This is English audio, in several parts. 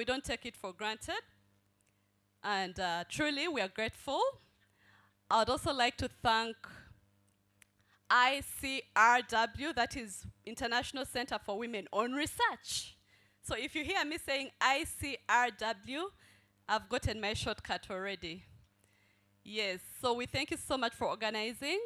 we don't take it for granted. And truly, we are grateful. I would also like to thank ICRW, that is International Center for Women on Research. So if you hear me saying ICRW, I've gotten my shortcut already. Yes, so we thank you so much for organizing.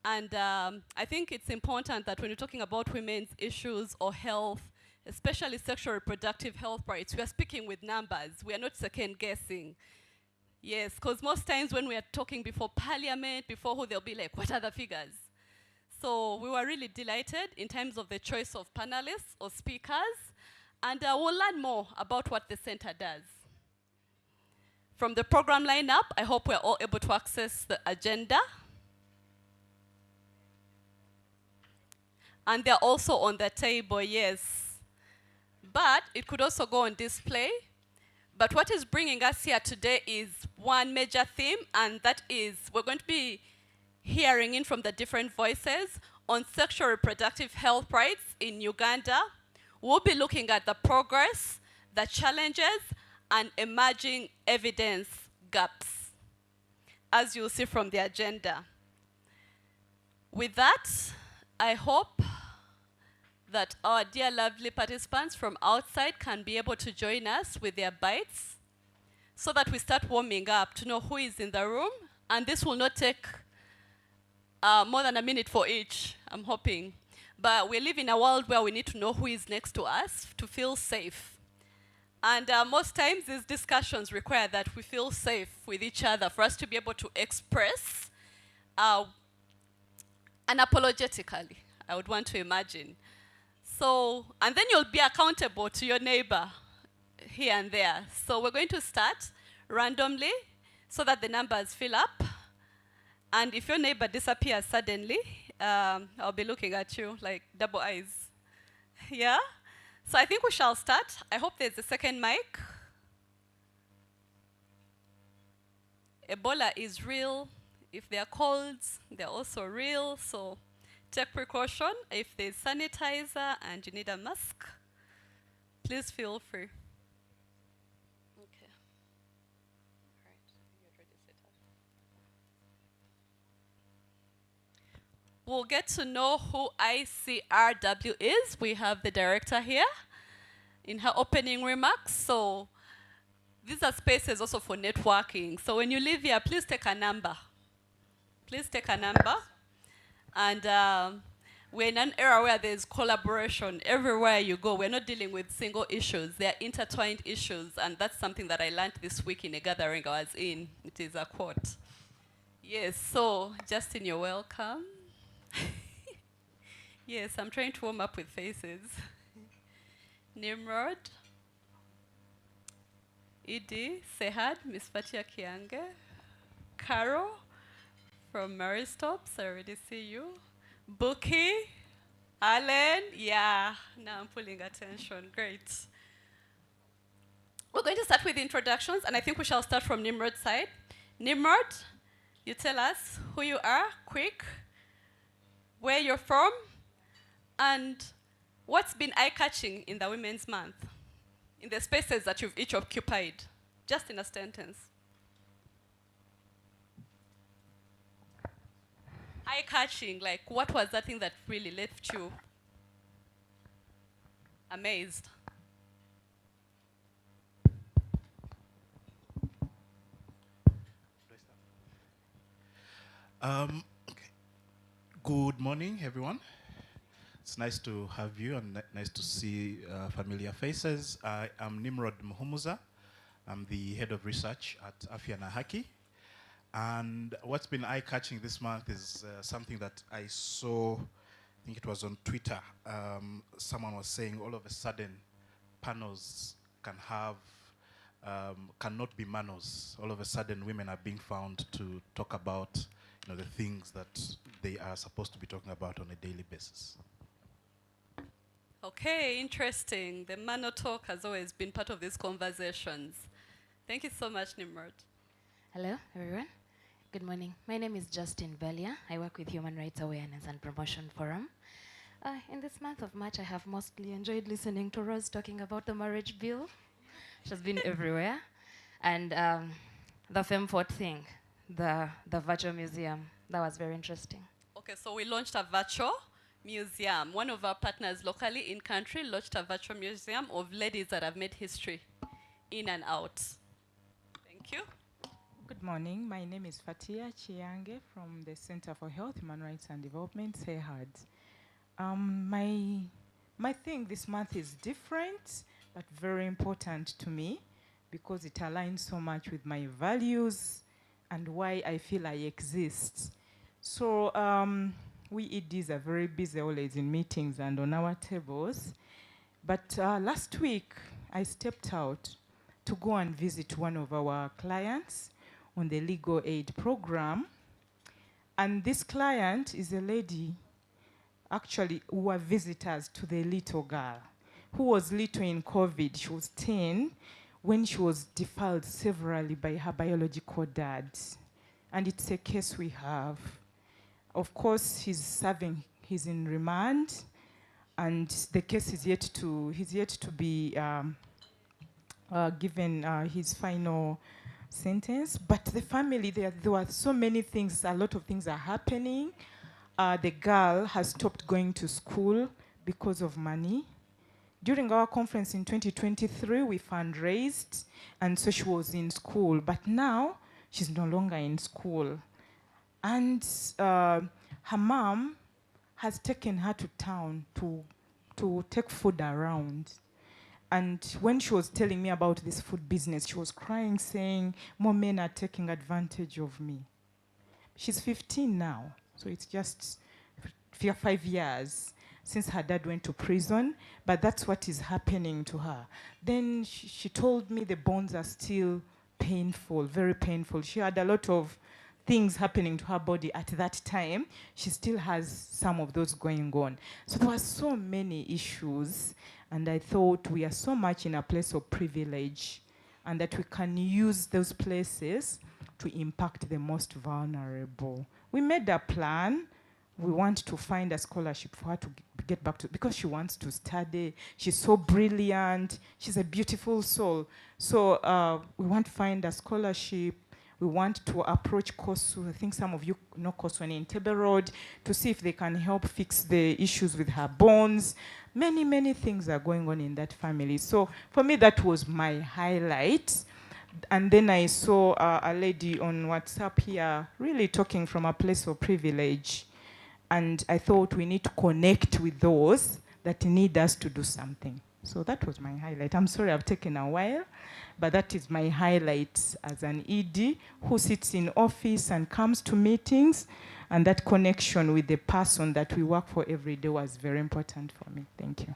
And I think it's important that when you're talking about women's issues or health, especially sexual reproductive health rights, we are speaking with numbers. We are not second guessing. Yes, because most times when we are talking before Parliament, before who, they'll be like, what are the figures? So we were really delighted in terms of the choice of panelists or speakers, and we'll learn more about what the center does. From the program lineup, I hope we're all able to access the agenda. And they're also on the table, yes. But it could also go on display. But what is bringing us here today is one major theme, and that is we're going to be hearing in from the different voices on sexual reproductive health rights in Uganda. We'll be looking at the progress, the challenges, and emerging evidence gaps, as you'll see from the agenda. With that, I hope that our dear lovely participants from outside can be able to join us with their bites so that we start warming up to know who is in the room. And this will not take more than a minute for each, I'm hoping. But we live in a world where we need to know who is next to us to feel safe. And most times these discussions require that we feel safe with each other for us to be able to express unapologetically, I would want to imagine. So, and then you'll be accountable to your neighbor here and there. So we're going to start randomly so that the numbers fill up. And if your neighbor disappears suddenly, I'll be looking at you like double eyes. Yeah? So I think we shall start. I hope there's a second mic. Ebola is real. If there are colds, they're also real. So take precaution. If there's sanitizer and you need a mask, please feel free. Okay. All right. You're ready, set up. We'll get to know who ICRW is. We have the director here in her opening remarks. So these are spaces also for networking. So when you leave here, please take a number. Please take a number. And we're in an era where there's collaboration. Everywhere you go, we're not dealing with single issues. They're intertwined issues. And that's something that I learned this week in a gathering I was in. It is a quote. Yes, so Justin, you're welcome. Yes, I'm trying to warm up with faces. Nimrod, Idi, Sehad, Miss Fatia Kiange, Caro from Maristops, I already see you. Buki, Alan, yeah, now I'm pulling attention, great. We're going to start with introductions, and I think we shall start from Nimrod's side. Nimrod, you tell us who you are, quick, where you're from, and what's been eye-catching in the Women's Month, in the spaces that you've each occupied, just in a sentence. Eye-catching, like what was that thing that really left you amazed? Okay. Good morning, everyone. It's nice to have you and nice to see familiar faces. I am Nimrod Muhumuza. I'm the head of research at Afya na Haki. And what's been eye-catching this month is something that I saw, I think it was on Twitter. Someone was saying all of a sudden panos can have, cannot be manos. All of a sudden women are being found to talk about the things that they are supposed to be talking about on a daily basis. Okay, interesting. The Mano talk has always been part of these conversations. Thank you so much, Nimrod. Hello, everyone. Good morning. My name is Justin Velia. I work with Human Rights Awareness and Promotion Forum. In this month of March, I have mostly enjoyed listening to Rose talking about the marriage bill. She's been everywhere. And the Femfort thing, the virtual museum, that was very interesting. Okay, so we launched a virtual museum. One of our partners locally in country launched a virtual museum of ladies that have made history in and out. Thank you. Good morning. My name is Fatia Chiange from the Center for Health, Human Rights and Development, SRHR. My thing this month is different, but very important to me because it aligns so much with my values and why I feel I exist. So we EDs are very busy always in meetings and on our tables. But last week, I stepped out to go and visit one of our clients on the legal aid program. And this client is a lady, actually, who were visitors to the little girl, who was little in COVID. She was 10 when she was defiled severally by her biological dad. And it's a case we have. Of course, he's in remand, and the case is yet to be given his final sentence. But the family, there were so many things, a lot of things are happening. The girl has stopped going to school because of money. During our conference in 2023, we fundraised, and so she was in school. But now, she's no longer in school. And her mom has taken her to town to take food around. And when she was telling me about this food business, she was crying, saying, more men are taking advantage of me. She's 15 now, so it's just 5 years since her dad went to prison, but that's what is happening to her. Then she told me the bones are still painful, very painful. She had a lot of things happening to her body at that time. She still has some of those going on. So there were so many issues, and I thought we are so much in a place of privilege, and that we can use those places to impact the most vulnerable. We made a plan. We want to find a scholarship for her to get back to, because she wants to study. She's so brilliant. She's a beautiful soul. So we want to find a scholarship. We want to approach KOSU. I think some of you know KOSU in Entebbe Road, to see if they can help fix the issues with her bones. Many, many things are going on in that family. So for me, that was my highlight. And then I saw a lady on WhatsApp here really talking from a place of privilege. And I thought we need to connect with those that need us to do something. So that was my highlight. I'm sorry I've taken a while, but that is my highlight as an ED who sits in office and comes to meetings, and that connection with the person that we work for every day was very important for me. Thank you.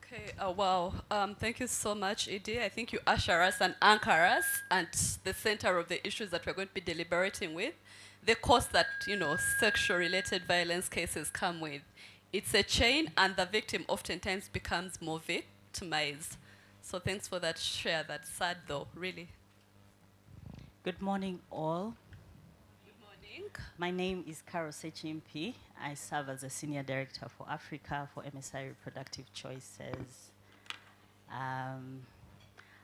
Okay, wow. Thank you so much, Edie. I think you usher us and anchor us at the center of the issues that we're going to be deliberating with. The cost that, sexual-related violence cases come with. It's a chain, and the victim oftentimes becomes more victimized. So thanks for that share. That's sad, though, really. Good morning, all. Good morning. My name is Carol Sechimpi. I serve as a Senior Director for Africa for MSI Reproductive Choices.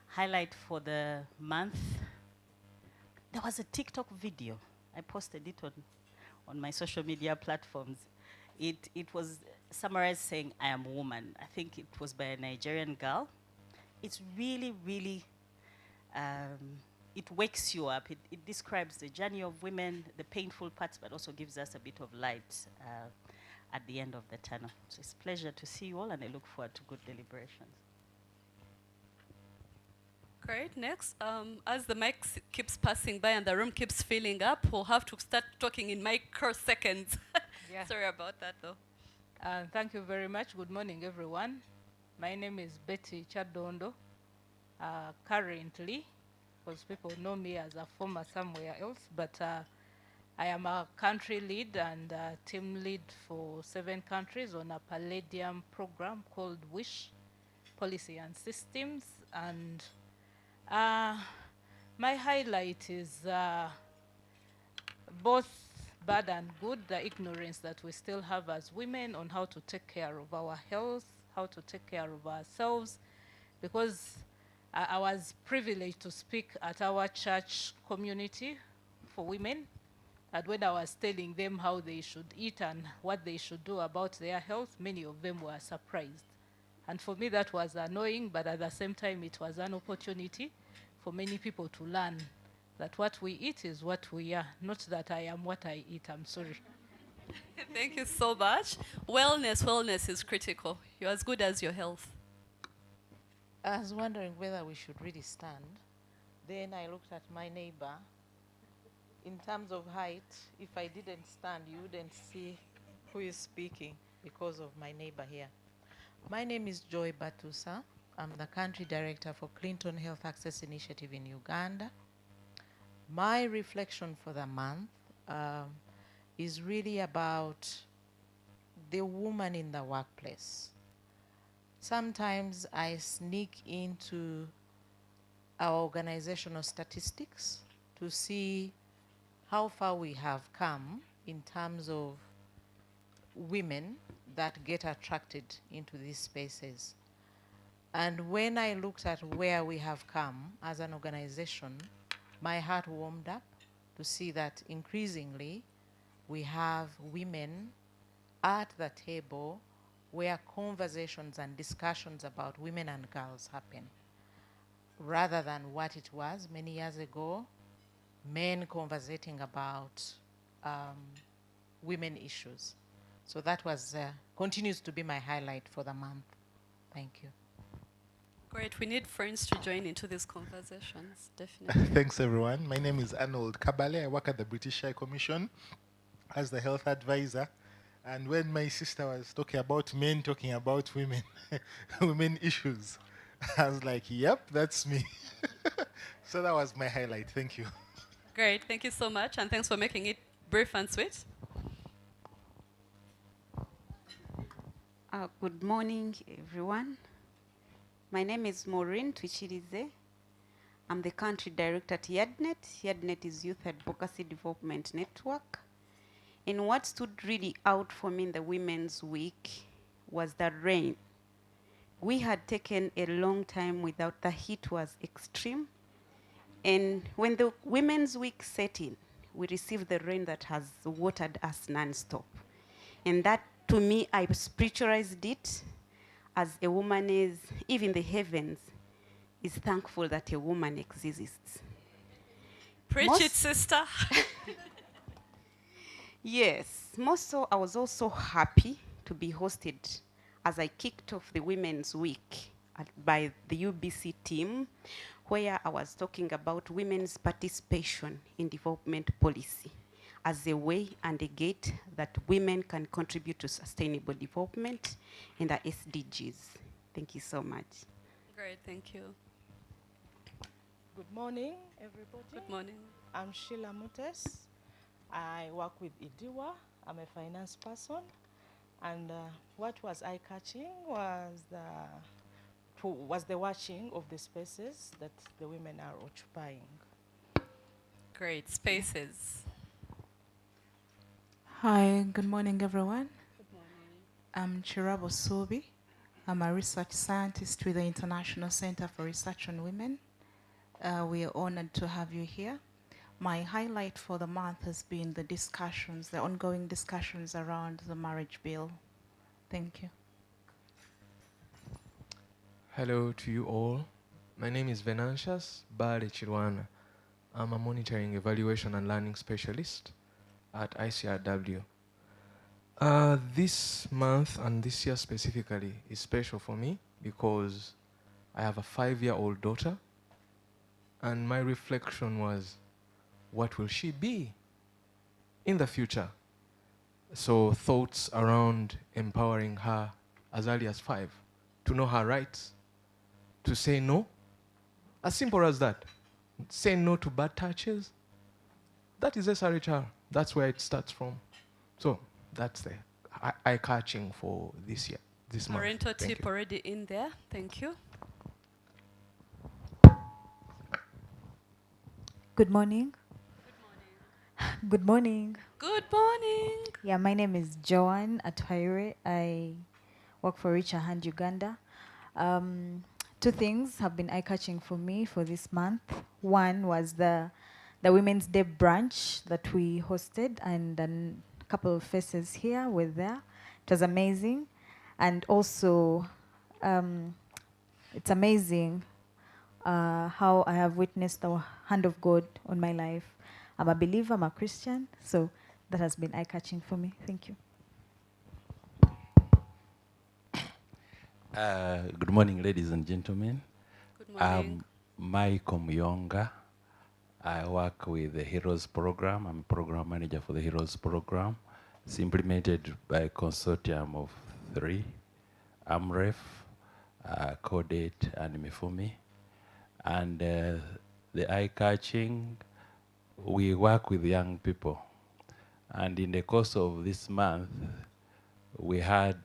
Highlight for the month, there was a TikTok video. I posted it on my social media platforms. It was summarized saying, I am a woman. I think it was by a Nigerian girl. It's really, really, it wakes you up. It describes the journey of women, the painful parts, but also gives us a bit of light at the end of the tunnel. So it's a pleasure to see you all, and I look forward to good deliberations. Great. Next, as the mic keeps passing by and the room keeps filling up, we'll have to start talking in microseconds. Yeah. Sorry about that, though. Thank you very much. Good morning, everyone. My name is Betty Chadondo. Currently, because people know me as a former somewhere else, but I am a country lead and team lead for 7 countries on a Palladium program called WISH, Policy and Systems. And my highlight is both bad and good, the ignorance that we still have as women on how to take care of our health, how to take care of ourselves, because I was privileged to speak at our church community for women. And when I was telling them how they should eat and what they should do about their health, many of them were surprised. And for me, that was annoying, but at the same time, it was an opportunity for many people to learn that what we eat is what we are, not that I am what I eat. I'm sorry. Thank you so much. Wellness is critical. You're as good as your health. I was wondering whether we should really stand. Then I looked at my neighbor. In terms of height, if I didn't stand, you wouldn't see who is speaking because of my neighbor here. My name is Joy Batusa. I'm the country director for Clinton Health Access Initiative in Uganda. My reflection for the month is really about the woman in the workplace. Sometimes I sneak into our organizational statistics to see how far we have come in terms of women that get attracted into these spaces. And when I looked at where we have come as an organization, my heart warmed up to see that increasingly we have women at the table where conversations and discussions about women and girls happen, rather than what it was many years ago, men conversating about women issues. So that was continues to be my highlight for the month. Thank you. Great. We need friends to join into these conversations, definitely. Thanks, everyone. My name is Arnold Kabale. I work at the British High Commission as the health advisor. And when my sister was talking about men talking about women, women issues, I was like, yep, that's me. So that was my highlight. Thank you. Great. Thank you so much. And thanks for making it brief and sweet. Good morning, everyone. My name is Maureen Twichirize. I'm the country director at YADNET. YADNET is Youth Advocacy Development Network. And what stood really out for me in the Women's Week was the rain. We had taken a long time without, the heat was extreme. And when the Women's Week set in, we received the rain that has watered us non-stop. And that, to me, I spiritualized it as a woman is, even the heavens, is thankful that a woman exists. Preach it, sister. Yes, most so I was also happy to be hosted as I kicked off the Women's Week by the UBC team, where I was talking about women's participation in development policy as a way and a gate that women can contribute to sustainable development in the SDGs. Thank you so much. Great, thank you. Good morning, everybody. Good morning. I'm Sheila Mutes. I work with IDIWA. I'm a finance person. And what was eye-catching was the watching of the spaces that the women are occupying. Great, spaces. Hi, good morning, everyone. Good morning. I'm Chirabo Sobi. I'm a research scientist with the International Center for Research on Women. We are honored to have you here. My highlight for the month has been the discussions, the ongoing discussions around the marriage bill. Thank you. Hello to you all. My name is Venantius Bale Chirwana. I'm a monitoring, evaluation and learning specialist at ICRW. This month and this year specifically is special for me because I have a 5-year-old daughter, and my reflection was, what will she be in the future? So thoughts around empowering her as early as 5, to know her rights, to say no, as simple as that. Say no to bad touches. That is SRHR. That's where it starts from. So that's the eye-catching for this year, this month. Parental Thank tip you. already in there. Thank you. Good morning. Good morning. Good morning. Yeah, my name is Joan Atwaire. I work for Reach a Hand Uganda. two things have been eye-catching for me for this month. One was the Women's Day brunch that we hosted, and a couple of faces here were there. It was amazing. And also, it's amazing how I have witnessed the hand of God on my life. I'm a believer, I'm a Christian, so that has been eye-catching for me. Thank you. Good morning, ladies and gentlemen. Good morning. I'm Michael Myonga. I work with the Heroes Program. I'm program manager for the Heroes Program. It's implemented by a consortium of 3, AMREF, Codate, and Mifumi. And the eye-catching, we work with young people. And in the course of this month, we had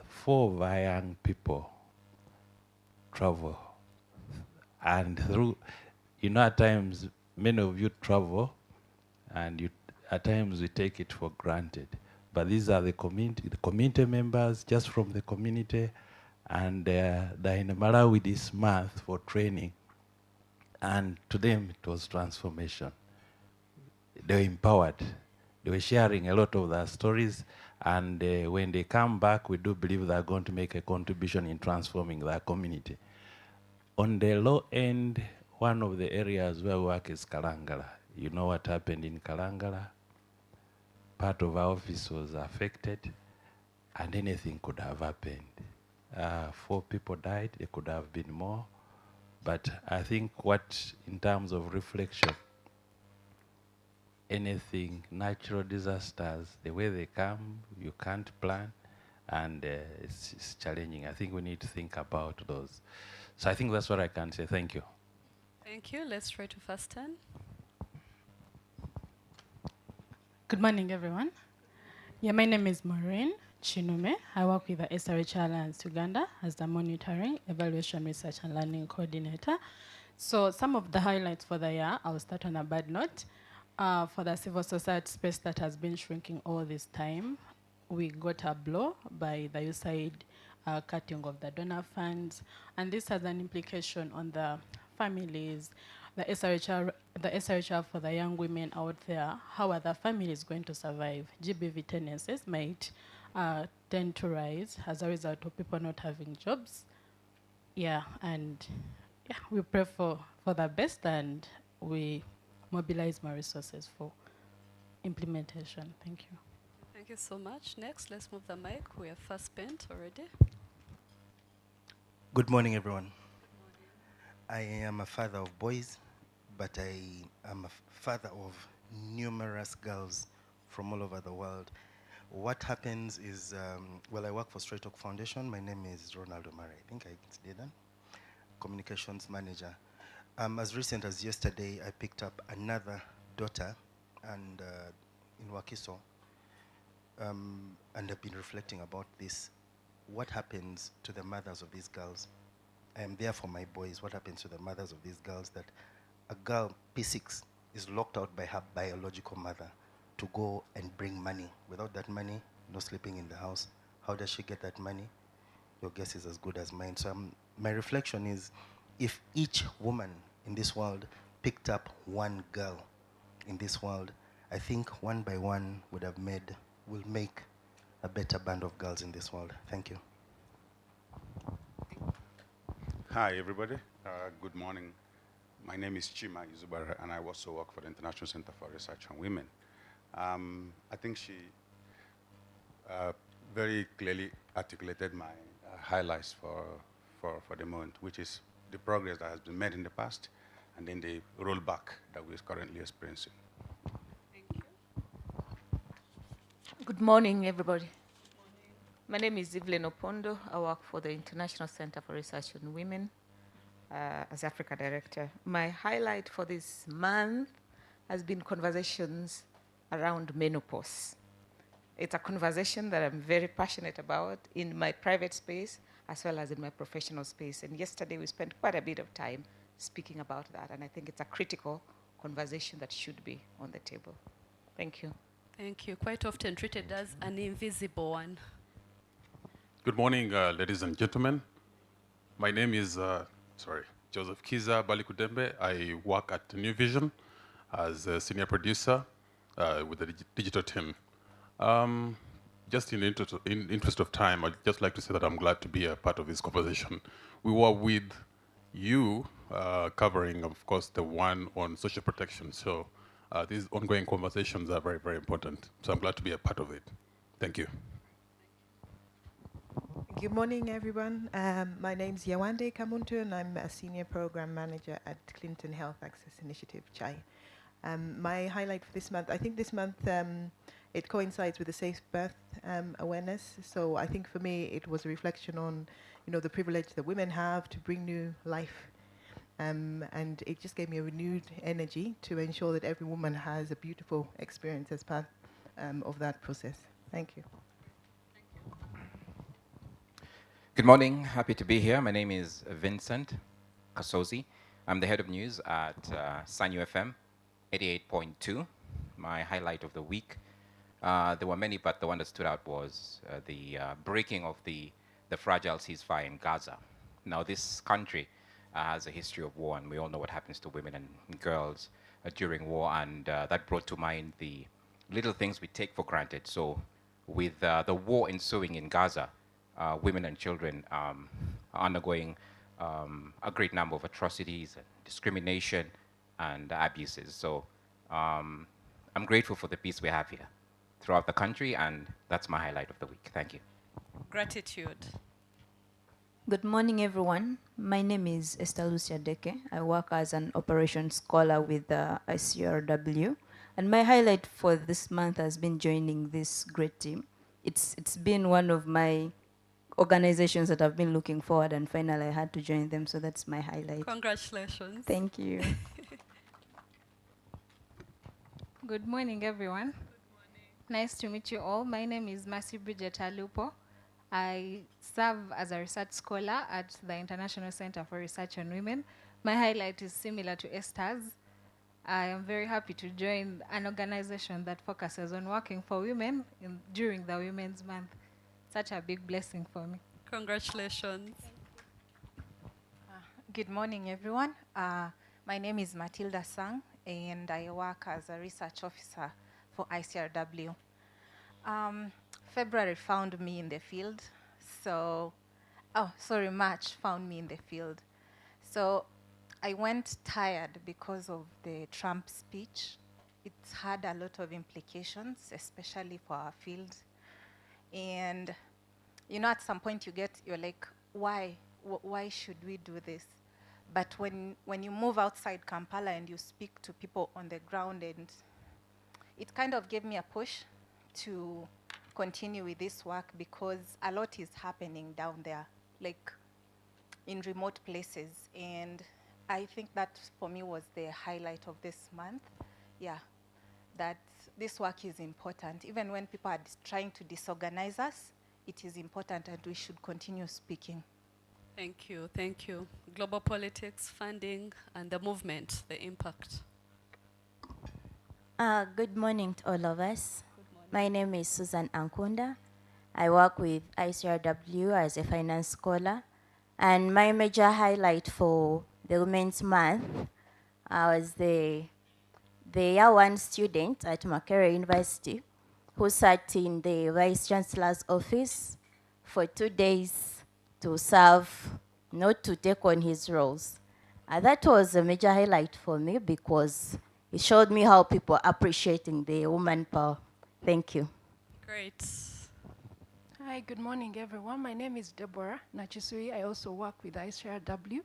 4 of our young people travel. And through, at times, many of you travel, and at times we take it for granted. But these are the community members, just from the community, and they're in Malawi this month for training. And to them, it was transformation. They were empowered. They were sharing a lot of their stories, and when they come back, we do believe they're going to make a contribution in transforming their community. On the low end, one of the areas where we work is Kalangala. You know what happened in Kalangala? Part of our office was affected, and anything could have happened. 4 people died, there could have been more. But I think in terms of reflection, anything, natural disasters, the way they come, you can't plan, and it's challenging. I think we need to think about those. So I think that's what I can say. Thank you. Thank you. Let's try to fasten. Good morning, everyone. Yeah, my name is Maureen Chinume. I work with the SRHR Alliance Uganda as the Monitoring, Evaluation, Research and Learning Coordinator. So some of the highlights for the year, I'll start on a bad note. For the civil society space that has been shrinking all this time, we got a blow by the USAID cutting of the donor funds, and this has an implication on the families, the SRHR for the young women out there. How are the families going to survive? GBV tendencies might tend to rise as a result of people not having jobs. Yeah, and yeah, we pray for the best, and we mobilize more resources for implementation. Thank you. Thank you so much. Next, let's move the mic. We are first spent already. Good morning, everyone. I am a father of boys, but I am a father of numerous girls from all over the world. What happens is, I work for Straight Talk Foundation. My name is Ronald Omari. I think I did that. Communications manager. As recent as yesterday, I picked up another daughter and in Wakiso, and I've been reflecting about this. What happens to the mothers of these girls? I am there for my boys. What happens to the mothers of these girls that a girl, P6, is locked out by her biological mother to go and bring money. Without that money, no sleeping in the house. How does she get that money? Your guess is as good as mine. So my reflection is, if each woman in this world picked up one girl in this world, I think one by one will make a better band of girls in this world. Thank you. Hi, everybody. Good morning. My name is Chima Izubara, and I also work for the International Center for Research on Women. I think she very clearly articulated my highlights for the moment, which is the progress that has been made in the past, and then the rollback that we're currently experiencing. Thank you. Good morning, everybody. My name is Evelyn Opondo. I work for the International Center for Research on Women as Africa Director. My highlight for this month has been conversations around menopause. It's a conversation that I'm very passionate about in my private space as well as in my professional space. And yesterday we spent quite a bit of time speaking about that, and I think it's a critical conversation that should be on the table. Thank you. Thank you. Quite often treated as an invisible one. Good morning, ladies and gentlemen. My name is, Joseph Kiza Balikudembe. I work at New Vision as a senior producer with the digital team. Just in interest of time, I'd just like to say that I'm glad to be a part of this conversation. We were with you covering, of course, the one on social protection. So these ongoing conversations are very, very important. So I'm glad to be a part of it. Thank you. Good morning, everyone. My name's Yawande Kamuntu, and I'm a Senior Program Manager at Clinton Health Access Initiative, CHAI. My highlight for this month, I think this month it coincides with the Safe Birth awareness. So I think for me it was a reflection on, the privilege that women have to bring new life. And it just gave me a renewed energy to ensure that every woman has a beautiful experience as part of that process. Thank you. Good morning, happy to be here. My name is Vincent Kasozi. I'm the head of news at Sanyu FM 88.2. My highlight of the week, there were many, but the one that stood out was the breaking of the fragile ceasefire in Gaza. Now, this country has a history of war, and we all know what happens to women and girls during war, and that brought to mind the little things we take for granted. So with the war ensuing in Gaza, women and children are undergoing a great number of atrocities, and discrimination, and abuses. So I'm grateful for the peace we have here throughout the country, and that's my highlight of the week. Thank you. Gratitude. Good morning, everyone. My name is Esther Lucia Deke. I work as an operations scholar with the ICRW, and my highlight for this month has been joining this great team. It's been one of my organizations that I've been looking forward, and finally I had to join them, so that's my highlight. Congratulations. Thank you. Good morning, everyone. Nice to meet you all. My name is Mercy Bridget Alupo. I serve as a research scholar at the International Center for Research on Women. My highlight is similar to Esther's. I am very happy to join an organization that focuses on working for women during the Women's Month. Such a big blessing for me. Congratulations. Good morning, everyone. My name is Matilda Sang, and I work as a research officer for ICRW. February found me in the field, March found me in the field. So I went tired because of the Trump speech. It's had a lot of implications, especially for our field. And at some point you're like, why should we do this? But when you move outside Kampala and you speak to people on the ground, and it kind of gave me a push to continue with this work, because a lot is happening down there, like in remote places. And I think that for me was the highlight of this month. Yeah, that this work is important. Even when people are trying to disorganize us, it is important, and we should continue speaking. Thank you, thank you. Global politics, funding, and the movement, the impact. Good morning to all of us. My name is Susan Ankunda. I work with ICRW as a finance scholar. And my major highlight for the Women's Month was the year one student at Makerere University who sat in the Vice Chancellor's office for 2 days to serve, not to take on his roles. That was a major highlight for me, because it showed me how people are appreciating the woman power. Thank you. Great. Hi, good morning, everyone. My name is Deborah Nachisui. I also work with ICRW.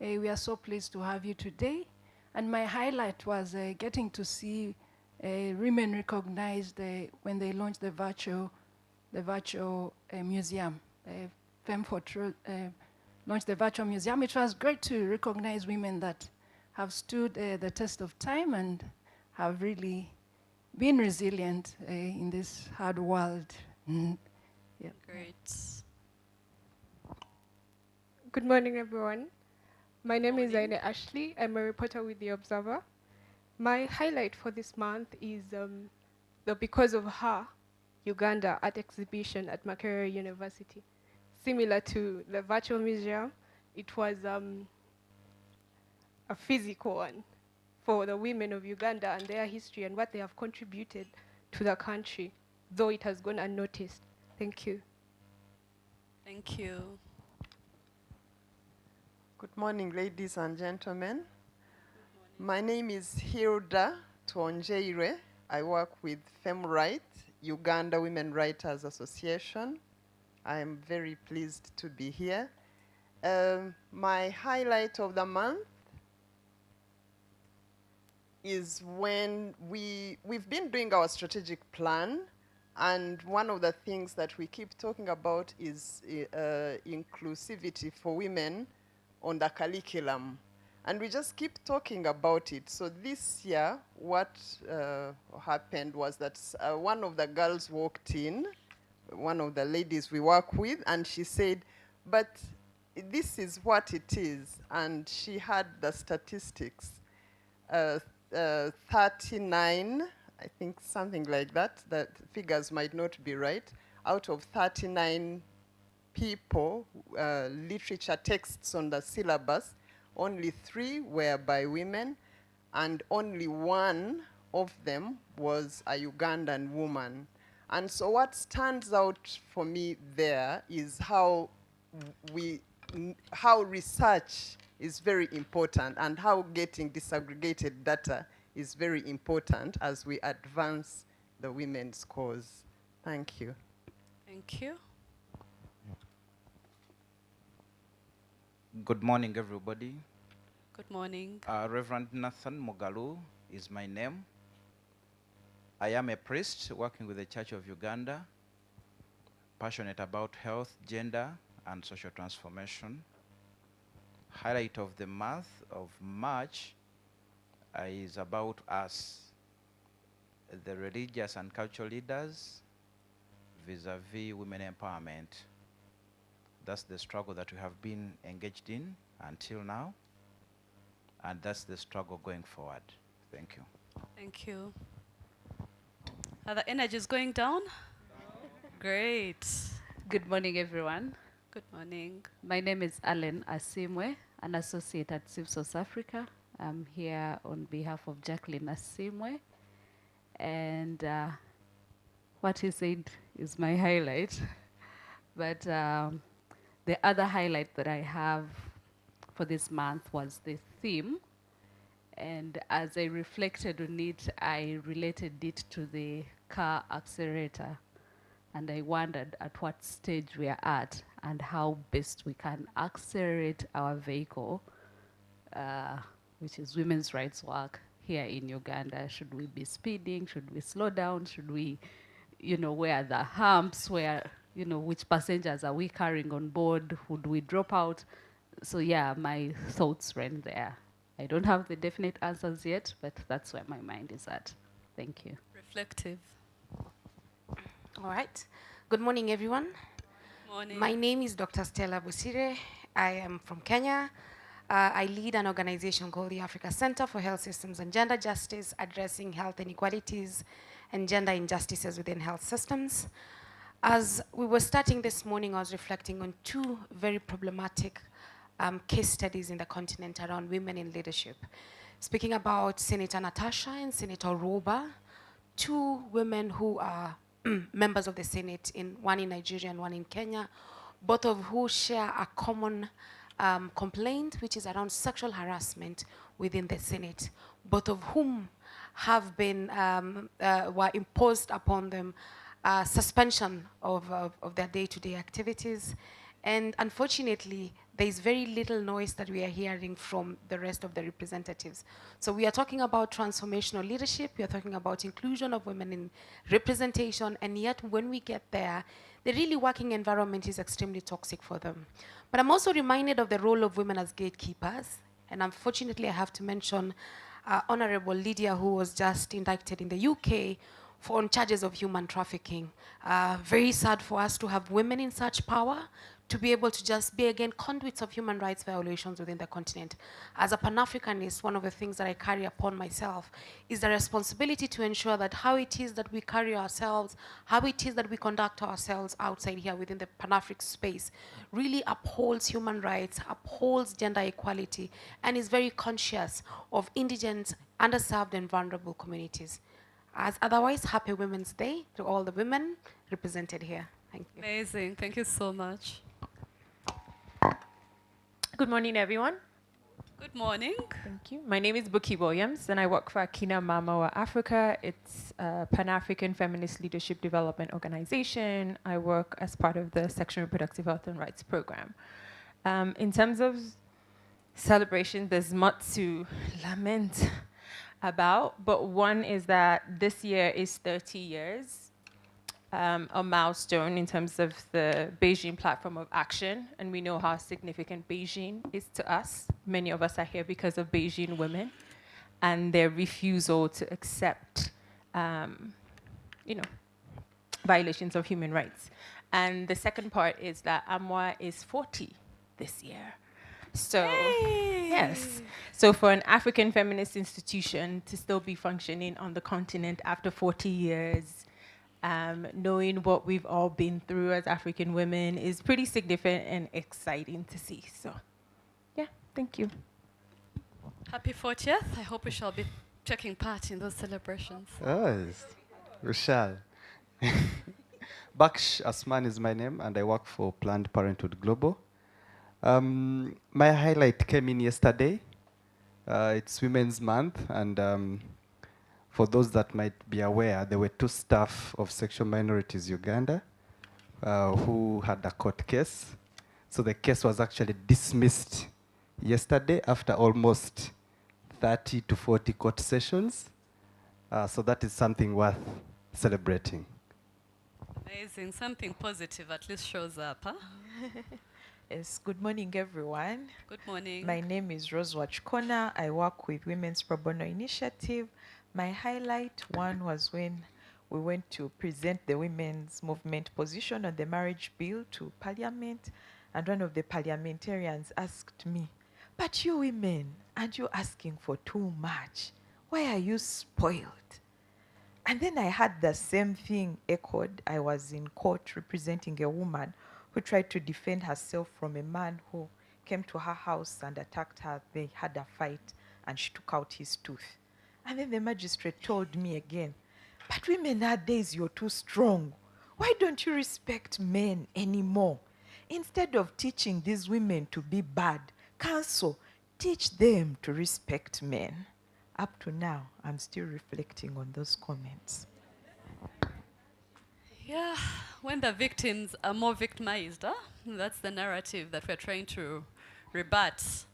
We are so pleased to have you today. And my highlight was getting to see women recognized when they launched the virtual museum. Launched the virtual museum. It was great to recognize women that have stood the test of time and have really been resilient in this hard world. Yeah. Great. Good morning, everyone. My name is Aine Ashley. I'm a reporter with The Observer. My highlight for this month is the Because of Her Uganda art exhibition at Makerere University. Similar to the virtual museum, it was a physical one for the women of Uganda and their history and what they have contributed to the country, though it has gone unnoticed. Thank you. Thank you. Good morning, ladies and gentlemen. My name is Hilda Tuonjeire. I work with FemRight, Uganda Women Writers Association. I am very pleased to be here. My highlight of the month is when we've been doing our strategic plan, and one of the things that we keep talking about is inclusivity for women on the curriculum. And we just keep talking about it. So this year, what happened was that one of the girls walked in, one of the ladies we work with, and she said, but this is what it is. And she had the statistics. 39, I think something like that, the figures might not be right, out of 39 people, literature texts on the syllabus, only 3 were by women, and only 1 of them was a Ugandan woman. And so what stands out for me there is how research is very important and how getting disaggregated data is very important as we advance the women's cause. Thank you. Thank you. Good morning, everybody. Good morning. Reverend Nathan Mugalu is my name. I am a priest working with the Church of Uganda, passionate about health, gender, and social transformation. Highlight of the month of March is about us, the religious and cultural leaders, vis-a-vis women empowerment. That's the struggle that we have been engaged in until now, and that's the struggle going forward. Thank you. Thank you. Are the energies going down? Great. Good morning, everyone. Good morning. My name is Allen Asimwe, an associate at Civil South Africa. I'm here on behalf of Jacqueline Asimwe. And what he said is my highlight. But the other highlight that I have for this month was the theme. And as I reflected on it, I related it to the car accelerator. And I wondered at what stage we are at and how best we can accelerate our vehicle, which is women's rights work here in Uganda. Should we be speeding? Should we slow down? Should we, where are the humps? Where, which passengers are we carrying on board? Would we drop out? So yeah, my thoughts ran there. I don't have the definite answers yet, but that's where my mind is at. Thank you. Reflective. All right. Good morning, everyone. Morning. My name is Dr. Stella Busire. I am from Kenya. I lead an organization called the Africa Center for Health Systems and Gender Justice, addressing health inequalities and gender injustices within health systems. As we were starting this morning, I was reflecting on 2 very problematic case studies in the continent around women in leadership. Speaking about Senator Natasha and Senator Roba, 2 women who are members of the Senate, one in Nigeria and one in Kenya, both of who share a common complaint, which is around sexual harassment within the Senate, both of whom have been, were imposed upon them suspension of their day-to-day activities. And unfortunately, there is very little noise that we are hearing from the rest of the representatives. So we are talking about transformational leadership, we are talking about inclusion of women in representation, and yet when we get there, the really working environment is extremely toxic for them. But I'm also reminded of the role of women as gatekeepers, and unfortunately I have to mention Honorable Lydia, who was just indicted in the UK on charges of human trafficking. Very sad for us to have women in such power, to be able to just be, again, conduits of human rights violations within the continent. As a Pan-Africanist, one of the things that I carry upon myself is the responsibility to ensure that how it is that we carry ourselves, how it is that we conduct ourselves outside here within the Pan-African space, really upholds human rights, upholds gender equality, and is very conscious of indigent, underserved, and vulnerable communities. As otherwise, happy Women's Day to all the women represented here. Thank you. Amazing. Thank you so much. Good morning, everyone. Good morning. Thank you. My name is Buki Williams, and I work for Akina Mamawa Africa. It's a Pan-African Feminist Leadership Development Organization. I work as part of the Sexual and Reproductive Health and Rights Program. In terms of celebration, there's much to lament about, but one is that this year is 30 years, a milestone in terms of the Beijing Platform of Action, and we know how significant Beijing is to us. Many of us are here because of Beijing women and their refusal to accept, violations of human rights. And the second part is that AMWA is 40 this year. So, yes. So for an African feminist institution to still be functioning on the continent after 40 years, knowing what we've all been through as African women is pretty significant and exciting to see. So, yeah, thank you. Happy 40th. I hope we shall be taking part in those celebrations. Yes, we shall. Baksh Asman is my name, and I work for Planned Parenthood Global. My highlight came in yesterday. It's Women's Month, and for those that might be aware, there were 2 staff of Sexual Minorities Uganda who had a court case. So the case was actually dismissed yesterday after almost 30 to 40 court sessions. So that is something worth celebrating. Amazing. Something positive at least shows up, huh? Yes, good morning, everyone. Good morning. My name is Rose Wachkona. I work with Women's Pro Bono Initiative. My highlight one was when we went to present the women's movement position on the marriage bill to Parliament, and one of the parliamentarians asked me, "But you women, aren't you asking for too much? Why are you spoiled?" And then I had the same thing echoed. I was in court representing a woman who tried to defend herself from a man who came to her house and attacked her. They had a fight, and she took out his tooth. And then the magistrate told me again, "But women nowadays, you're too strong. Why don't you respect men anymore? Instead of teaching these women to be bad, counsel, teach them to respect men." Up to now, I'm still reflecting on those comments. Yeah, when the victims are more victimized, huh? That's the narrative that we're trying to rebut.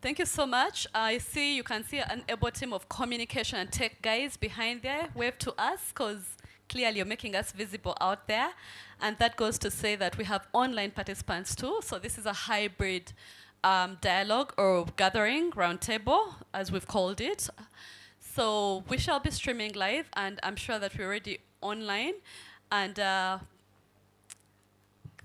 Thank you so much. I see you can see an able team of communication and tech guys behind there. Wave to us, because clearly you're making us visible out there. And that goes to say that we have online participants too. So this is a hybrid dialogue or gathering, roundtable, as we've called it. So we shall be streaming live, and I'm sure that we're already online. And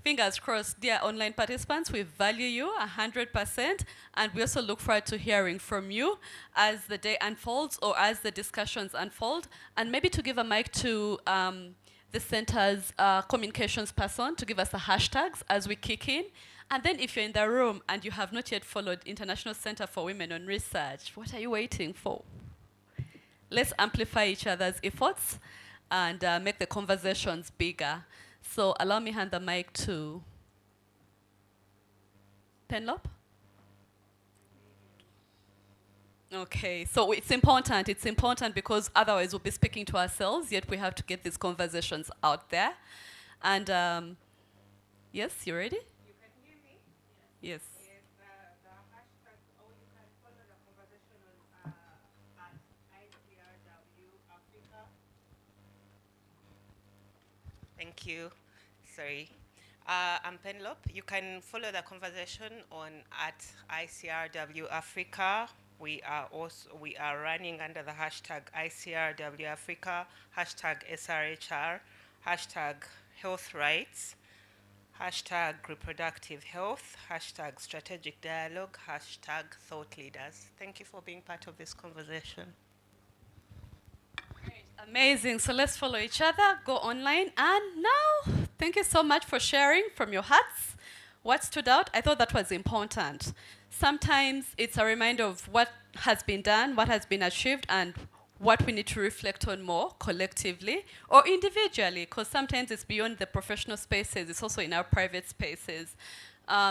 fingers crossed, dear online participants, we value you 100%, and we also look forward to hearing from you as the day unfolds or as the discussions unfold, and maybe to give a mic to the center's communications person to give us the hashtags as we kick in. And then if you're in the room and you have not yet followed International Center for Women on Research, what are you waiting for? Let's amplify each other's efforts and make the conversations bigger. So allow me hand the mic to Penlop. Okay, so it's important because otherwise we'll be speaking to ourselves, yet we have to get these conversations out there. And yes, you ready? You can hear me? Yes. Thank you. Sorry. I'm Penlop. You can follow the conversation on @ICRW Africa. We are running under the hashtag ICRW Africa, hashtag SRHR, hashtag health rights, hashtag reproductive health, hashtag strategic dialogue, hashtag thought leaders. Thank you for being part of this conversation. Amazing. So let's follow each other, go online. And now, thank you so much for sharing from your hearts. What stood out? I thought that was important. Sometimes it's a reminder of what has been done, what has been achieved, and what we need to reflect on more collectively or individually, because sometimes it's beyond the professional spaces, it's also in our private spaces.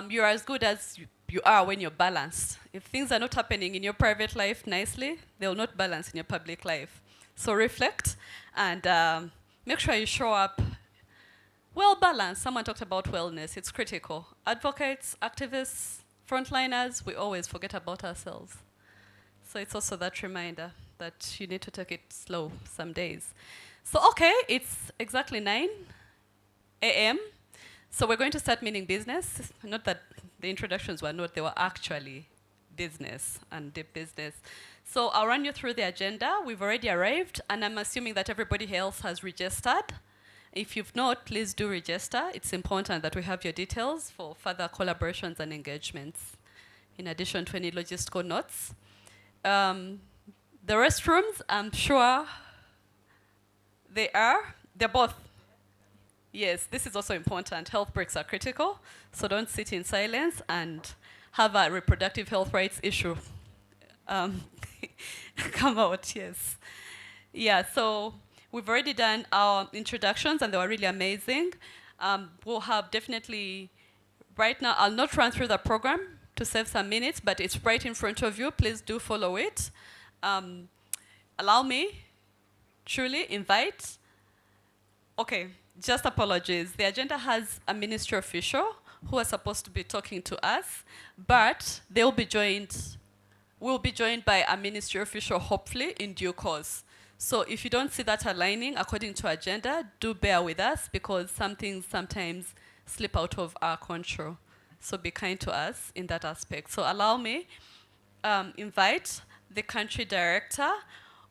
You're as good as you are when you're balanced. If things are not happening in your private life nicely, they'll not balance in your public life. So reflect and make sure you show up well balanced. Someone talked about wellness, it's critical. Advocates, activists, frontliners, we always forget about ourselves. So it's also that reminder that you need to take it slow some days. So okay, it's exactly 9 a.m. So we're going to start meaning business. Not that the introductions were not, they were actually business and deep business. So I'll run you through the agenda. We've already arrived, and I'm assuming that everybody else has registered. If you've not, please do register. It's important that we have your details for further collaborations and engagements, in addition to any logistical notes. The restrooms, I'm sure they're both. Yes, this is also important. Health breaks are critical, so don't sit in silence and have a reproductive health rights issue come out, yes. Yeah, so we've already done our introductions and they were really amazing. We'll have definitely, right now, I'll not run through the program to save some minutes, but it's right in front of you. Please do follow it. Allow me, truly invite. Okay, just apologies. The agenda has a ministry official who are supposed to be talking to us, but we'll be joined by a ministry official, hopefully, in due course. So if you don't see that aligning according to agenda, do bear with us because some things sometimes slip out of our control. So be kind to us in that aspect. So allow me invite the country director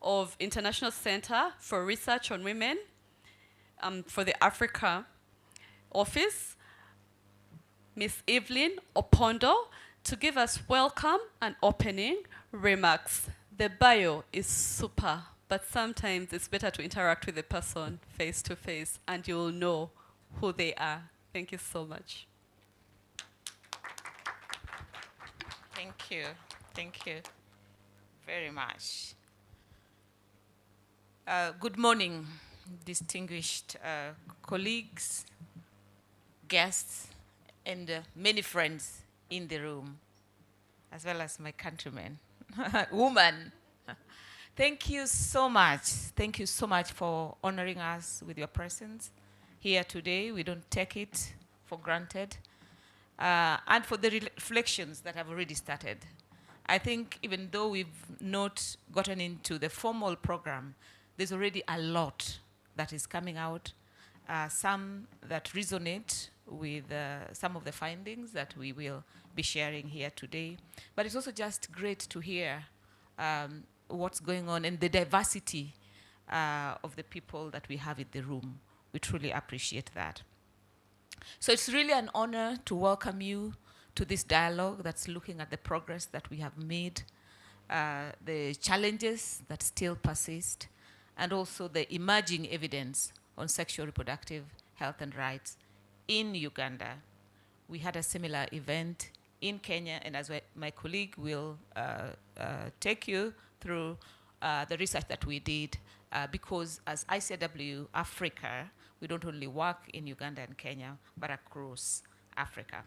of International Center for Research on Women for the Africa office, Miss Evelyn Opondo, to give us welcome and opening remarks. The bio is super, but sometimes it's better to interact with the person face to face and you'll know who they are. Thank you so much. Thank you very much. Good morning, distinguished colleagues, guests, and many friends in the room, as well as my countrymen, woman. Thank you so much. Thank you so much for honoring us with your presence here today. We don't take it for granted. And for the reflections that have already started. I think even though we've not gotten into the formal program, there's already a lot that is coming out, some that resonate with some of the findings that we will be sharing here today. But it's also just great to hear what's going on and the diversity of the people that we have in the room. We truly appreciate that. So it's really an honor to welcome you to this dialogue that's looking at the progress that we have made, the challenges that still persist, and also the emerging evidence on sexual reproductive health and rights in Uganda. We had a similar event in Kenya, and as my colleague will take you through the research that we did, because as ICRW Africa, we don't only work in Uganda and Kenya, but across Africa.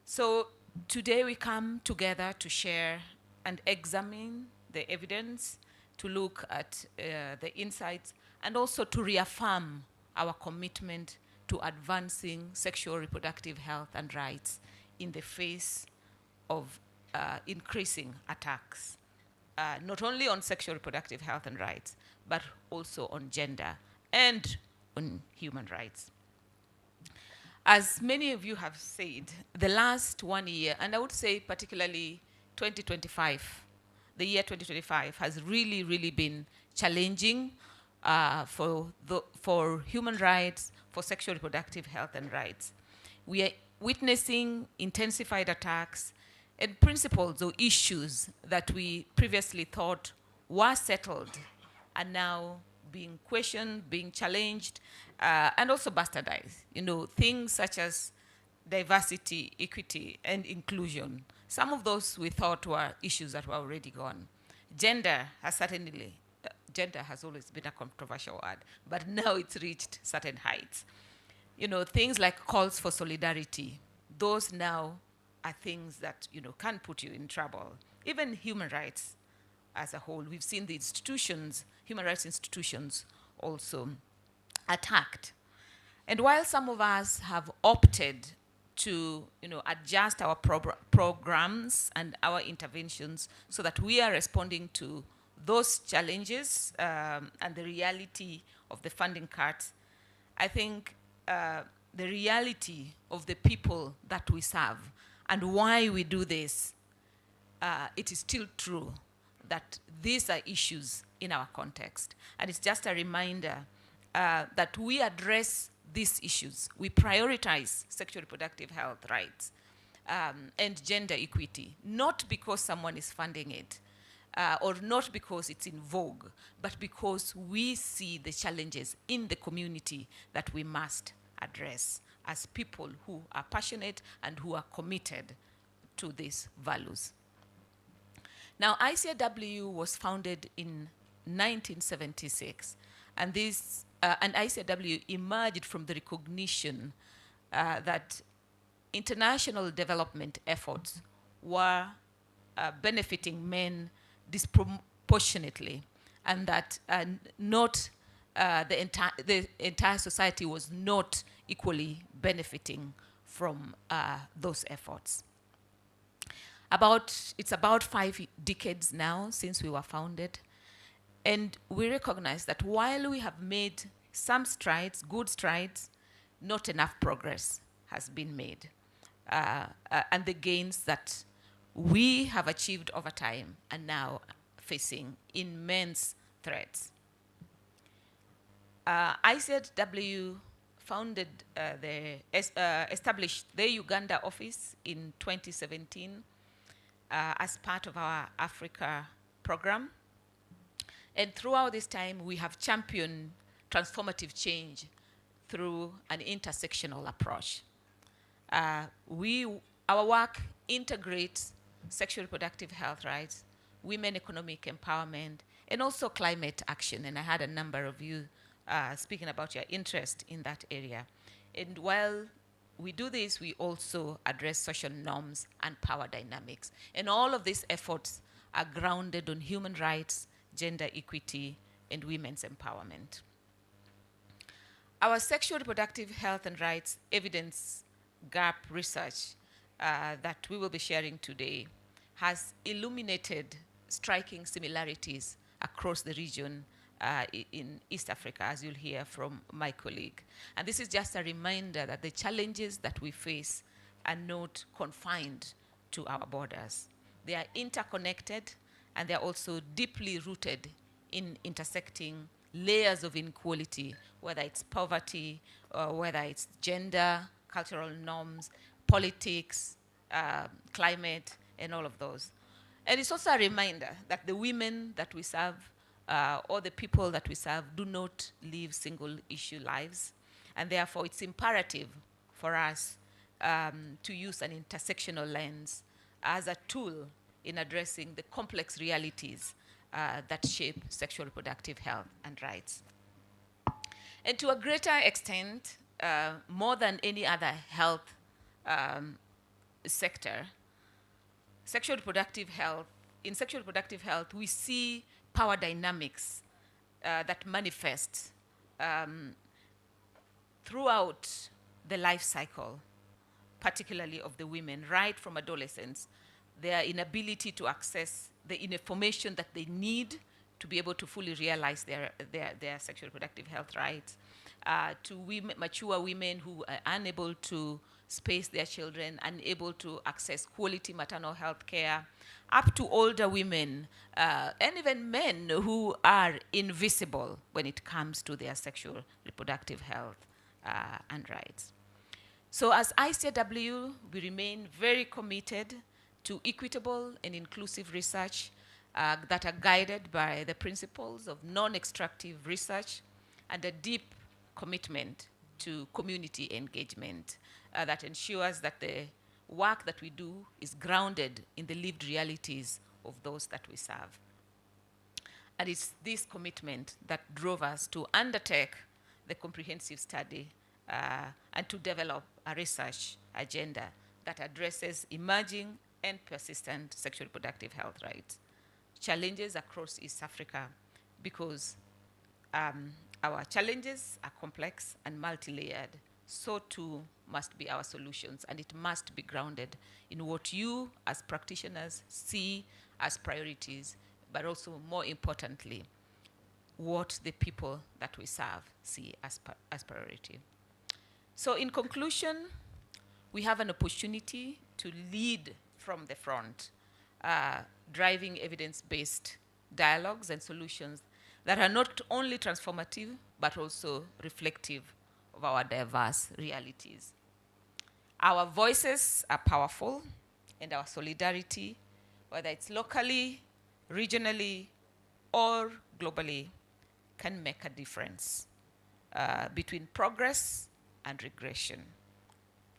So today we come together to share and examine the evidence, to look at the insights, and also to reaffirm our commitment to advancing sexual reproductive health and rights in the face of increasing attacks, not only on sexual reproductive health and rights, but also on gender and on human rights. As many of you have said, the last 1 year, and I would say particularly 2025, the year 2025 has really, really been challenging for human rights, for sexual reproductive health and rights. We are witnessing intensified attacks and principles or issues that we previously thought were settled are now being questioned, being challenged, and also bastardized. You know, things such as diversity, equity, and inclusion. Some of those we thought were issues that were already gone. Gender has always been a controversial word, but now it's reached certain heights. You know, things like calls for solidarity, those now are things that, you know, can put you in trouble. Even human rights as a whole, we've seen the institutions, human rights institutions also attacked. And while some of us have opted to, you know, adjust our programs and our interventions so that we are responding to those challenges and the reality of the funding cuts, I think the reality of the people that we serve and why we do this, it is still true that these are issues in our context. And it's just a reminder that we address these issues. We prioritize sexual reproductive health rights and gender equity, not because someone is funding it, or not because it's in vogue, but because we see the challenges in the community that we must address as people who are passionate and who are committed to these values. Now, ICRW was founded in 1976, and ICRW emerged from the recognition that international development efforts were benefiting men disproportionately, and that the entire society was not equally benefiting from those efforts. It's about 5 decades now since we were founded, and we recognize that while we have made some strides, good strides, not enough progress has been made. And the gains that we have achieved over time are now facing immense threats. ICRW established the Uganda office in 2017 as part of our Africa program. And throughout this time, we have championed transformative change through an intersectional approach. Our work integrates sexual reproductive health rights, women economic empowerment, and also climate action. And I had a number of you speaking about your interest in that area. And while we do this, we also address social norms and power dynamics. And all of these efforts are grounded on human rights, gender equity, and women's empowerment. Our sexual reproductive health and rights evidence gap research that we will be sharing today has illuminated striking similarities across the region in East Africa, as you'll hear from my colleague. And this is just a reminder that the challenges that we face are not confined to our borders. They are interconnected, and they're also deeply rooted in intersecting layers of inequality, whether it's poverty, or whether it's gender, cultural norms, politics, climate, and all of those. And it's also a reminder that the women that we serve or the people that we serve do not live single-issue lives. And therefore, it's imperative for us to use an intersectional lens as a tool in addressing the complex realities that shape sexual reproductive health and rights. And to a greater extent, more than any other health sector, in sexual reproductive health, we see power dynamics that manifest throughout the life cycle, particularly of the women, right from adolescence, their inability to access the information that they need to be able to fully realize their sexual reproductive health rights, to mature women who are unable to space their children, unable to access quality maternal health care, up to older women, and even men who are invisible when it comes to their sexual reproductive health and rights. So as ICRW, we remain very committed to equitable and inclusive research that are guided by the principles of non-extractive research and a deep commitment to community engagement that ensures that the work that we do is grounded in the lived realities of those that we serve. And it's this commitment that drove us to undertake the comprehensive study and to develop a research agenda that addresses emerging and persistent sexual reproductive health rights challenges across East Africa, because our challenges are complex and multi-layered. So too must be our solutions, and it must be grounded in what you as practitioners see as priorities, but also more importantly, what the people that we serve see as priority. So in conclusion, we have an opportunity to lead from the front, driving evidence-based dialogues and solutions that are not only transformative, but also reflective of our diverse realities. Our voices are powerful, and our solidarity, whether it's locally, regionally, or globally, can make a difference between progress and regression.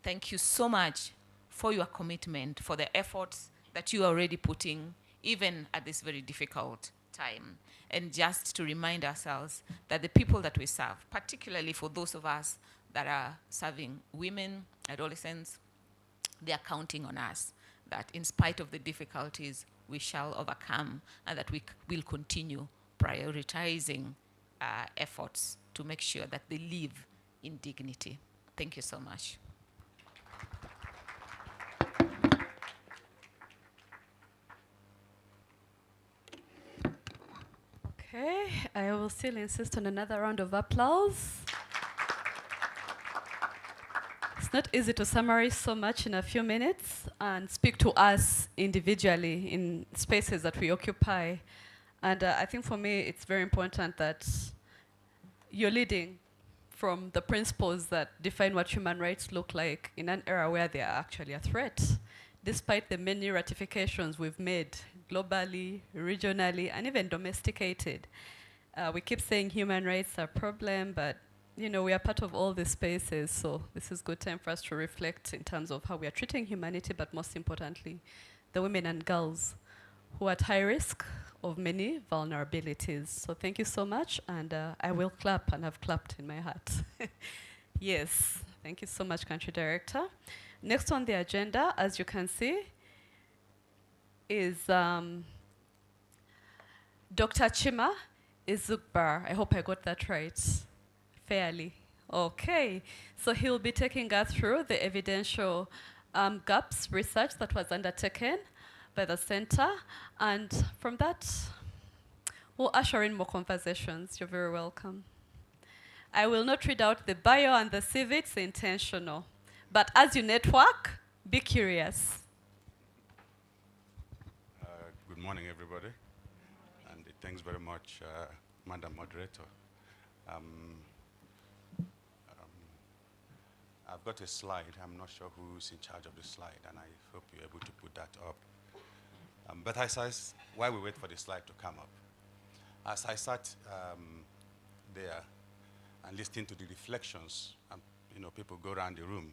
Thank you so much for your commitment, for the efforts that you are already putting, even at this very difficult time. And just to remind ourselves that the people that we serve, particularly for those of us that are serving women, adolescents, they are counting on us, that in spite of the difficulties, we shall overcome, and that we will continue prioritizing efforts to make sure that they live in dignity. Thank you so much. Okay, I will still insist on another round of applause. It's not easy to summarize so much in a few minutes and speak to us individually in spaces that we occupy. And I think for me, it's very important that you're leading from the principles that define what human rights look like in an era where they are actually a threat. Despite the many ratifications we've made globally, regionally, and even domesticated, we keep saying human rights are a problem, but you know, we are part of all these spaces, so this is a good time for us to reflect in terms of how we are treating humanity, but most importantly, the women and girls who are at high risk of many vulnerabilities. So thank you so much, and I will clap, and I've clapped in my heart. Yes, thank you so much, Country Director. Next on the agenda, as you can see, is Dr. Chima Izukbar. I hope I got that right. Fairly. Okay. So he'll be taking us through the evidential gaps research that was undertaken by the center. And from that, we'll usher in more conversations. You're very welcome. I will not read out the bio and the CV, it's intentional. But as you network, be curious. Good morning, everybody. And thanks very much, Madam Moderator. I've got a slide. I'm not sure who's in charge of the slide, and I hope you're able to put that up. But while we wait for the slide to come up, as I sat there and listening to the reflections, you know, people go around the room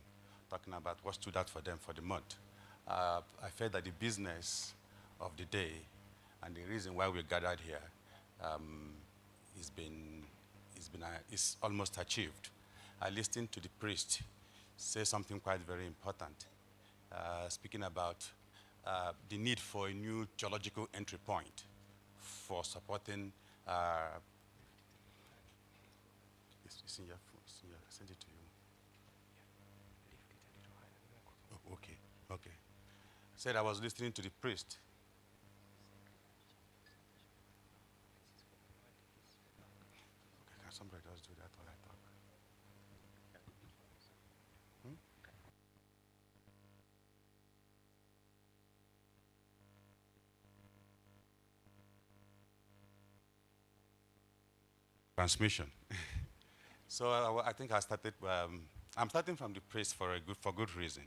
talking about what stood out for them for the month, I felt that the business of the day and the reason why we gathered here is almost achieved. I listened to the priest say something quite very important, speaking about the need for a new geological entry point for supporting. It's in your phone. I sent it to you. Oh, okay, okay. Said I was listening to the priest. Okay, can somebody just do that while I talk? transmission. So I think I started, I'm starting from the priest for good reason,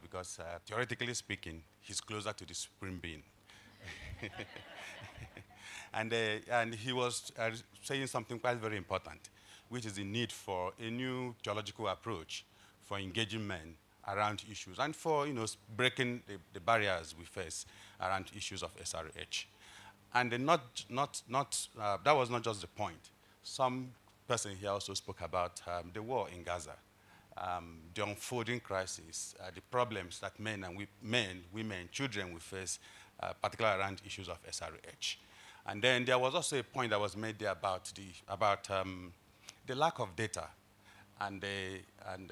because theoretically speaking, he's closer to the supreme being. And he was saying something quite very important, which is the need for a new theological approach for engaging men around issues and for breaking the barriers we face around issues of SRH. And then that was not just the point. Some person here also spoke about the war in Gaza, the unfolding crisis, the problems that men, women, children will face, particularly around issues of SRH. And then there was also a point that was made there about the lack of data. And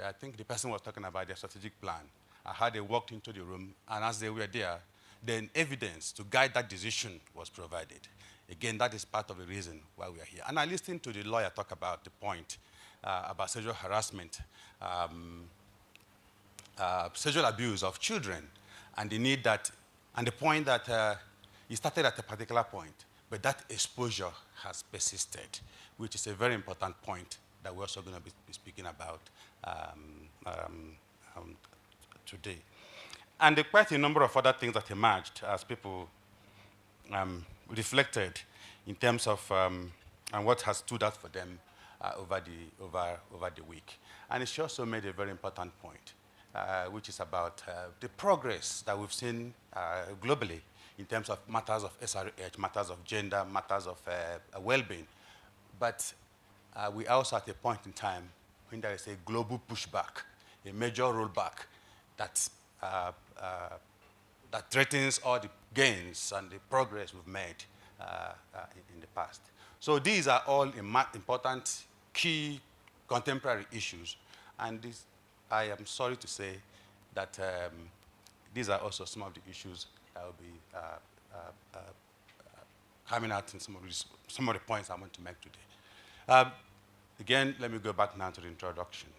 I think the person was talking about their strategic plan, how they walked into the room, and as they were there, then evidence to guide that decision was provided. Again, that is part of the reason why we are here. And I listened to the lawyer talk about the point about sexual harassment, sexual abuse of children, and the need that, and the point that he started at a particular point, but that exposure has persisted, which is a very important point that we're also going to be speaking about today. And there are quite a number of other things that emerged as people reflected in terms of and what has stood out for them over the week. And she also made a very important point, which is about the progress that we've seen globally in terms of matters of SRH, matters of gender, matters of well-being. But we are also at a point in time when there is a global pushback, a major rollback that threatens all the gains and the progress we've made in the past. So these are all important, key, contemporary issues. And this, I am sorry to say that these are also some of the issues that will be coming out in some of the points I want to make today. Again, let me go back now to the introduction.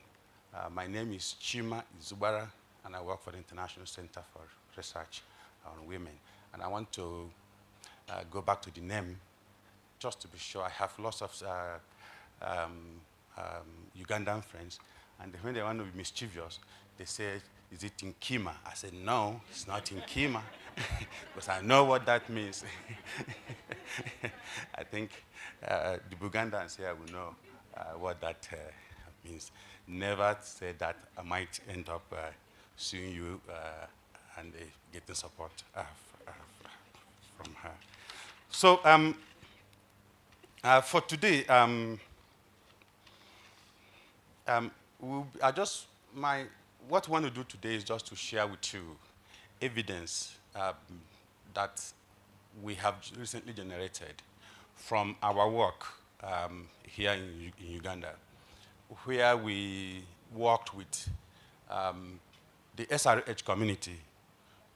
My name is Chima Izubara, and I work for the International Center for Research on Women. And I want to go back to the name, just to be sure. I have lots of Ugandan friends, and when they want to be mischievous, they say, "Is it in Kima?" I said, "No, it's not in Kima," because I know what that means. I think the Bugandans here will know what that means. Never say that. I might end up suing you and getting support from her. So for today, what we want to do today is just to share with you evidence that we have recently generated from our work here in Uganda, where we worked with the SRH community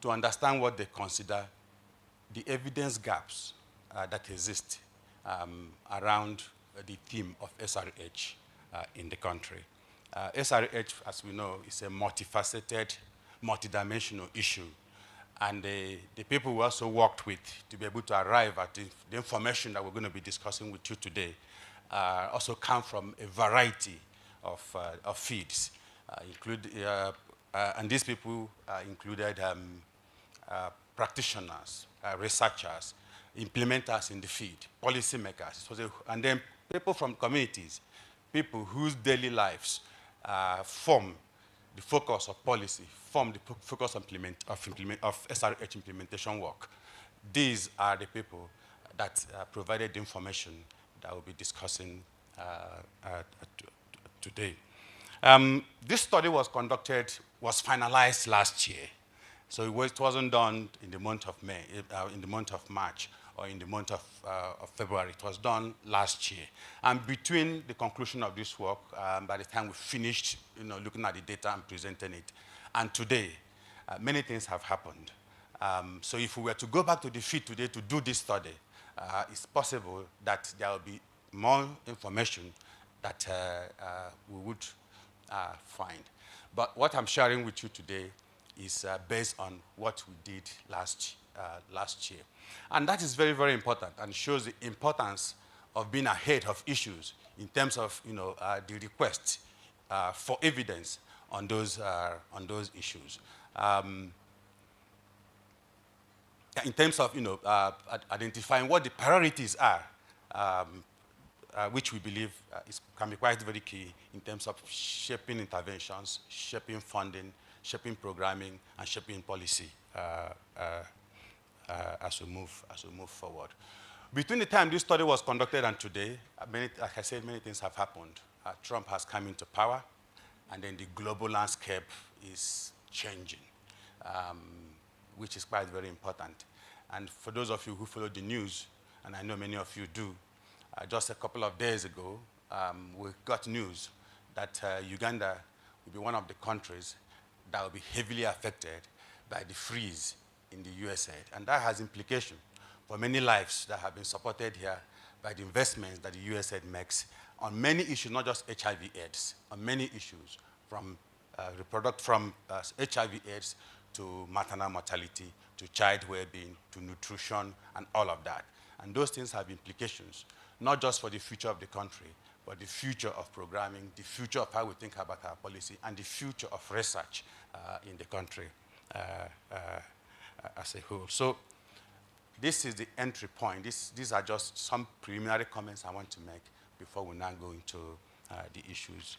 to understand what they consider the evidence gaps that exist around the theme of SRH in the country. SRH, as we know, is a multifaceted, multidimensional issue. And the people we also worked with to be able to arrive at the information that we're going to be discussing with you today also come from a variety of fields. And these people included practitioners, researchers, implementers in the field, policymakers, and then people from communities, people whose daily lives form the focus of policy, form the focus of SRH implementation work. These are the people that provided the information that we'll be discussing today. This study was finalized last year. So it wasn't done in the month of May, in the month of March, or in the month of February. It was done last year. And between the conclusion of this work, by the time we finished looking at the data and presenting it, and today, many things have happened. So if we were to go back to the field today to do this study, it's possible that there will be more information that we would find. But what I'm sharing with you today is based on what we did last year. And that is very, very important and shows the importance of being ahead of issues in terms of the request for evidence on those issues. In terms of identifying what the priorities are, which we believe can be quite very key in terms of shaping interventions, shaping funding, shaping programming, and shaping policy as we move forward. Between the time this study was conducted and today, like I said, many things have happened. Trump has come into power, and then the global landscape is changing, which is quite very important. And for those of you who follow the news, and I know many of you do, just a couple of days ago, we got news that Uganda will be one of the countries that will be heavily affected by the freeze in the USAID. And that has implications for many lives that have been supported here by the investments that the USAID makes on many issues, not just HIV/AIDS, on many issues, from HIV/AIDS to maternal mortality, to child well-being, to nutrition, and all of that. And those things have implications, not just for the future of the country, but the future of programming, the future of how we think about our policy, and the future of research in the country as a whole. So this is the entry point. These are just some preliminary comments I want to make before we now go into the issues,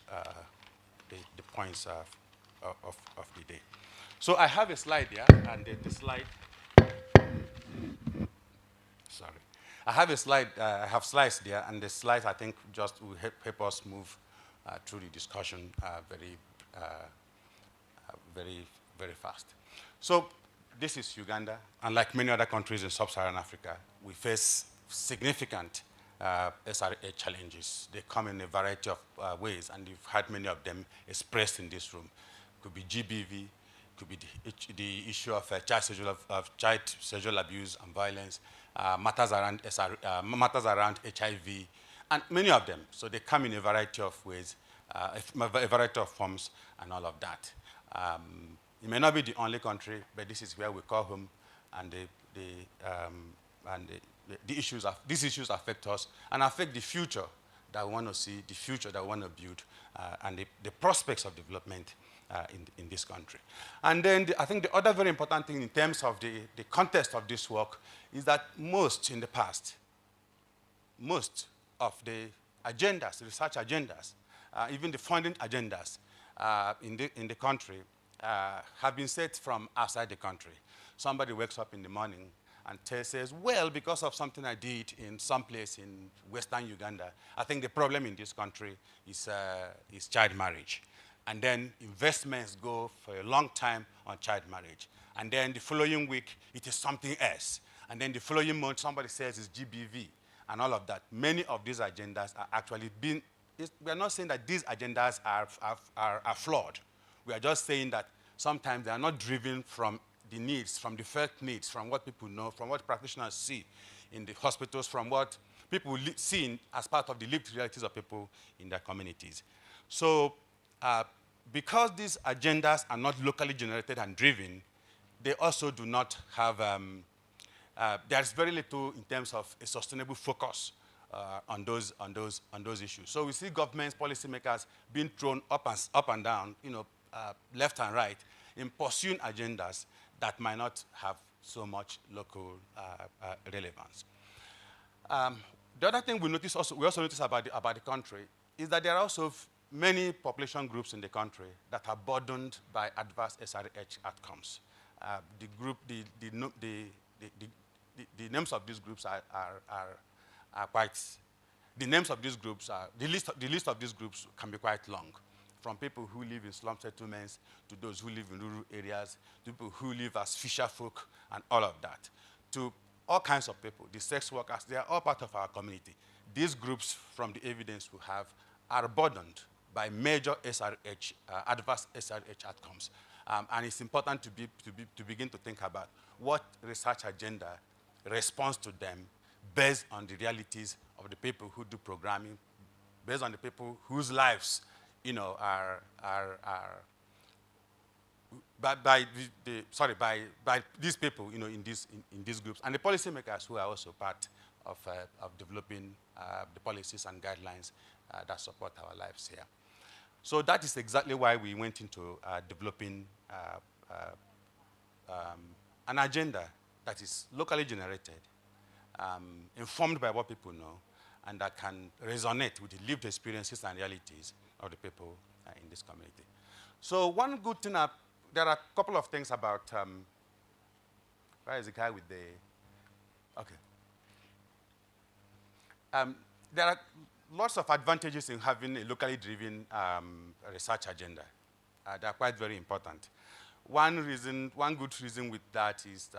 the points of the day. So I have a slide here, and the slide, sorry. I have a slide, I have slides there, and the slides I think just will help us move through the discussion very fast. So this is Uganda, and like many other countries in sub-Saharan Africa, we face significant SRHR challenges. They come in a variety of ways, and you've had many of them expressed in this room. It could be GBV, could be the issue of child sexual abuse and violence, matters around HIV, and many of them. So they come in a variety of ways, a variety of forms, and all of that. It may not be the only country, but this is where we call home, and these issues affect us and affect the future that we want to see, the future that we want to build, and the prospects of development in this country. And then I think the other very important thing in terms of the context of this work is that in the past, most of the agendas, research agendas, even the funding agendas in the country have been set from outside the country. Somebody wakes up in the morning and says, well, because of something I did in some place in Western Uganda, I think the problem in this country is child marriage. And then investments go for a long time on child marriage. And then the following week, it is something else. And then the following month, somebody says it's GBV and all of that. Many of these agendas are actually we are not saying that these agendas are flawed. We are just saying that sometimes they are not driven from the needs, from the felt needs, from what people know, from what practitioners see in the hospitals, from what people see as part of the lived realities of people in their communities. So because these agendas are not locally generated and driven, they also do not have, there's very little in terms of a sustainable focus on those issues. So we see governments, policymakers being thrown up and down, left and right, in pursuing agendas that might not have so much local relevance. The other thing we also notice about the country is that there are also many population groups in the country that are burdened by adverse SRH outcomes. The names of these groups are quite, the names of these groups are, the list of these groups can be quite long, from people who live in slum settlements to those who live in rural areas, to people who live as fisher folk and all of that, to all kinds of people, the sex workers, they are all part of our community. These groups, from the evidence we have, are burdened by major SRH, adverse SRH outcomes. And it's important to begin to think about what research agenda responds to them based on the realities of the people who do programming, based on the people whose lives, are by these people, in these groups, and the policymakers who are also part of developing the policies and guidelines that support our lives here. So that is exactly why we went into developing an agenda that is locally generated, informed by what people know, and that can resonate with the lived experiences and realities of the people in this community. So one good thing, there are a couple of things about, where is the guy with the, okay. There are lots of advantages in having a locally driven research agenda. They are quite very important. One good reason with that is,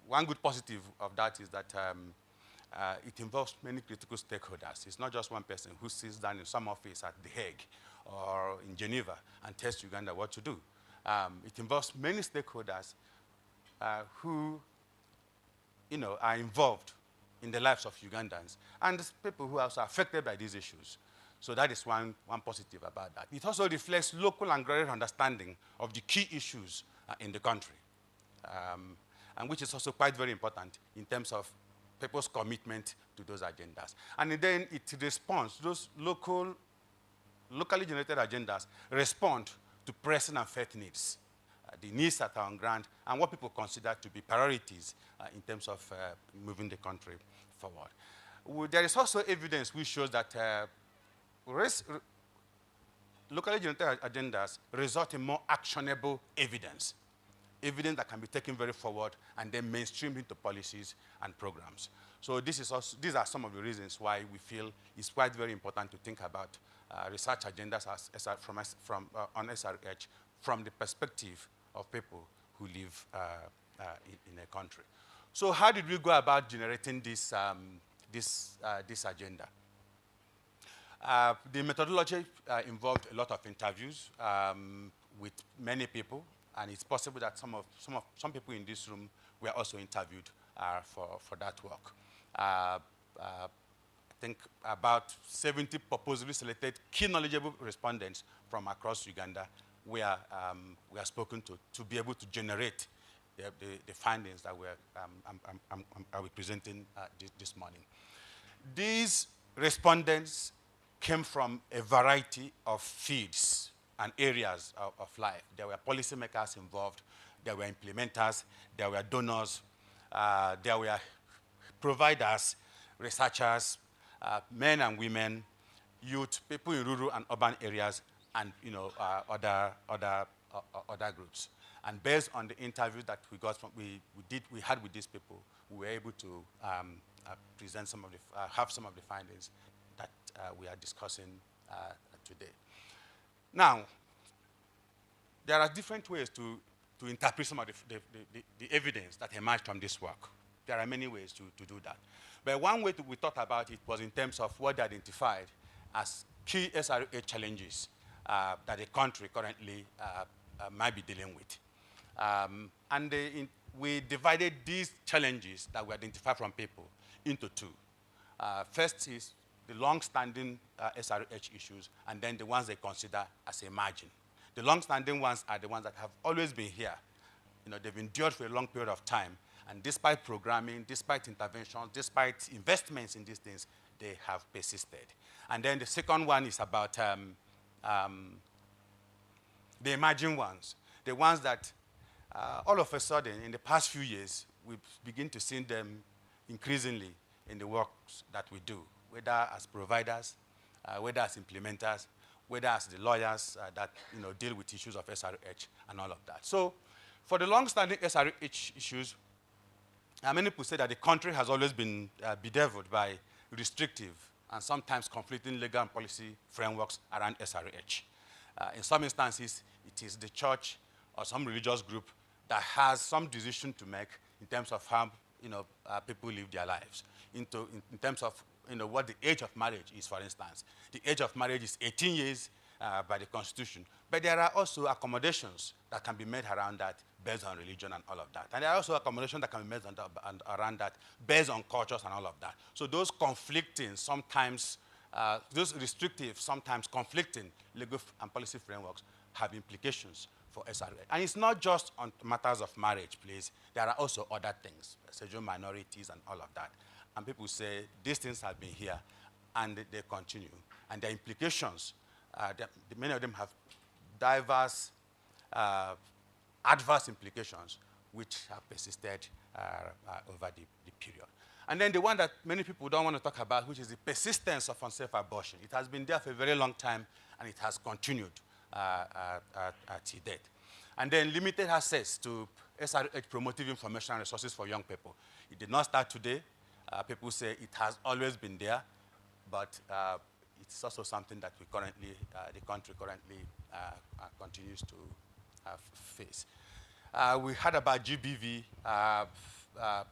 one good positive of that is that it involves many critical stakeholders. It's not just one person who sits down in some office at The Hague or in Geneva and tells Uganda what to do. It involves many stakeholders who, are involved in the lives of Ugandans and people who are also affected by these issues. So that is one positive about that. It also reflects local and greater understanding of the key issues in the country, and which is also quite very important in terms of people's commitment to those agendas. And then it responds, those locally generated agendas respond to pressing and faith needs, the needs that are on ground, and what people consider to be priorities in terms of moving the country forward. There is also evidence which shows that locally generated agendas result in more actionable evidence that can be taken very forward and then mainstreamed into policies and programs. So these are some of the reasons why we feel it's quite very important to think about research agendas on SRH from the perspective of people who live in a country. So how did we go about generating this agenda? The methodology involved a lot of interviews with many people, and it's possible that some people in this room were also interviewed for that work. I think about 70 purposely selected key knowledgeable respondents from across Uganda we are spoken to be able to generate the findings that I will presenting this morning. These respondents came from a variety of fields and areas of life. There were policymakers involved, there were implementers, there were donors, there were providers, researchers, men and women, youth, people in rural and urban areas, and other groups. And based on the interviews that we had with these people, we were able to present have some of the findings that we are discussing today. Now, there are different ways to interpret some of the evidence that emerged from this work. There are many ways to do that. But one way we thought about it was in terms of what they identified as key SRHR challenges that the country currently might be dealing with. We divided these challenges that we identified from people into two. First is the long-standing SRH issues, and then the ones they consider as emerging. The long-standing ones are the ones that have always been here. They've endured for a long period of time, and despite programming, despite interventions, despite investments in these things, they have persisted. And then the second one is about the emerging ones, the ones that all of a sudden, in the past few years, we begin to see them increasingly in the works that we do, whether as providers, whether as implementers, whether as the lawyers that deal with issues of SRH and all of that. So for the long-standing SRH issues, many people say that the country has always been bedeviled by restrictive and sometimes conflicting legal and policy frameworks around SRH. In some instances, it is the church or some religious group that has some decision to make in terms of how people live their lives, in terms of what the age of marriage is, for instance. The age of marriage is 18 years by the Constitution, but there are also accommodations that can be made around that based on religion and all of that. And there are also accommodations that can be made around that based on cultures and all of that. So those conflicting, sometimes, those restrictive, sometimes conflicting legal and policy frameworks have implications for SRH. And it's not just on matters of marriage, please. There are also other things, sexual minorities and all of that. And people say these things have been here and they continue. And the implications, many of them have diverse adverse implications which have persisted over the period. And then the one that many people don't want to talk about, which is the persistence of unsafe abortion. It has been there for a very long time, and it has continued till date. And then limited access to SRH promotive information and resources for young people. It did not start today. People say it has always been there, but it's also something that we currently, the country currently continues to face. We heard about GBV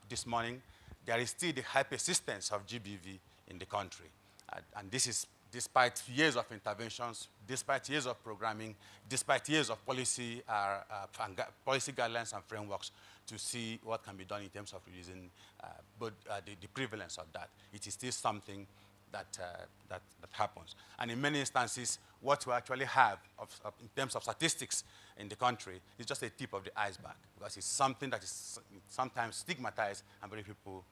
this morning. There is still the high persistence of GBV in the country. And this is despite years of interventions, despite years of programming, despite years of policy, policy guidelines and frameworks to see what can be done in terms of reducing the prevalence of that. It is still something that happens. And in many instances, what we actually have in terms of statistics in the country is just a tip of the iceberg, because it's something that is sometimes stigmatized and very people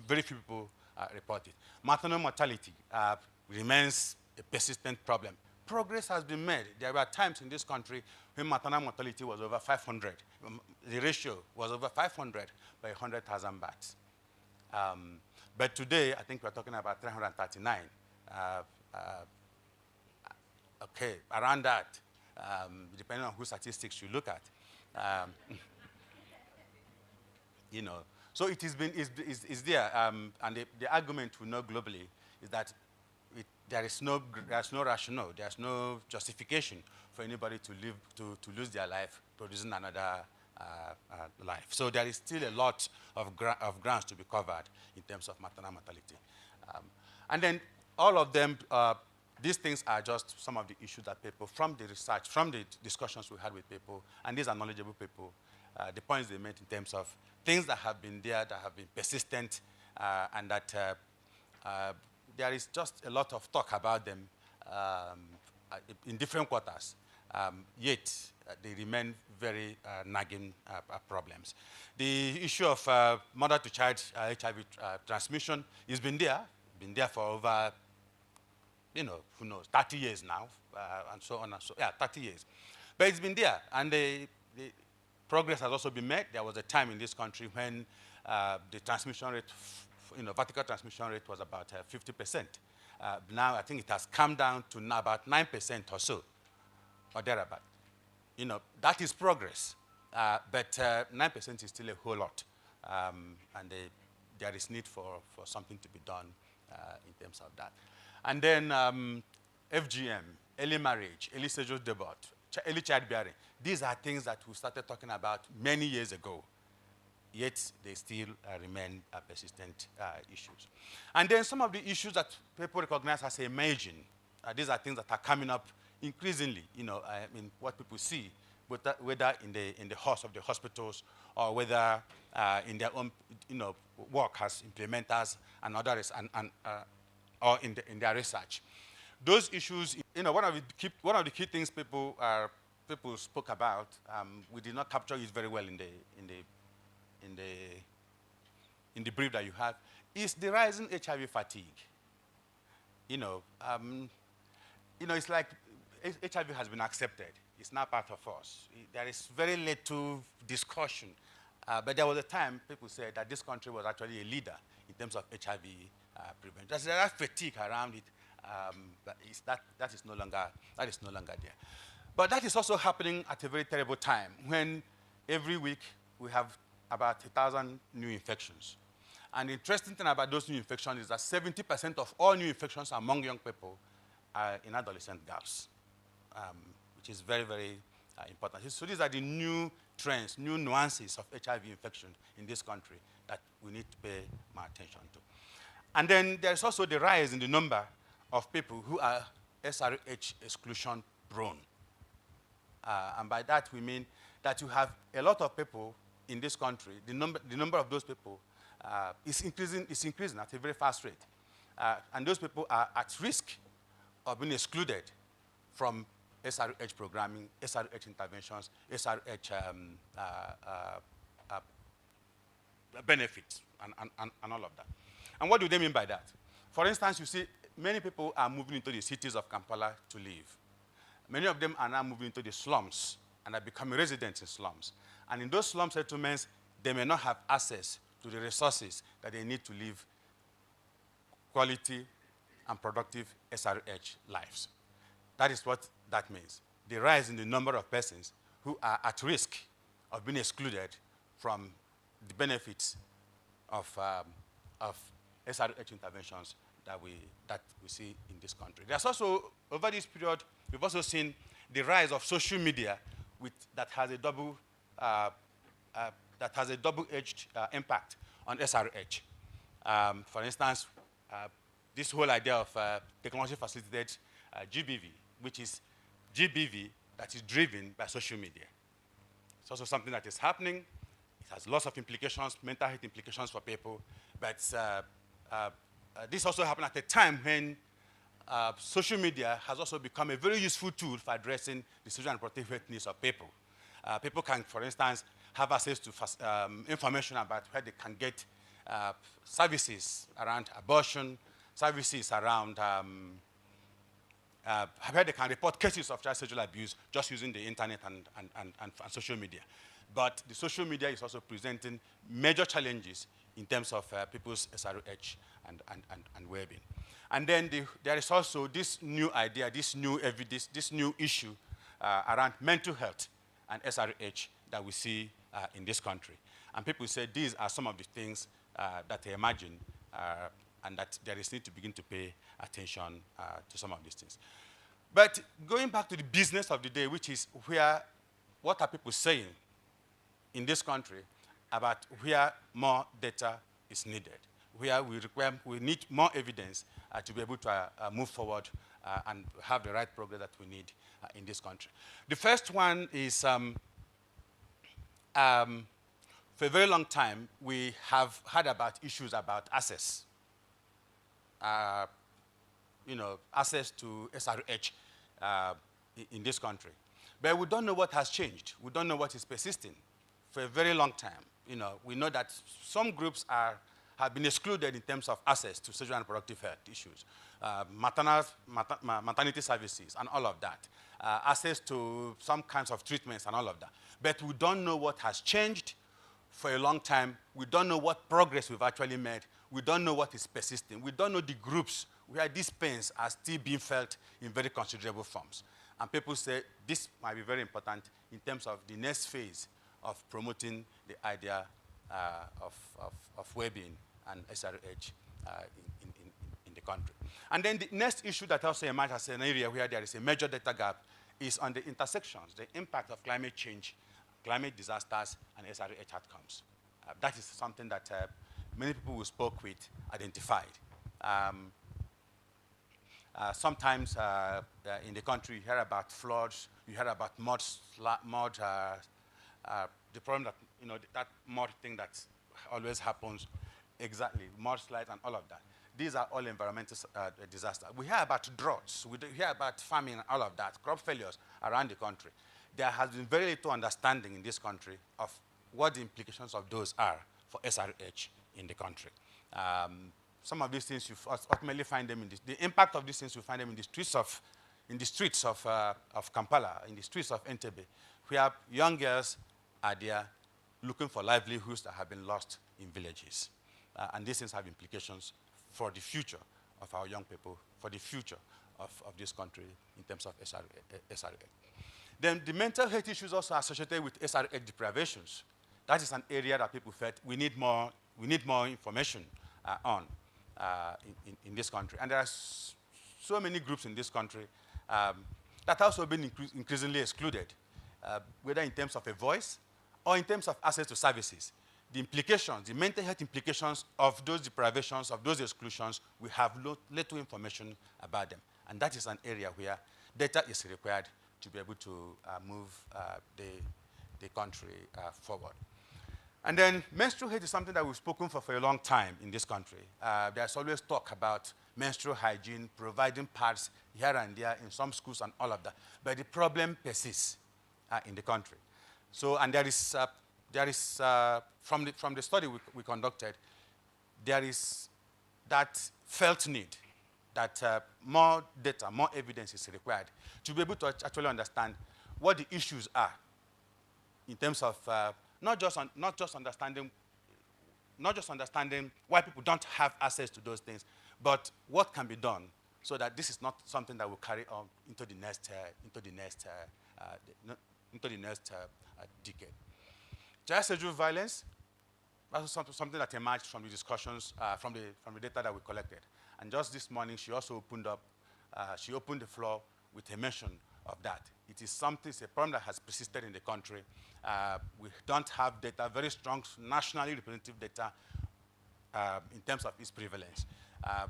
very few people report it. Maternal mortality remains a persistent problem. Progress has been made. There were times in this country when maternal mortality was over 500. The ratio was over 500 by 100,000 births. But today, I think we're talking about 339. Okay, around that, depending on whose statistics you look at. You know, so it has been, is there, and the argument we know globally is that there's no rationale, there's no justification for anybody to live, to lose their life producing another life. So there is still a lot of grounds to be covered in terms of maternal mortality. And then all of them, these things are just some of the issues that people, from the research, from the discussions we had with people, and these are knowledgeable people, the points they made in terms of things that have been there, that have been persistent, and that there is just a lot of talk about them in different quarters, yet they remain very nagging problems. The issue of mother-to-child HIV transmission has been there for over, you know, who knows, 30 years now, and so on and so, yeah, 30 years. But it's been there, and the progress has also been made. There was a time in this country when the transmission rate, vertical transmission rate was about 50%. Now I think it has come down to now about 9% or so, or thereabout. You know, that is progress, but 9% is still a whole lot, and there is need for something to be done in terms of that. And then FGM, early marriage, early sexual debut, early childbearing. These are things that we started talking about many years ago, yet they still remain persistent issues. And then some of the issues that people recognize as emerging, these are things that are coming up increasingly, you know, I mean, what people see, whether in the halls of the hospitals or whether in their own, you know, work as implementers and others, or in their research. Those issues, you know, one of the key things people spoke about, we did not capture it very well in the brief that you have, is the rising HIV fatigue. You know, it's like HIV has been accepted. It's now part of us. There is very little discussion. But there was a time people said that this country was actually a leader in terms of HIV prevention. There's that fatigue around it, but that is no longer there. But that is also happening at a very terrible time when every week we have about 1,000 new infections. And the interesting thing about those new infections is that 70% of all new infections among young people are in adolescent girls, which is very, very important. So these are the new trends, new nuances of HIV infection in this country that we need to pay more attention to. And then there's also the rise in the number of people who are SRH exclusion prone. And by that we mean that you have a lot of people in this country, the number of those people is increasing at a very fast rate. And those people are at risk of being excluded from SRH programming, SRH interventions, SRH benefits, and all of that. And what do they mean by that? For instance, you see, many people are moving into the cities of Kampala to live. Many of them are now moving into the slums and are becoming residents in slums. And in those slum settlements, they may not have access to the resources that they need to live quality and productive SRH lives. That is what that means. The rise in the number of persons who are at risk of being excluded from the benefits of SRH interventions that we see in this country. There's also, over this period, we've also seen the rise of social media that has a double-edged impact on SRH. For instance, this whole idea of technology-facilitated GBV, which is GBV that is driven by social media. It's also something that is happening. It has lots of implications, mental health implications for people, but this also happened at a time when social media has also become a very useful tool for addressing the social and reproductive health needs of people. People can, for instance, have access to information about where they can get services around abortion, services around where they can report cases of child sexual abuse just using the internet and social media. But the social media is also presenting major challenges in terms of people's SRH and well-being. And then there is also this new idea, this new evidence, this new issue around mental health and SRH that we see in this country. And people say these are some of the things that they imagine and that there is need to begin to pay attention to some of these things. But going back to the business of the day, which is what are people saying in this country about where more data is needed, where we need more evidence to be able to move forward and have the right progress that we need in this country. The first one is, for a very long time, we have heard about issues about access. Access to SRH in this country. But we don't know what has changed. We don't know what is persisting for a very long time. We know that some groups have been excluded in terms of access to sexual and reproductive health issues, maternity services and all of that, access to some kinds of treatments and all of that. But we don't know what has changed for a long time. We don't know what progress we've actually made. We don't know what is persisting. We don't know the groups where these pains are still being felt in very considerable forms. And people say this might be very important in terms of the next phase of promoting the idea of well-being and SRH in the country. And then the next issue that also emerges as an area where there is a major data gap is on the intersections, the impact of climate change, climate disasters, and SRH outcomes. That is something that many people we spoke with identified. Sometimes in the country, you hear about floods, you hear about the problem that, that mud thing that always happens, exactly, mudslides and all of that. These are all environmental disasters. We hear about droughts, we hear about famine and all of that, crop failures around the country. There has been very little understanding in this country of what the implications of those are for SRH in the country. Some of these things you ultimately find them in the impact of these things you find them in the streets of Kampala, in the streets of Entebbe, where young girls are there looking for livelihoods that have been lost in villages. And these things have implications for the future of our young people, for the future of this country in terms of SRH. Then the mental health issues also associated with SRH deprivations. That is an area that people felt we need more information on in this country. And there are so many groups in this country that have also been increasingly excluded, whether in terms of a voice or in terms of access to services. The implications, the mental health implications of those deprivations, of those exclusions, we have little information about them. And that is an area where data is required to be able to move the country forward. And then menstrual health is something that we've spoken for a long time in this country. There's always talk about menstrual hygiene, providing pads here and there in some schools and all of that. But the problem persists in the country. So, and there is from the study we conducted, there is that felt need that more data, more evidence is required to be able to actually understand what the issues are in terms of not just understanding why people don't have access to those things, but what can be done so that this is not something that will carry on into the next decade. Child sexual violence, that's something that emerged from the discussions from the data that we collected. And just this morning, she also opened the floor with a mention of that. It is something, it's a problem that has persisted in the country. We don't have data, very strong nationally representative data in terms of its prevalence.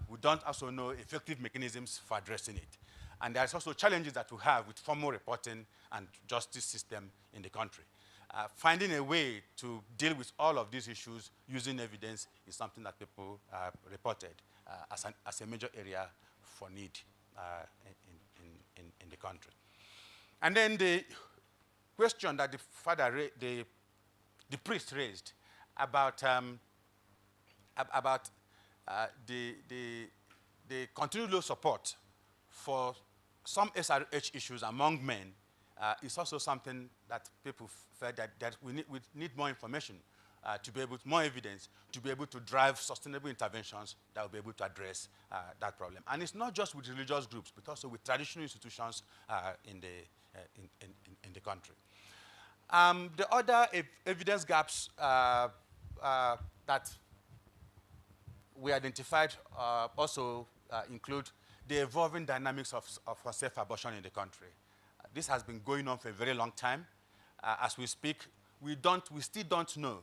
We don't also know effective mechanisms for addressing it. And there's also challenges that we have with formal reporting and justice system in the country. Finding a way to deal with all of these issues using evidence is something that people reported as a major area for need in the country. And then the question that the priest raised about the continued low support for some SRH issues among men is also something that people felt that we need more information to be able to, more evidence to be able to drive sustainable interventions that will be able to address that problem. And it's not just with religious groups, but also with traditional institutions in the country. The other evidence gaps that we identified also include the evolving dynamics of safe abortion in the country. This has been going on for a very long time. As we speak, we still don't know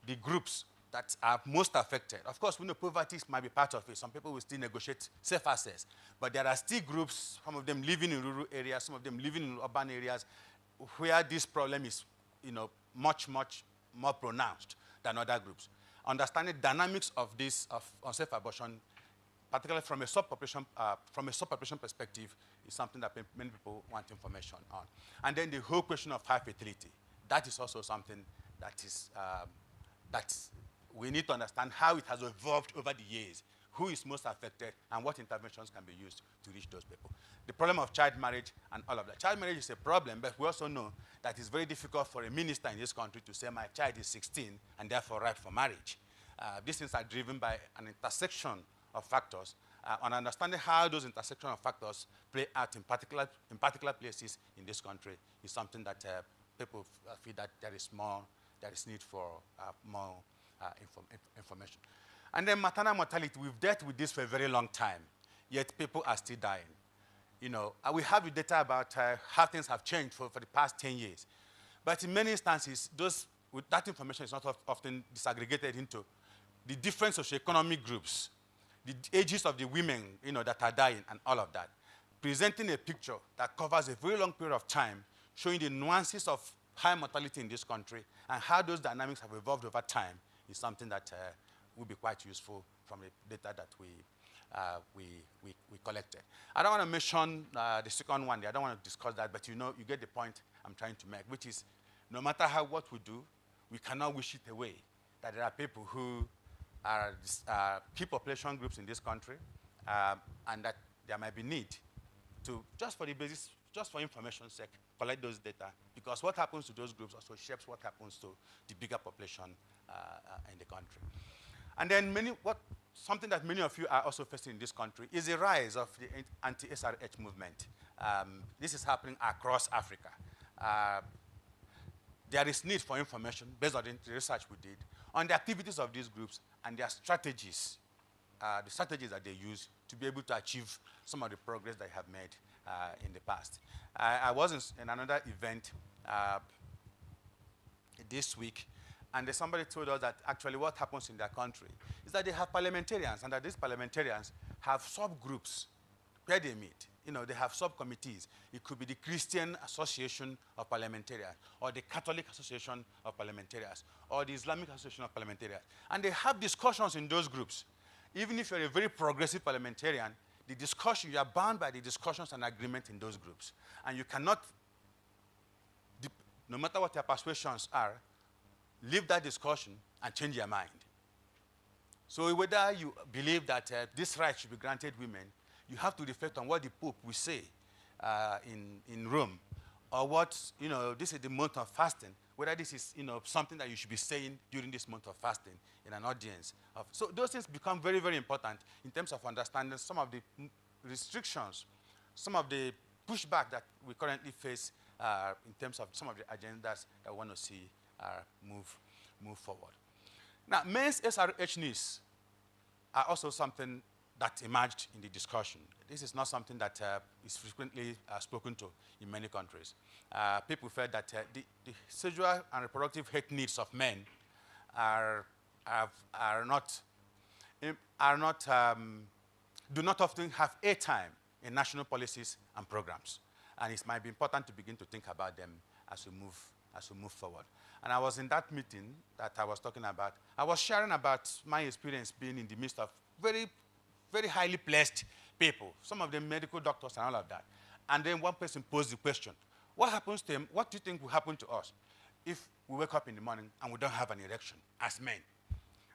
the groups that are most affected. Of course, we know poverty might be part of it. Some people will still negotiate safe access. But there are still groups, some of them living in rural areas, some of them living in urban areas, where this problem is much, much more pronounced than other groups. Understanding dynamics of this, of unsafe abortion, particularly from a subpopulation perspective, is something that many people want information on. And then the whole question of high fertility, that is also something that is that we need to understand how it has evolved over the years, who is most affected, and what interventions can be used to reach those people. The problem of child marriage and all of that. Child marriage is a problem, but we also know that it's very difficult for a minister in this country to say my child is 16 and therefore ripe for marriage. These things are driven by an intersection of factors, and understanding how those intersectional factors play out in particular places in this country is something that people feel that there is need for more information. And then maternal mortality, we've dealt with this for a very long time, yet people are still dying. We have the data about how things have changed for the past 10 years. But in many instances, that information is not often disaggregated into the different socioeconomic groups, the ages of the women that are dying, and all of that. Presenting a picture that covers a very long period of time, showing the nuances of high mortality in this country and how those dynamics have evolved over time is something that will be quite useful from the data that we collected. I don't want to mention the second one there. I don't want to discuss that, but you get the point I'm trying to make, which is no matter what we do, we cannot wish it away, that there are people who are key population groups in this country, and that there might be need to, just for information's sake, collect those data, because what happens to those groups also shapes what happens to the bigger population in the country. And then something that many of you are also facing in this country is the rise of the anti-SRH movement. This is happening across Africa. There is need for information based on the research we did on the activities of these groups and their strategies, the strategies that they use to be able to achieve some of the progress they have made in the past. I was in another event this week, and somebody told us that actually what happens in their country is that they have parliamentarians, and that these parliamentarians have subgroups where they meet. You know, they have subcommittees. It could be the Christian Association of Parliamentarians, or the Catholic Association of Parliamentarians, or the Islamic Association of Parliamentarians. And they have discussions in those groups. Even if you're a very progressive parliamentarian, the discussion, you are bound by the discussions and agreement in those groups. And you cannot, no matter what your persuasions are, leave that discussion and change your mind. So whether you believe that this right should be granted women, you have to reflect on what the Pope will say in Rome, or what, you know, this is the month of fasting, whether this is, you know, something that you should be saying during this month of fasting in an audience. So those things become very, very important in terms of understanding some of the restrictions, some of the pushback that we currently face in terms of some of the agendas that we want to see move forward. Now, men's SRH needs are also something that emerged in the discussion. This is not something that is frequently spoken to in many countries. People felt that the sexual and reproductive health needs of men do not often have airtime in national policies and programs. And it might be important to begin to think about them as we move forward. And I was in that meeting that I was talking about. I was sharing about my experience being in the midst of very, very highly blessed people, some of them medical doctors and all of that. And then one person posed the question, what happens to them, what do you think will happen to us if we wake up in the morning and we don't have an erection as men?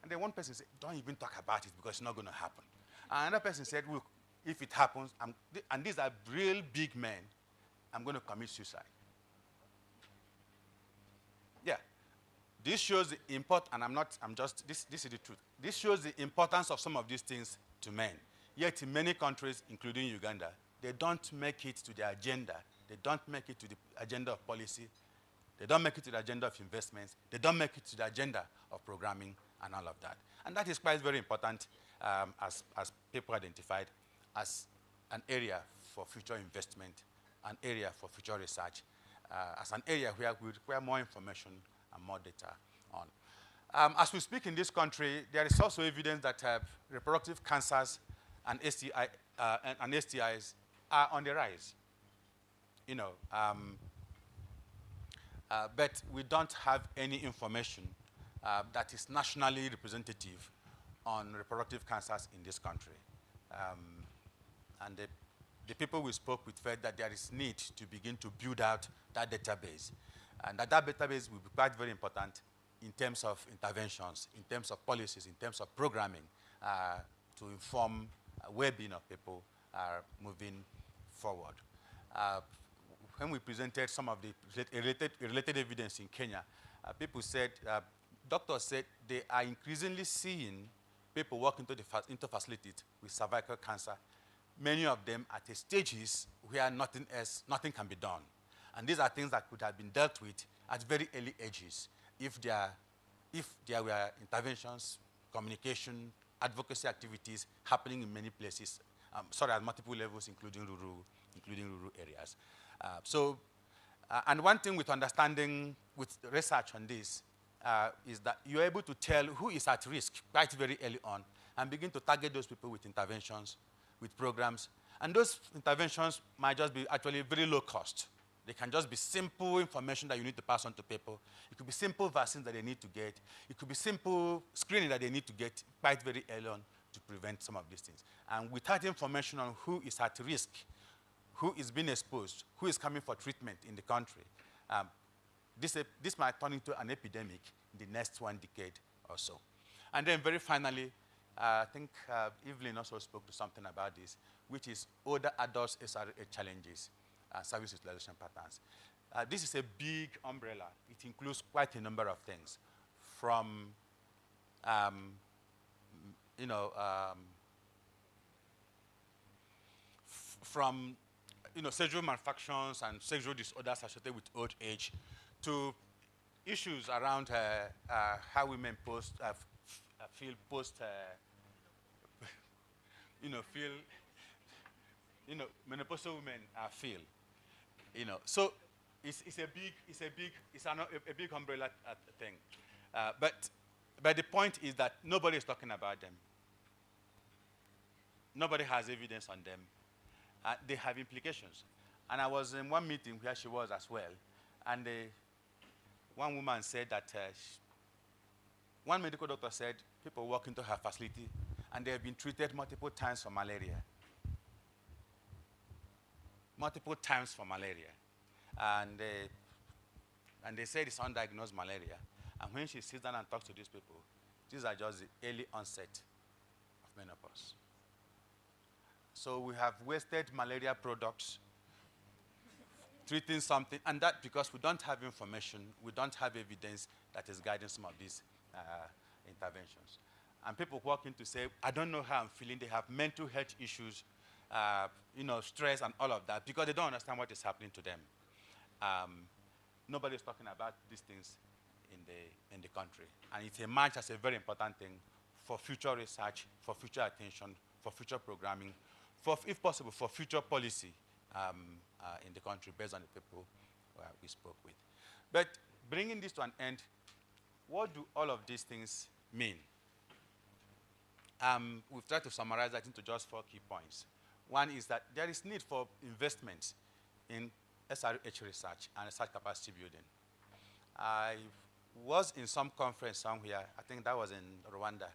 And then one person said, don't even talk about it because it's not going to happen. And another person said, look, if it happens, and these are real big men, I'm going to commit suicide. Yeah. This shows the this is the truth. This shows the importance of some of these things to men. Yet in many countries, including Uganda, they don't make it to the agenda. They don't make it to the agenda of policy. They don't make it to the agenda of investments. They don't make it to the agenda of programming and all of that. And that is quite very important as people identified as an area for future investment, an area for future research, as an area where we require more information and more data on. As we speak in this country, there is also evidence that reproductive cancers and STIs are on the rise. You know, but we don't have any information that is nationally representative on reproductive cancers in this country. And the people we spoke with felt that there is need to begin to build out that database. And that database will be quite very important in terms of interventions, in terms of policies, in terms of programming to inform well-being of people moving forward. When we presented some of the related evidence in Kenya, people said, doctors said they are increasingly seeing people walk into facilities with cervical cancer, many of them at stages where nothing can be done. And these are things that could have been dealt with at very early ages if there were interventions, communication, advocacy activities happening in many places, at multiple levels, including rural areas. And one thing with understanding, with research on this, is that you're able to tell who is at risk quite very early on and begin to target those people with interventions, with programs. And those interventions might just be actually very low cost. They can just be simple information that you need to pass on to people. It could be simple vaccines that they need to get. It could be simple screening that they need to get quite very early on to prevent some of these things. And without information on who is at risk, who is being exposed, who is coming for treatment in the country, this might turn into an epidemic in the next 1 decade or so. And then very finally, I think Evelyn also spoke to something about this, which is older adults SRH challenges, service utilization patterns. This is a big umbrella. It includes quite a number of things, from sexual malfunctions and sexual disorders associated with old age, to issues around how women feel menopausal women feel. So it's a big umbrella thing. But the point is that nobody is talking about them. Nobody has evidence on them. they have implications. And I was in one meeting where she was as well, and one woman said that one medical doctor said people walk into her facility and they have been treated multiple times for malaria. Multiple times for malaria. And they said it's undiagnosed malaria. And when she sits down and talks to these people, these are just the early onset of menopause. So we have wasted malaria products treating something, and that because we don't have information, we don't have evidence that is guiding some of these interventions. And people walk in to say, I don't know how I'm feeling. They have mental health issues, stress and all of that, because they don't understand what is happening to them. Nobody's talking about these things in the country. And it emerged as a very important thing for future research, for future attention, for future programming, for, if possible, for future policy in the country based on the people we spoke with. But bringing this to an end, what do all of these things mean? We've tried to summarize that into just 4 key points. One is that there is need for investment in SRH research and research capacity building. I was in some conference somewhere, I think that was in Rwanda,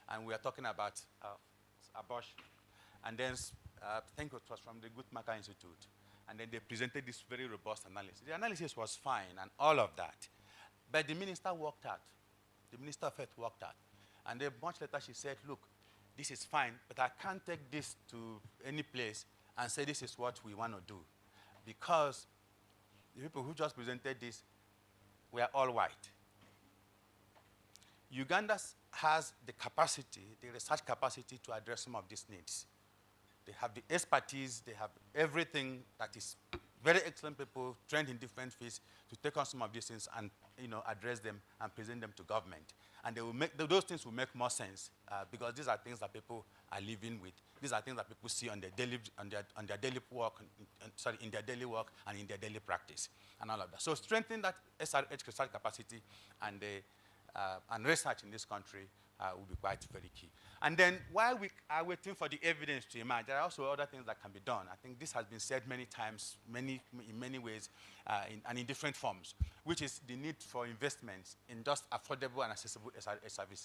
and we were talking about abortion. And then I think it was from the Guttmacher Institute. And then they presented this very robust analysis. The analysis was fine and all of that. But the minister walked out. The minister of Health walked out. And then much later she said, look, this is fine, but I can't take this to any place and say this is what we want to do. Because the people who just presented this were all white. Uganda has the capacity, the research capacity to address some of these needs. They have the expertise, they have everything that is very excellent people trained in different fields to take on some of these things and address them and present them to government. And they will make, those things will make more sense because these are things that people are living with. These are things that people see on their daily, on their daily work, in their daily work and in their daily practice and all of that. So strengthening that SRH research capacity and research in this country will be quite very key. And then while we are waiting for the evidence to emerge, there are also other things that can be done. I think this has been said many times, in many ways, and in different forms, which is the need for investments in just affordable and accessible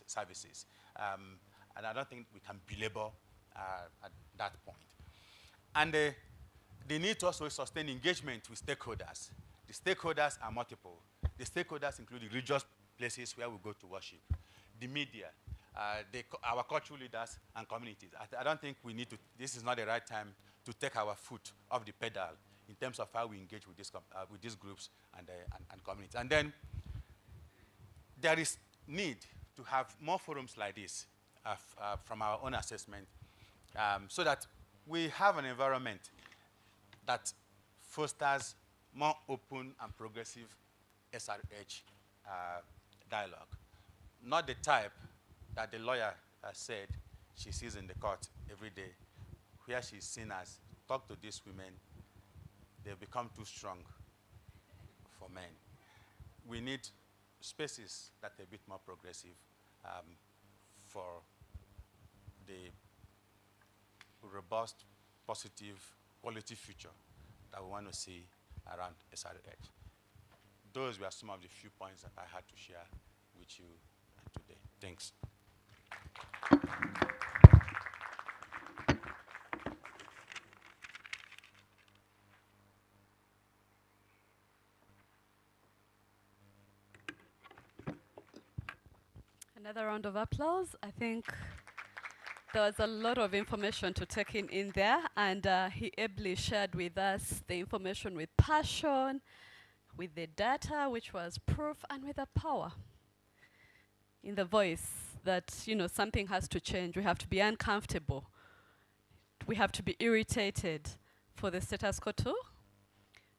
services. And I don't think we can belabor at that point. And the need to also sustain engagement with stakeholders. The stakeholders are multiple. The stakeholders include the religious places where we go to worship, the media, our cultural leaders and communities. I don't think we need to, this is not the right time to take our foot off the pedal in terms of how we engage with these groups and communities. And then there is need to have more forums like this from our own assessment so that we have an environment that fosters more open and progressive SRH dialogue. Not the type that the lawyer said she sees in the court every day, where she's seen as, talk to these women, they've become too strong for men. We need spaces that are a bit more progressive for the robust, positive, quality future that we want to see around SRH. Those were some of the few points that I had to share with you today. Thanks. Another round of applause. I think there was a lot of information to take in there, and he ably shared with us the information with passion, with the data, which was proof, and with the power in the voice that, something has to change. We have to be uncomfortable. We have to be irritated for the status quo to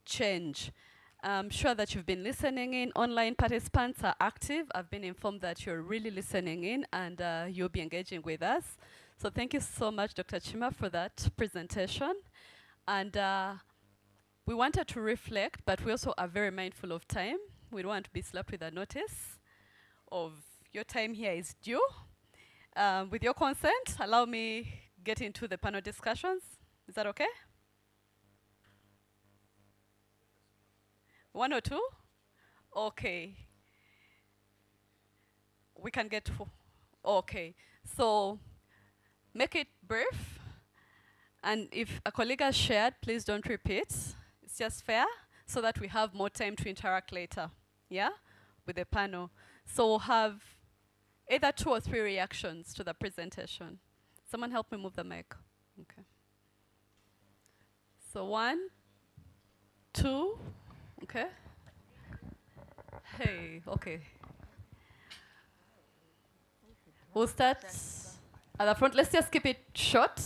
change. I'm sure that you've been listening in. Online participants are active. I've been informed that you're really listening in and you'll be engaging with us. So thank you so much, Dr. Chima, for that presentation. And we wanted to reflect, but we also are very mindful of time. We don't want to be slapped with a notice of your time here is due. With your consent, allow me get into the panel discussions. Is that okay? One or two? Okay. We can get four. Okay. So make it brief. And if a colleague has shared, please don't repeat. It's just fair so that we have more time to interact later. Yeah? With the panel. So we'll have either 2 or 3 reactions to the presentation. Someone help me move the mic. Okay. So 1, 2, okay. Hey, okay. We'll start at the front. Let's just keep it short,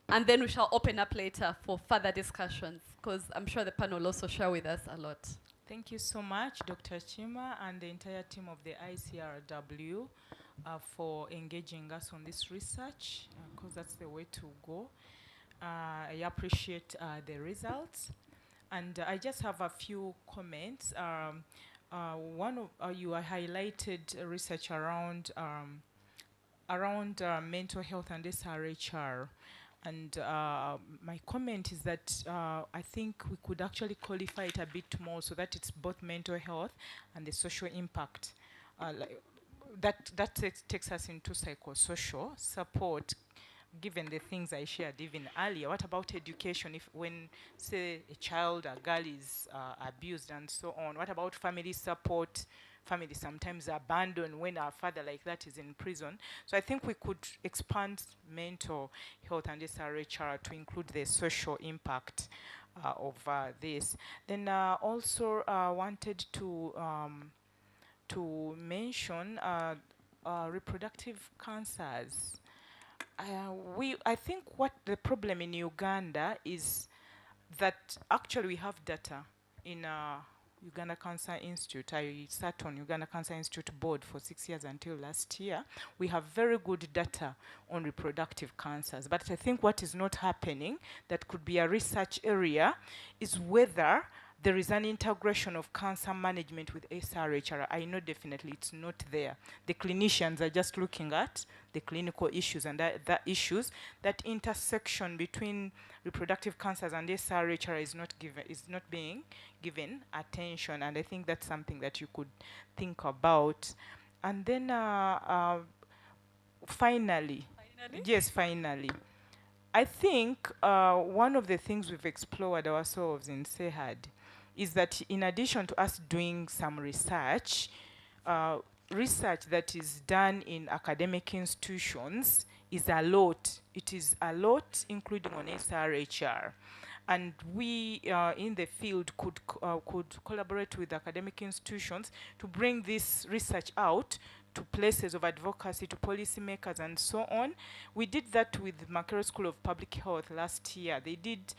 and then we shall open up later for further discussions, because I'm sure the panel will also share with us a lot. Thank you so much, Dr. Chima and the entire team of the ICRW for engaging us on this research, because that's the way to go. I appreciate the results. And I just have a few comments. One of you highlighted research around mental health and SRHR. And my comment is that I think we could actually qualify it a bit more so that it's both mental health and the social impact. That takes us into psychosocial support, given the things I shared even earlier. What about education? If when, say, a child, a girl is abused and so on, what about family support? Family sometimes abandoned when our father like that is in prison. So I think we could expand mental health and SRHR to include the social impact of this. Then also wanted to mention reproductive cancers. I think what the problem in Uganda is that actually we have data in Uganda Cancer Institute. I sat on Uganda Cancer Institute board for 6 years until last year. We have very good data on reproductive cancers. But I think what is not happening, that could be a research area, is whether there is an integration of cancer management with SRHR. I know definitely it's not there. The clinicians are just looking at the clinical issues and the issues. That intersection between reproductive cancers and SRHR is not being given attention, and I think that's something that you could think about. And then finally, I think one of the things we've explored ourselves in SEHAD is that in addition to us doing some research, research that is done in academic institutions is a lot. It is a lot, including on SRHR. And we in the field could collaborate with academic institutions to bring this research out to places of advocacy, to policymakers and so on. We did that with Makerere School of Public Health last year. They did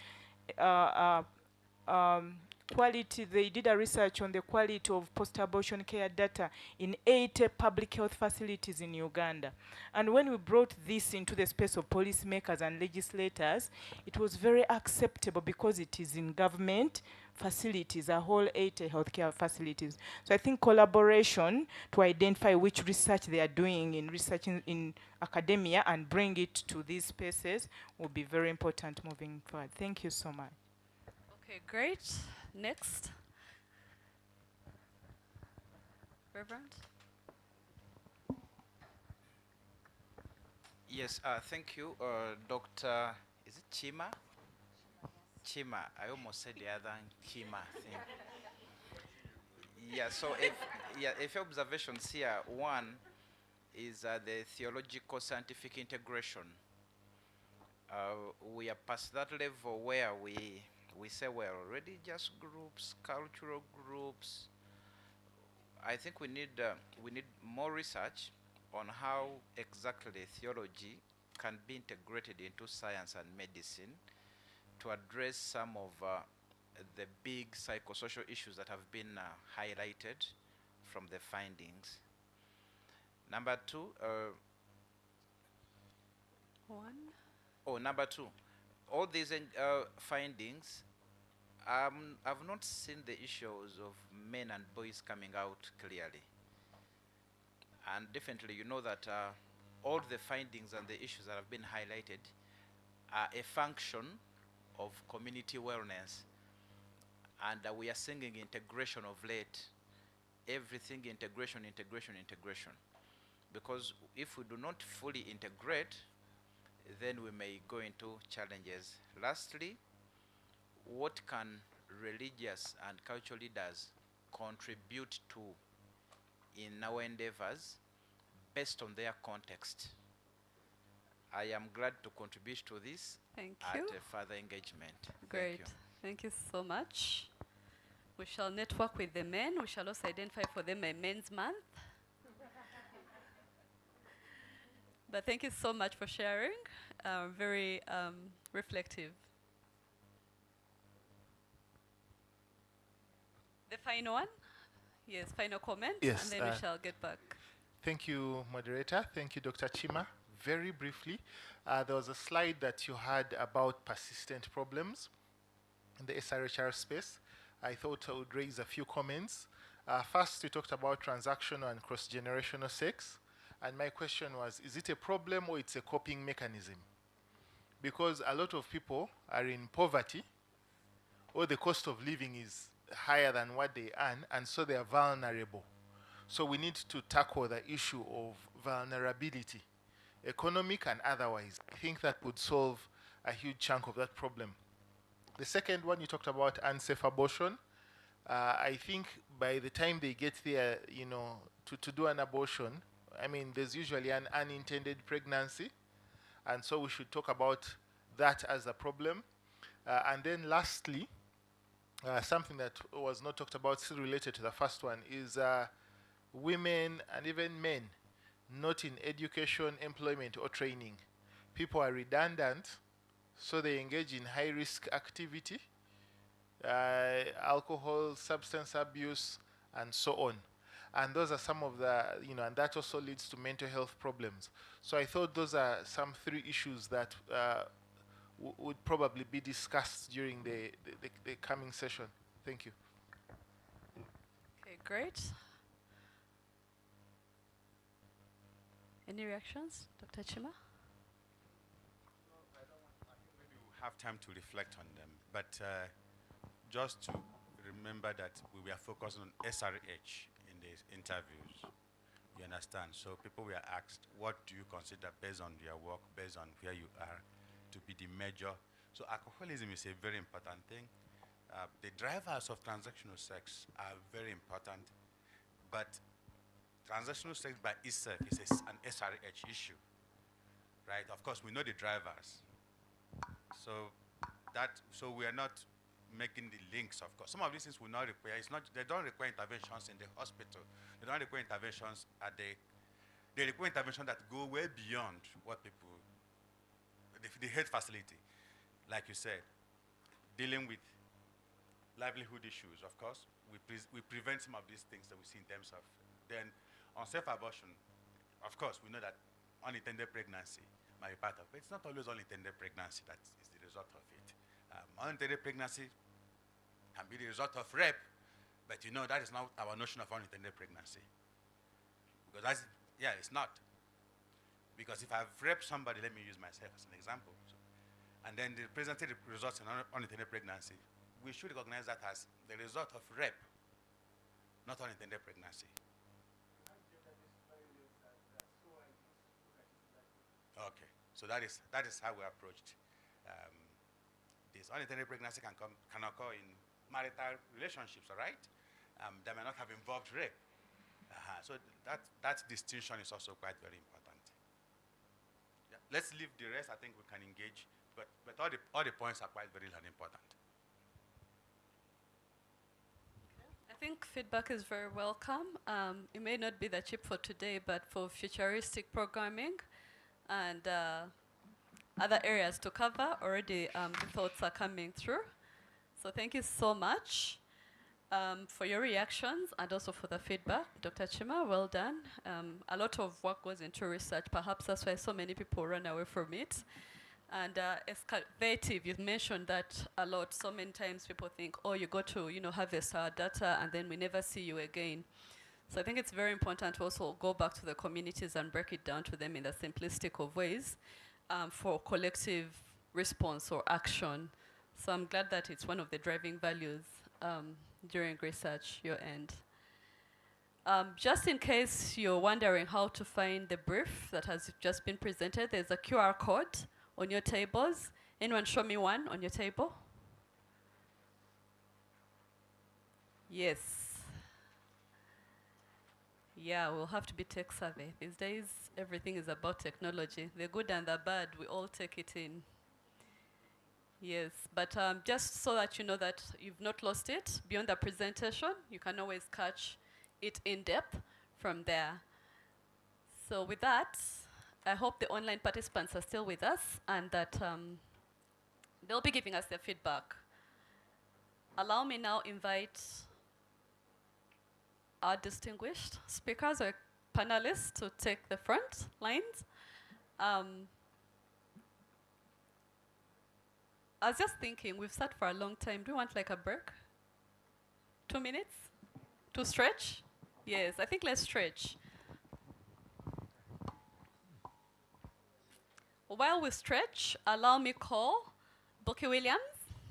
they did a research on the quality of post-abortion care data in 80 public health facilities in Uganda. And when we brought this into the space of policymakers and legislators, it was very acceptable because it is in government facilities, a whole 80 healthcare facilities. So I think collaboration to identify which research they are doing in research in academia and bring it to these spaces will be very important moving forward. Thank you so much. Okay, great. Next. Reverend? Yes, thank you, Dr. Is it Chima? Chima. I almost said the other Chima thing. Yeah, so a few observations here. One is the theological scientific integration. We are past that level where we say we're already just groups, cultural groups. I think we need more research on how exactly theology can be integrated into science and medicine to address some of the big psychosocial issues that have been highlighted from the findings. Number two. Number two. All these findings, I've not seen the issues of men and boys coming out clearly. And definitely you know that all the findings and the issues that have been highlighted are a function of community wellness. And we are singing integration of late. Everything integration, integration, integration. Because if we do not fully integrate, then we may go into challenges. Lastly, what can religious and cultural leaders contribute to in our endeavors based on their context? I am glad to contribute to this Thank at you. a further engagement. Great. Thank you so much. We shall network with the men. We shall also identify for them a men's month. But thank you so much for sharing. Very reflective. The final one? Yes, final comment, Yes, and then we shall get back. Thank you, moderator. Thank you, Dr. Chima. Very briefly, there was a slide that you had about persistent problems in the SRHR space. I thought I would raise a few comments. First, you talked about transactional and cross-generational sex. And my question was, is it a problem or it's a coping mechanism? Because a lot of people are in poverty, or the cost of living is higher than what they earn, and so they are vulnerable. So we need to tackle the issue of vulnerability, economic and otherwise. I think that would solve a huge chunk of that problem. The second one, you talked about unsafe abortion. I think by the time they get there, to do an abortion, I mean, there's usually an unintended pregnancy. And so we should talk about that as a problem. And then lastly, something that was not talked about, still related to the first one, is women and even men not in education, employment, or training. People are redundant, so they engage in high-risk activity, alcohol, substance abuse, and so on. And those are some of the, and that also leads to mental health problems. So I thought those are some 3 issues that would probably be discussed during the coming session. Thank you. Okay, great. Any reactions, Dr. Chima? Have time to reflect on them, but just to remember that we were focused on SRH in these interviews. You understand? So people were asked, what do you consider based on your work, based on where you are, to be the measure? So alcoholism is a very important thing. The drivers of transactional sex are very important, but transactional sex by itself is an SRH issue, right? Of course, we know the drivers. So we are not making the links, of course. Some of these things will not require, they don't require interventions in the hospital. They don't require interventions they require interventions that go way beyond what people, the health facility, like you said, dealing with livelihood issues, of course. We prevent some of these things that we see in terms of, then on self-abortion, of course, we know that unintended pregnancy might be part of it. It's not always unintended pregnancy that is the result of it. Unintended pregnancy can be the result of rape, but that is not our notion of unintended pregnancy. Because it's not. Because if I've raped somebody, let me use myself as an example, and then the presented results in unintended pregnancy, we should recognize that as the result of rape, not unintended pregnancy. Okay, so that is how we approached this. Unintended pregnancy can occur in marital relationships, all right? That may not have involved rape. So that distinction is also quite very important. Yeah. Let's leave the rest. I think we can engage, but all the points are quite very important. I think feedback is very welcome. It may not be the chip for today, but for futuristic programming and other areas to cover, already the thoughts are coming through. So thank you so much for your reactions and also for the feedback. Dr. Chima, well done. A lot of work goes into research. Perhaps that's why so many people run away from it. And excavative, you've mentioned that a lot. So many times people think, oh, you go to harvest our data and then we never see you again. So I think it's very important to also go back to the communities and break it down to them in the simplistic of ways for collective response or action. So I'm glad that it's one of the driving values during research, your end. Just in case you're wondering how to find the brief that has just been presented, there's a QR code on your tables. Anyone show me one on your table? Yes. Yeah, we'll have to be tech savvy. These days, everything is about technology. The good and the bad, we all take it in. Yes, but just so that you know that you've not lost it, beyond the presentation, you can always catch it in depth from there. So with that, I hope the online participants are still with us and that they'll be giving us their feedback. Allow me now invite our distinguished speakers or panelists to take the front lines. I was just thinking, we've sat for a long time. Do you want like a break? 2 minutes to stretch? Yes, I think let's stretch. While we stretch, allow me call Bucky Williams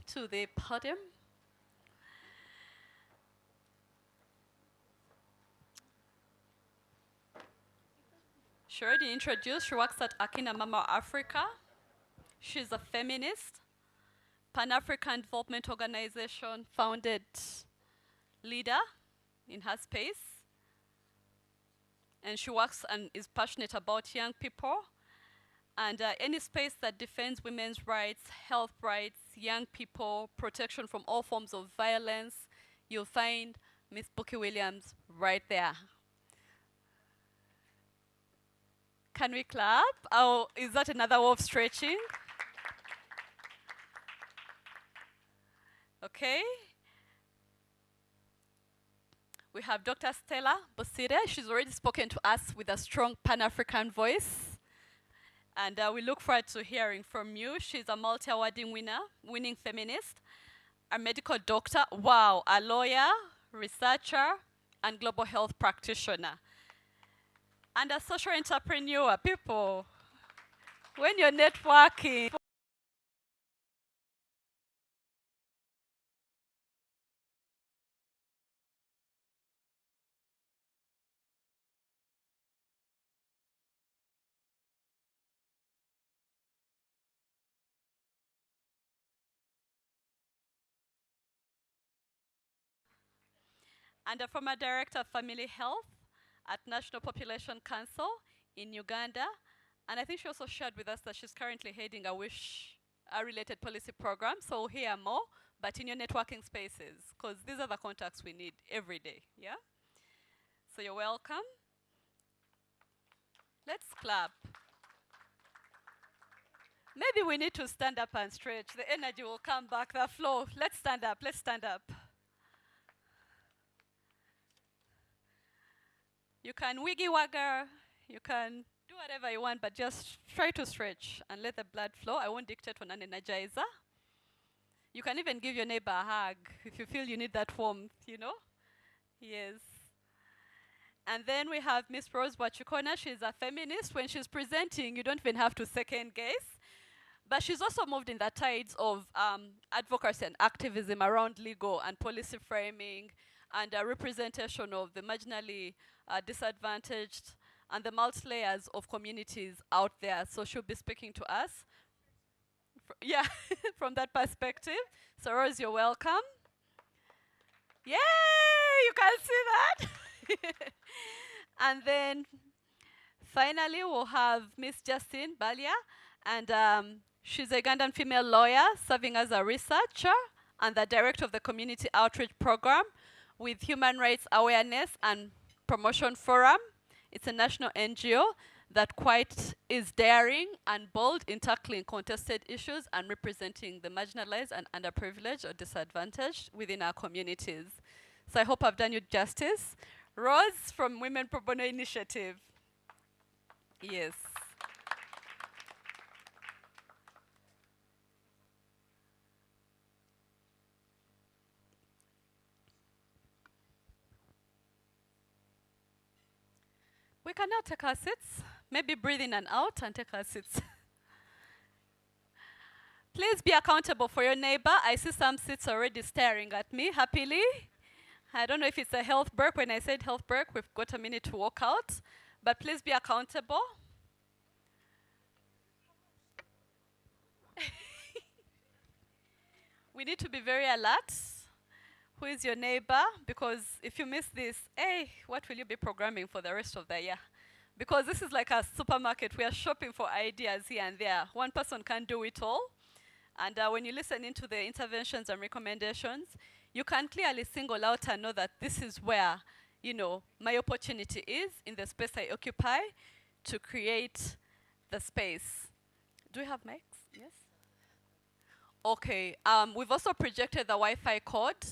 to the podium. She already introduced, she works at Akina Mama Africa. She's a feminist, Pan-African Development Organization founded leader in her space. And she works and is passionate about young people and any space that defends women's rights, health rights, young people, protection from all forms of violence. You'll find Miss Bucky Williams right there. Can we clap? Oh, is that another way of stretching? Okay. We have Dr. Stella Bosire. She's already spoken to us with a strong Pan-African voice. And we look forward to hearing from you. She's a multi-awarding winning feminist, a medical doctor, wow, a lawyer, researcher, and global health practitioner. And a social entrepreneur, people. When you're networking, and a former director of family health at National Population Council in Uganda. And I think she also shared with us that she's currently heading a WISH-related policy program. So we'll hear more, but in your networking spaces, because these are the contacts we need every day, yeah? So you're welcome. Let's clap. Maybe we need to stand up and stretch. The energy will come back, the flow. Let's stand up, let's stand up. You can wiggy wagger, you can do whatever you want, but just try to stretch and let the blood flow. I won't dictate on an energizer. You can even give your neighbor a hug if you feel you need that warmth, you know? Yes. And then we have Miss Rose Wachukona. She's a feminist. When she's presenting, you don't even have to second guess. But she's also moved in the tides of advocacy and activism around legal and policy framing and representation of the marginally disadvantaged and the multi-layers of communities out there. So she'll be speaking to us. Yeah, from that perspective. So Rose, you're welcome. Yay, you can see that. And then finally, we'll have Miss Justine Balia, and she's a Ugandan female lawyer serving as a researcher and the director of the Community Outreach Program with Human Rights Awareness and Promotion Forum. It's a national NGO that quite is daring and bold in tackling contested issues and representing the marginalized and underprivileged or disadvantaged within our communities. So I hope I've done you justice. Rose from Women Pro Bono Initiative. Yes. We can now take our seats. Maybe breathe in and out and take our seats. Please Please be accountable for your neighbor. I see some seats already staring at me happily. I don't know if it's a health break. When I said health break, we've got a minute to walk out. But please be accountable. We need to be very alert. Who is your neighbor? Because if you miss this, hey, what will you be programming for the rest of the year? Because this is like a supermarket. We are shopping for ideas here and there. One person can't do it all. And when you listen into the interventions and recommendations, you can clearly single out and know that this is where, you know, my opportunity is in the space I occupy to create the space. Do we have mics? Yes? Okay, we've also projected the Wi-Fi code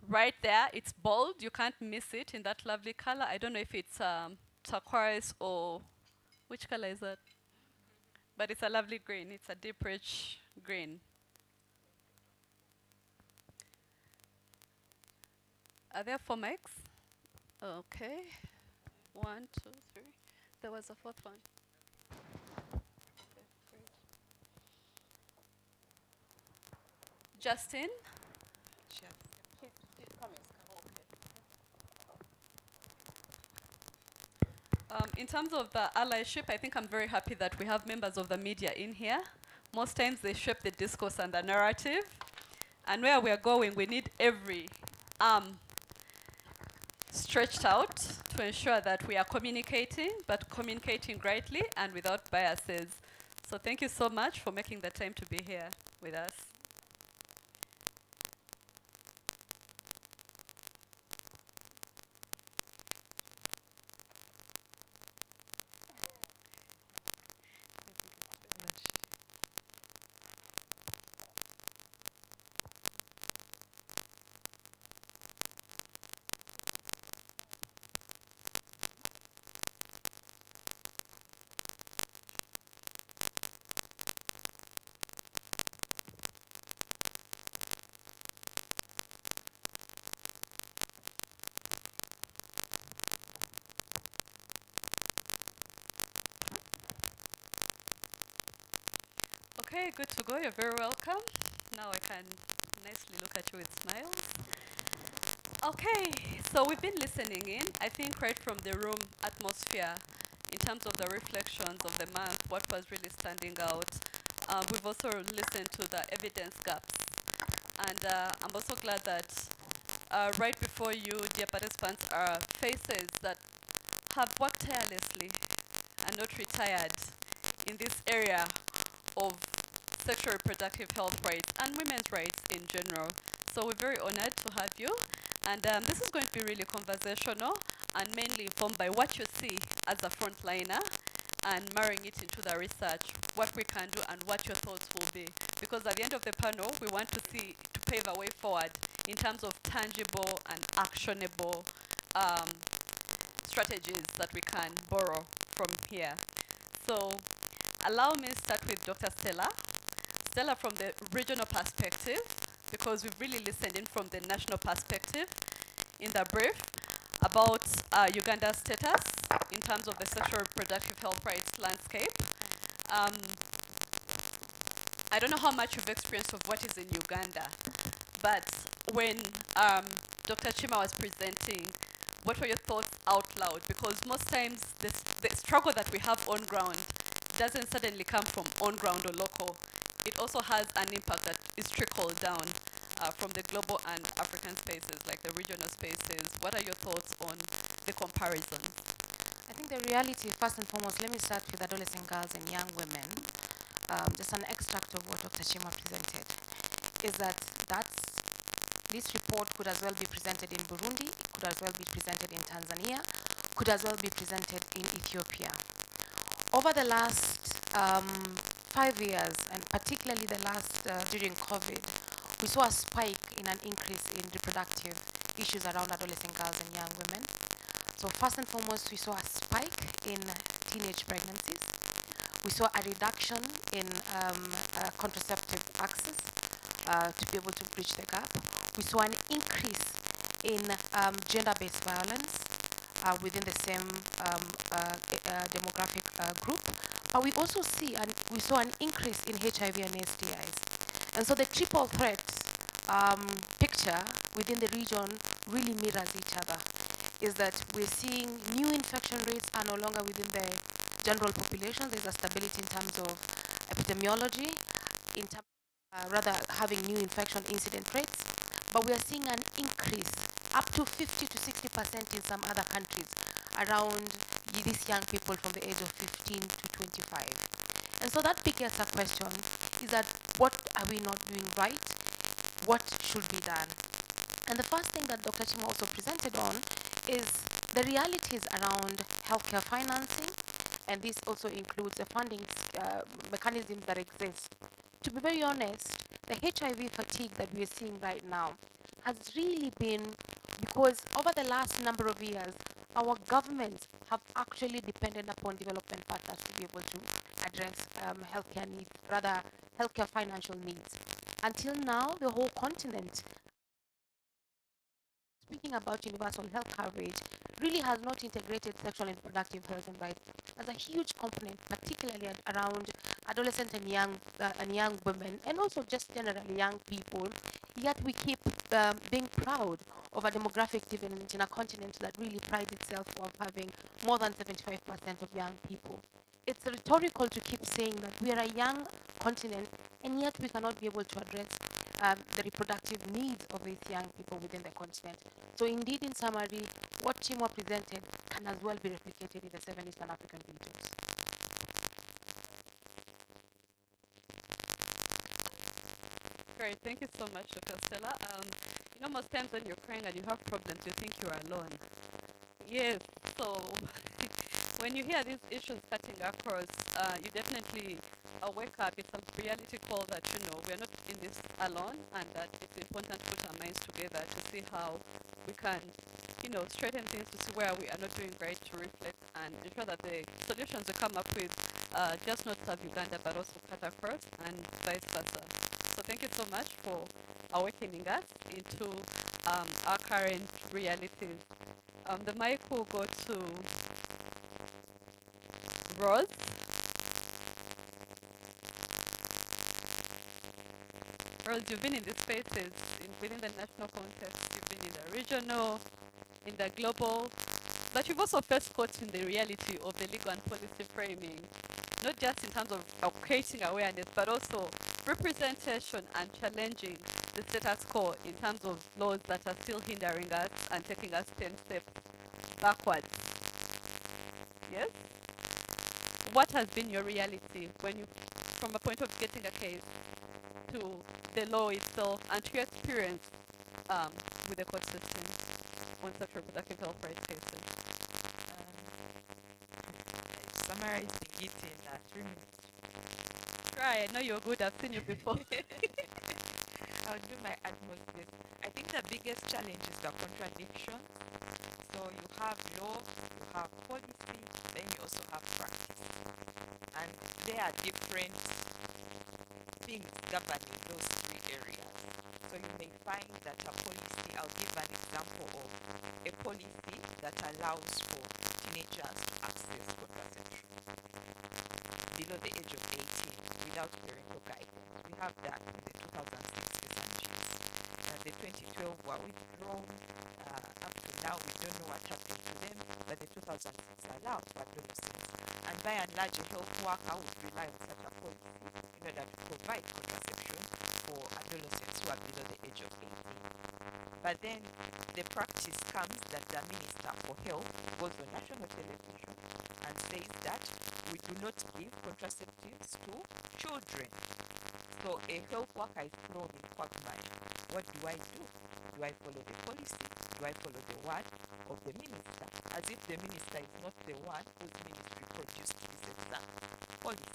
right there. It's bold, you can't miss it in that lovely color. I don't know if it's turquoise or, which color is that? But it's a lovely green, it's a deep rich green. Are there 4 mics? Okay, 1, 2, 3. There was a 4th one. Justin? In terms of the allyship, I think I'm very happy that we have members of the media in here. Most times they shape the discourse and the narrative. And where we're going, we need every arm stretched out to ensure that we are communicating, but communicating rightly and without biases. So thank you so much for making the time to be here with us. Okay, good to go. You're very welcome. Now I can nicely look at you with smiles. Okay, so we've been listening in, I think right from the room atmosphere, in terms of the reflections of the month, what was really standing out. We've also listened to the evidence gaps. And I'm also glad that right before you, dear participants, are faces that have worked tirelessly and not retired in this area of sexual reproductive health rights and women's rights in general. So we're very honored to have you. And this is going to be really conversational and mainly informed by what you see as a frontliner and marrying it into the research, what we can do and what your thoughts will be. Because at the end of the panel, we want to pave a way forward in terms of tangible and actionable strategies that we can borrow from here. So allow me to start with Dr. Stella. Stella from the regional perspective, because we've really listened in from the national perspective in the brief about Uganda's status in terms of the sexual reproductive health rights landscape. I don't know how much you've experienced of what is in Uganda, but when Dr. Chima was presenting, what were your thoughts out loud? Because most times the struggle that we have on ground doesn't suddenly come from on ground or local. It also has an impact that is trickled down from the global and African spaces, like the regional spaces. What are your thoughts on the comparison? I think the reality, first and foremost, let me start with adolescent girls and young women. Just an extract of what Dr. Chima presented is that this report could as well be presented in Burundi, could as well be presented in Tanzania, could as well be presented in Ethiopia. Over the last 5 years, and particularly the last during COVID, we saw a spike in an increase in reproductive issues around adolescent girls and young women. So first and foremost, we saw a spike in teenage pregnancies. We saw a reduction in contraceptive access to be able to bridge the gap. We saw an increase in gender-based violence within the same demographic group, But we saw an increase in HIV and STIs. And so the triple threat picture within the region really mirrors each other. Is that we're seeing new infection rates are no longer within the general population. There's a stability in terms of epidemiology, in terms rather having new infection incident rates, but we are seeing an increase up to 50 to 60% in some other countries around these young people from the age of 15 to 25. And so that begs a question, is that what are we not doing right? What should be done? And the first thing that Dr. Chima also presented on is the realities around healthcare financing, and this also includes the funding mechanism that exists. To be very honest, the HIV fatigue that we are seeing right now has really been because over the last number of years, our governments have actually depended upon development partners to be able to address healthcare needs, rather healthcare financial needs. Until now, the whole continent, speaking about universal health coverage, really has not integrated sexual and reproductive health and rights as a huge component, particularly around adolescent and young women, and also just generally young people. Yet we keep being proud of a demographic dividend in a continent that really prides itself of having more than 75% of young people. It's rhetorical to keep saying that we are a young continent, and yet we cannot be able to address the reproductive needs of these young people within the continent. So indeed, in summary, what Chimwa presented can as well be replicated in the 7 Eastern African regions. Great, thank you so much, Dr. Stella. Most times when you're crying and you have problems, you think you're alone. Yes, so when you hear these issues cutting across, you definitely wake up. It's a reality call that, we are not in this alone, and that it's important to put our minds together to see how we can, straighten things, to see where we are not doing right, to reflect and ensure that the solutions we come up with just not serve Uganda, but also cut across and vice versa. So thank you so much for awakening us into our current realities. The mic will go to Rose. Rose, you've been in these spaces within the national context, you've been in the regional, in the global, but you've also first caught in the reality of the legal and policy framing, not just in terms of creating awareness, but also representation and challenging the status quo in terms of laws that are still hindering us and taking us 10 steps backwards. Yes? What has been your reality when you, from a point of getting a case to the law itself and to your experience with the court system on such reproductive health rights cases? Summarizing it in 3 minutes. Try, I know you're good, I've seen you before. I'll do my utmost best. I think the biggest challenge is the contradiction. So you have law, you have policy, then you also have practice. And there are different things governing those 3 areas. So you may find that a policy, I'll give an example of a policy that allows for teenagers to access contraception below the age of 18 without parental guidance. We have that in the 2006 SRHR. The 2012 were withdrawn. Up to now, we don't know what happened to them, but the 2006 allowed for adolescents. And by and large, a health worker would rely on such a policy in order to provide contraception for adolescents who are below the age of 18. But then the practice comes that the Minister for Health goes on national television and says that we do not give contraceptives to children. So a health worker is thrown in quagmire. What do I do? Do I follow the policy? Do I follow the word of the minister? As if the minister is not the one whose ministry produced this exact policy.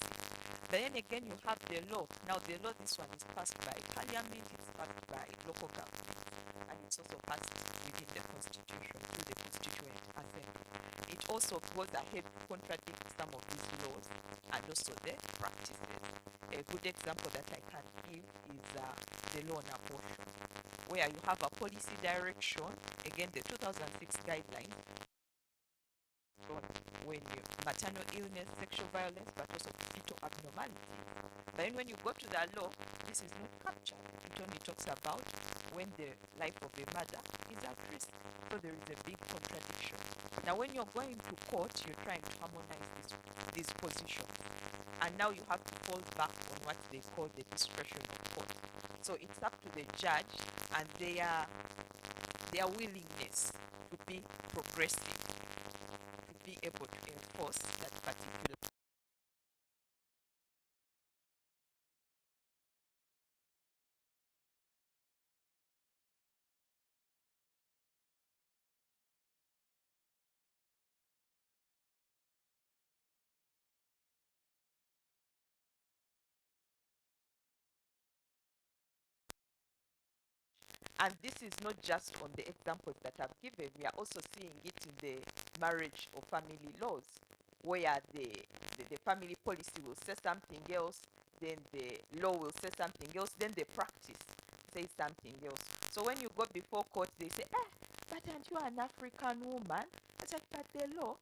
But then again, you have the law. Now the law, this one is passed by parliament, it's passed by local government, and it's also passed within the constitution through the constituent assembly. It also goes ahead to contradict some of these laws and also the practices. A good example that I can give is the law on abortion, where you have a policy direction, again the 2006 guidelines, when you maternal illness, sexual violence, but also fetal abnormalities. But then when you go to the law, this is not captured. It only talks about when the life of a mother is at risk. So there is a big contradiction. Now when you're going to court, you're trying to harmonize these positions. And now you have to fall back on what they call the discretion of court. So it's up to the judge and their willingness to be progressive, to be able to enforce that particular. And this is not just on the examples that I've given. We are also seeing it in the marriage or family laws, where the family policy will say something else, then the law will say something else, then the practice says something else. So when you go before court, they say, but aren't you an African woman? I said, but the law,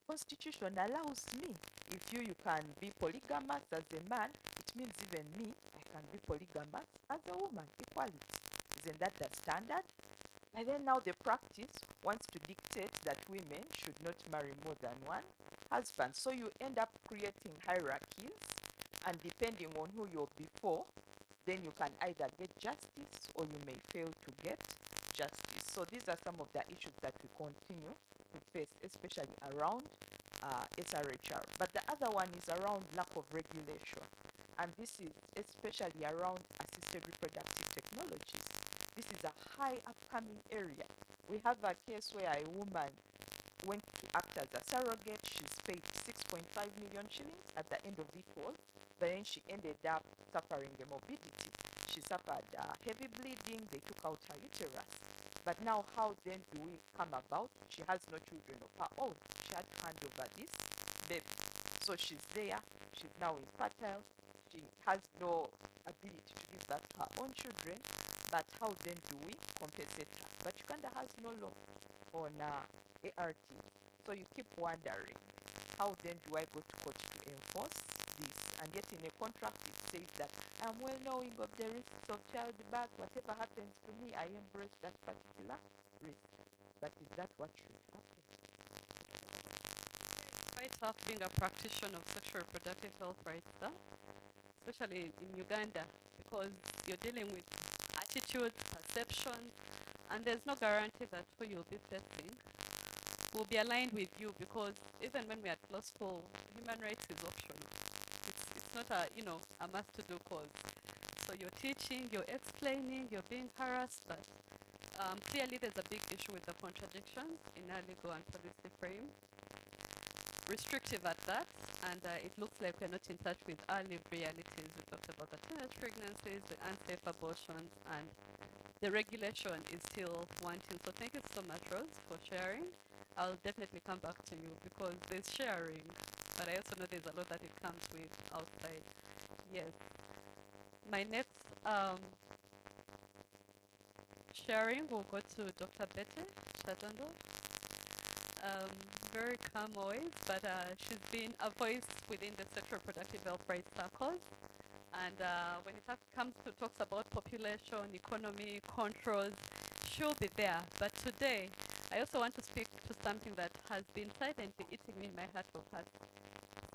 constitution allows me. If you can be polygamous as a man, it means even me, I can be polygamous as a woman, equality. Isn't that the standard? And then now the practice wants to dictate that women should not marry more than one husband. So you end up creating hierarchies, and depending on who you're before, then you can either get justice or you may fail to get justice. So these are some of the issues that we continue to face, especially around SRHR. But the other one is around lack of regulation. And this is especially around assisted reproductive technologies. This is a high upcoming area. We have a case where a woman went to act as a surrogate. She's paid 6.5 million shillings at the end of it all, but then she ended up suffering a morbidity. She suffered heavy bleeding. They took out her uterus. But now how then do we come about? She has no children of her own. She had to hand over this baby. So she's there. She's now infertile. She has no ability to give birth to her own children. But how then do we compensate her? But Uganda has no law on ART. So you keep wondering, how then do I go to court to enforce this? And yet in a contract it says that I'm well knowing of the risks of childbirth. Whatever happens to me, I embrace that particular risk. But is that what should happen? Quite tough being a practitioner of sexual reproductive health rights, especially in Uganda, because you're dealing with attitudes, perceptions, and there's no guarantee that who you'll be facing will be aligned with you, because even when we're at law school, human rights is optional. It's not a must-to-do cause. So you're teaching, you're explaining, you're being harassed, but clearly there's a big issue with the contradictions in our legal and policy frame. Restrictive at that, and it looks like we're not in touch with our lived realities. We talked about the teenage pregnancies, the unsafe abortions, and the regulation is still wanting. So thank you so much, Rose, for sharing. I'll definitely come back to you because there's sharing, but I also know there's a lot that it comes with outside. Yes. My next sharing will go to Dr. Betty Shadondo. Very calm voice, but she's been a voice within the sexual reproductive health rights circles. And when it comes to talks about population, economy, controls, she'll be there. But today, I also want to speak to something that has been silently eating me in my heart of hearts.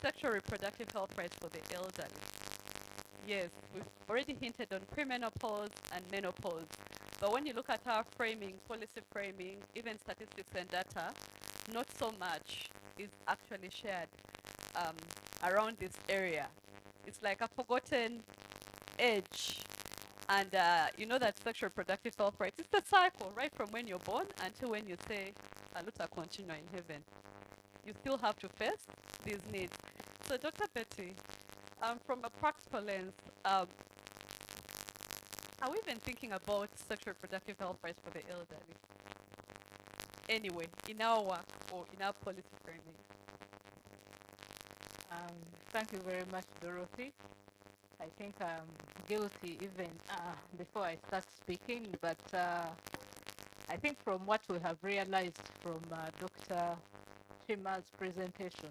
Sexual reproductive health rights for the elderly. Yes, we've already hinted on premenopause and menopause. But when you look at our framing, policy framing, even statistics and data, not so much is actually shared around this area. It's like a forgotten edge. And you know that sexual reproductive health rights, it's the cycle, right from when you're born until when you say, Aluta continua in heaven. You still have to face these needs. So Dr. Betty, from a practical lens, are we even thinking about sexual reproductive health rights for the elderly? Anyway, in our work or in our policy framing? Thank you very much, Dorothy. I think I'm guilty even before I start speaking, but I think from what we have realized from Dr. Chima's presentation.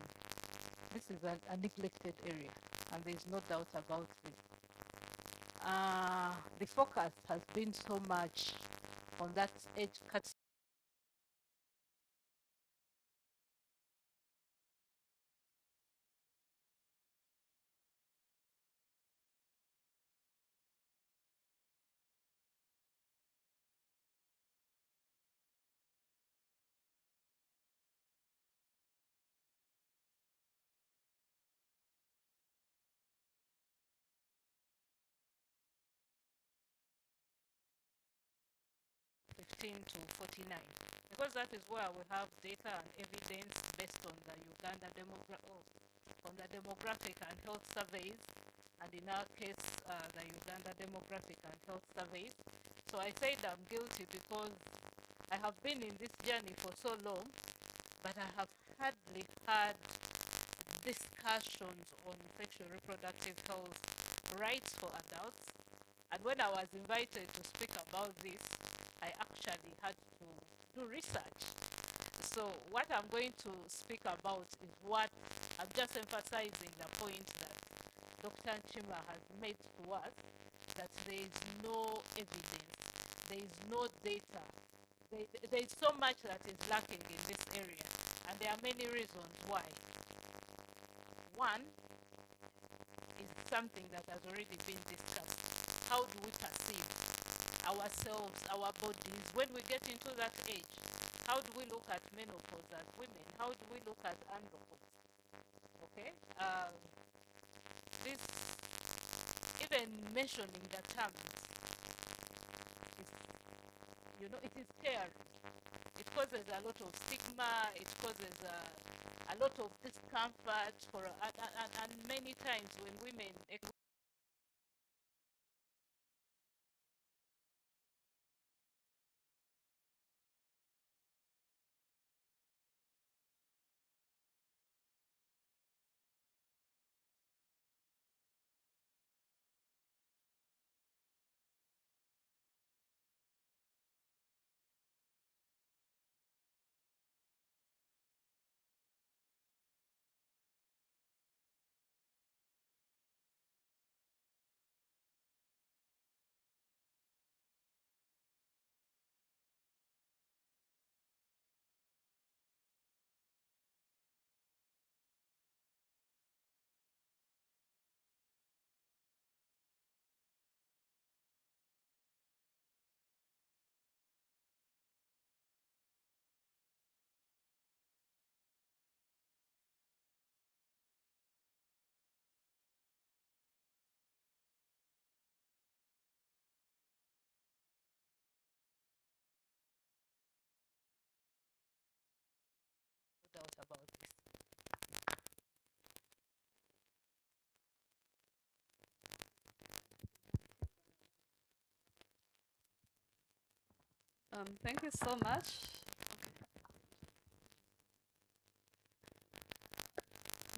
This is a neglected area, and there's no doubt about this. The focus has been so much on that edge cut. To 49, because that is where we have data and evidence based on the demographic and health surveys, and in our case, the Uganda demographic and health surveys. So I said I'm guilty because I have been in this journey for so long, but I have hardly had discussions on sexual reproductive health rights for adults. And when I was invited to speak about this, I actually had to do research. So what I'm going to speak about is what I'm just emphasizing the point that Dr. Chima has made to us, that there is no evidence, there is no data, there is so much that is lacking in this area, and there are many reasons why. One is something that has already been discussed. How do we perceive ourselves, our bodies, when we get into that age? How do we look at menopause as women? How do we look at andropause? Okay? This, even mentioning the terms, is, it is scary. It causes a lot of stigma, it causes a lot of discomfort and many times when women doubt about this. Thank you so much.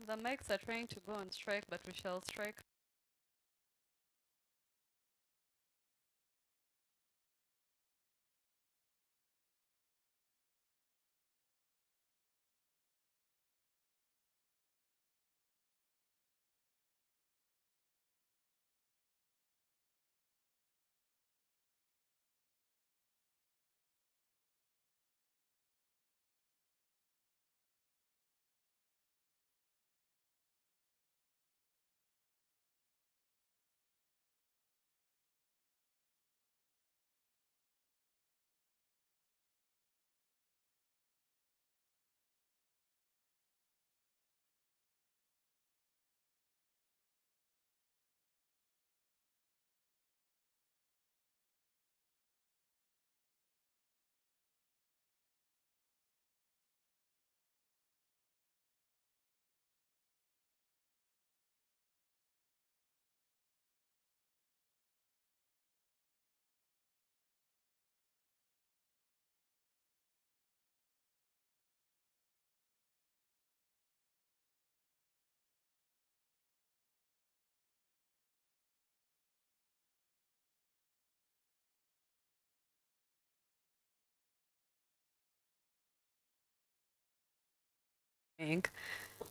The mics are trying to go on strike, but we shall strike.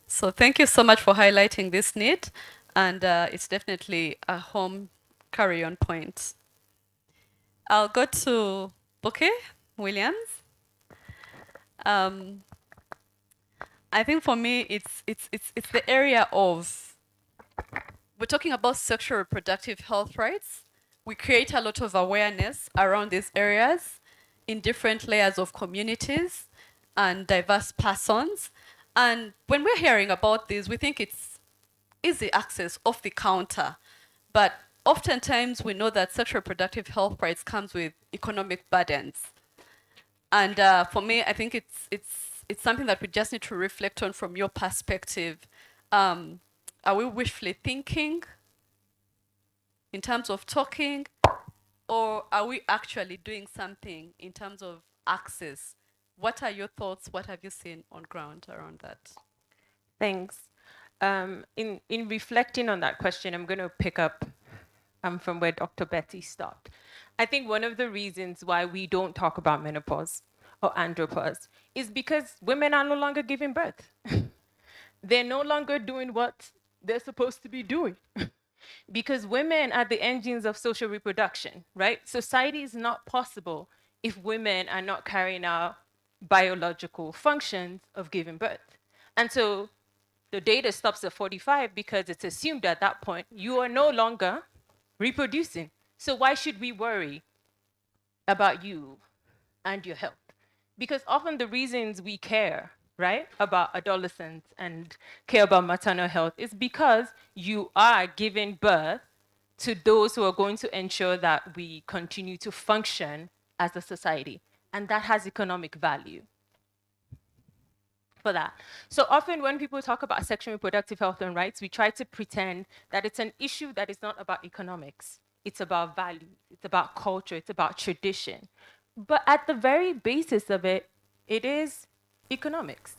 So thank you so much for highlighting this need, and it's definitely a home carry-on point. I'll go to Bouquet Williams. I think for me, it's the area of, we're talking about sexual reproductive health rights. We create a lot of awareness around these areas in different layers of communities and diverse persons. And when we're hearing about this, we think it's easy access off the counter. But oftentimes we know that sexual reproductive health rights comes with economic burdens. And for me, I think it's something that we just need to reflect on from your perspective. Are we wishfully thinking in terms of talking, or are we actually doing something in terms of access? What are your thoughts? What have you seen on ground around that? Thanks. In reflecting on that question, I'm going to pick up from where Dr. Betty stopped. I think one of the reasons why we don't talk about menopause or andropause is because women are no longer giving birth. They're no longer doing what they're supposed to be doing. Because women are the engines of social reproduction, right? Society is not possible if women are not carrying out biological functions of giving birth. And so the data stops at 45 because it's assumed at that point you are no longer reproducing. So why should we worry about you and your health? Because often the reasons we care, right, about adolescents and care about maternal health is because you are giving birth to those who are going to ensure that we continue to function as a society. And that has economic value for that. So often when people talk about sexual and reproductive health and rights, we try to pretend that it's an issue that is not about economics. It's about value, it's about culture, it's about tradition. But at the very basis of it, it is economics.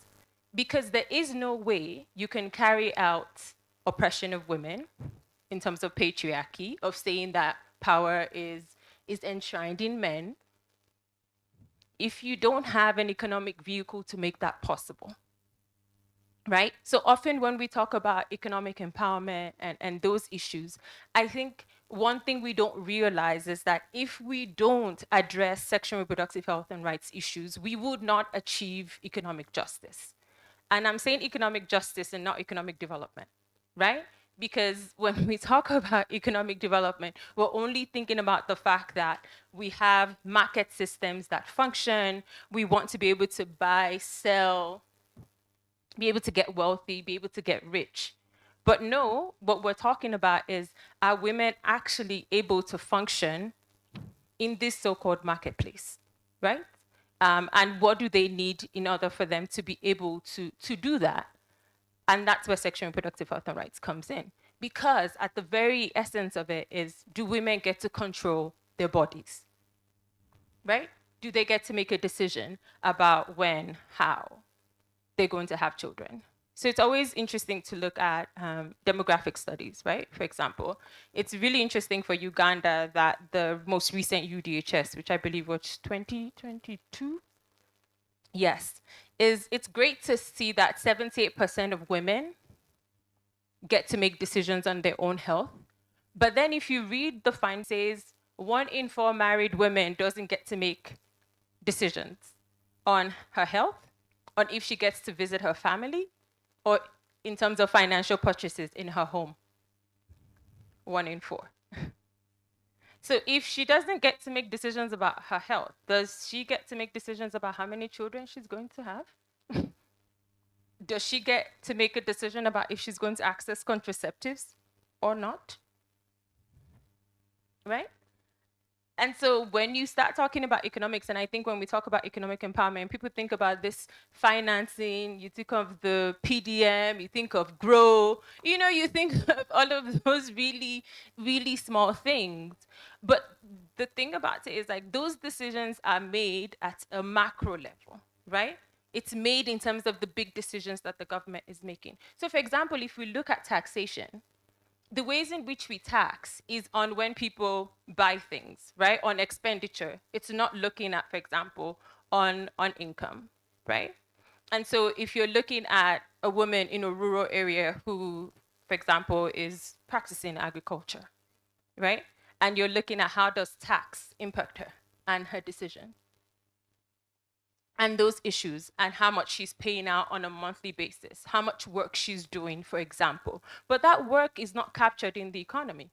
Because there is no way you can carry out oppression of women in terms of patriarchy, of saying that power is enshrined in men, if you don't have an economic vehicle to make that possible. Right? So often when we talk about economic empowerment and those issues, I think one thing we don't realize is that if we don't address sexual and reproductive health and rights issues, we would not achieve economic justice. And I'm saying economic justice and not economic development, right? Because when we talk about economic development, we're only thinking about the fact that we have market systems that function, we want to be able to buy, sell, be able to get wealthy, be able to get rich. But no, what we're talking about is, are women actually able to function in this so-called marketplace, right? And what do they need in order for them to be able to do that? And that's where sexual and reproductive health and rights comes in. Because at the very essence of it is, do women get to control their bodies, right? Do they get to make a decision about when, how they're going to have children? So it's always interesting to look at demographic studies, right? For example, it's really interesting for Uganda that the most recent UDHS, which I believe was 2022, yes, it's great to see that 78% of women get to make decisions on their own health. But then if you read the findings, it says 1 in 4 married women doesn't get to make decisions on her health, on if she gets to visit her family, or in terms of financial purchases in her home. 1 in 4. So if she doesn't get to make decisions about her health, does she get to make decisions about how many children she's going to have? Does she get to make a decision about if she's going to access contraceptives or not? Right? And so when you start talking about economics, and I think when we talk about economic empowerment, people think about this financing, you think of the PDM, you think of GROW, you think of all of those really, really small things. But the thing about it is, like, those decisions are made at a macro level, right? It's made in terms of the big decisions that the government is making. So for example, if we look at taxation, the ways in which we tax is on when people buy things, right? On expenditure. It's not looking at, for example, on income, right? And so if you're looking at a woman in a rural area who, for example, is practicing agriculture, right? And you're looking at how does tax impact her and her decision and those issues and how much she's paying out on a monthly basis, how much work she's doing, for example. But that work is not captured in the economy.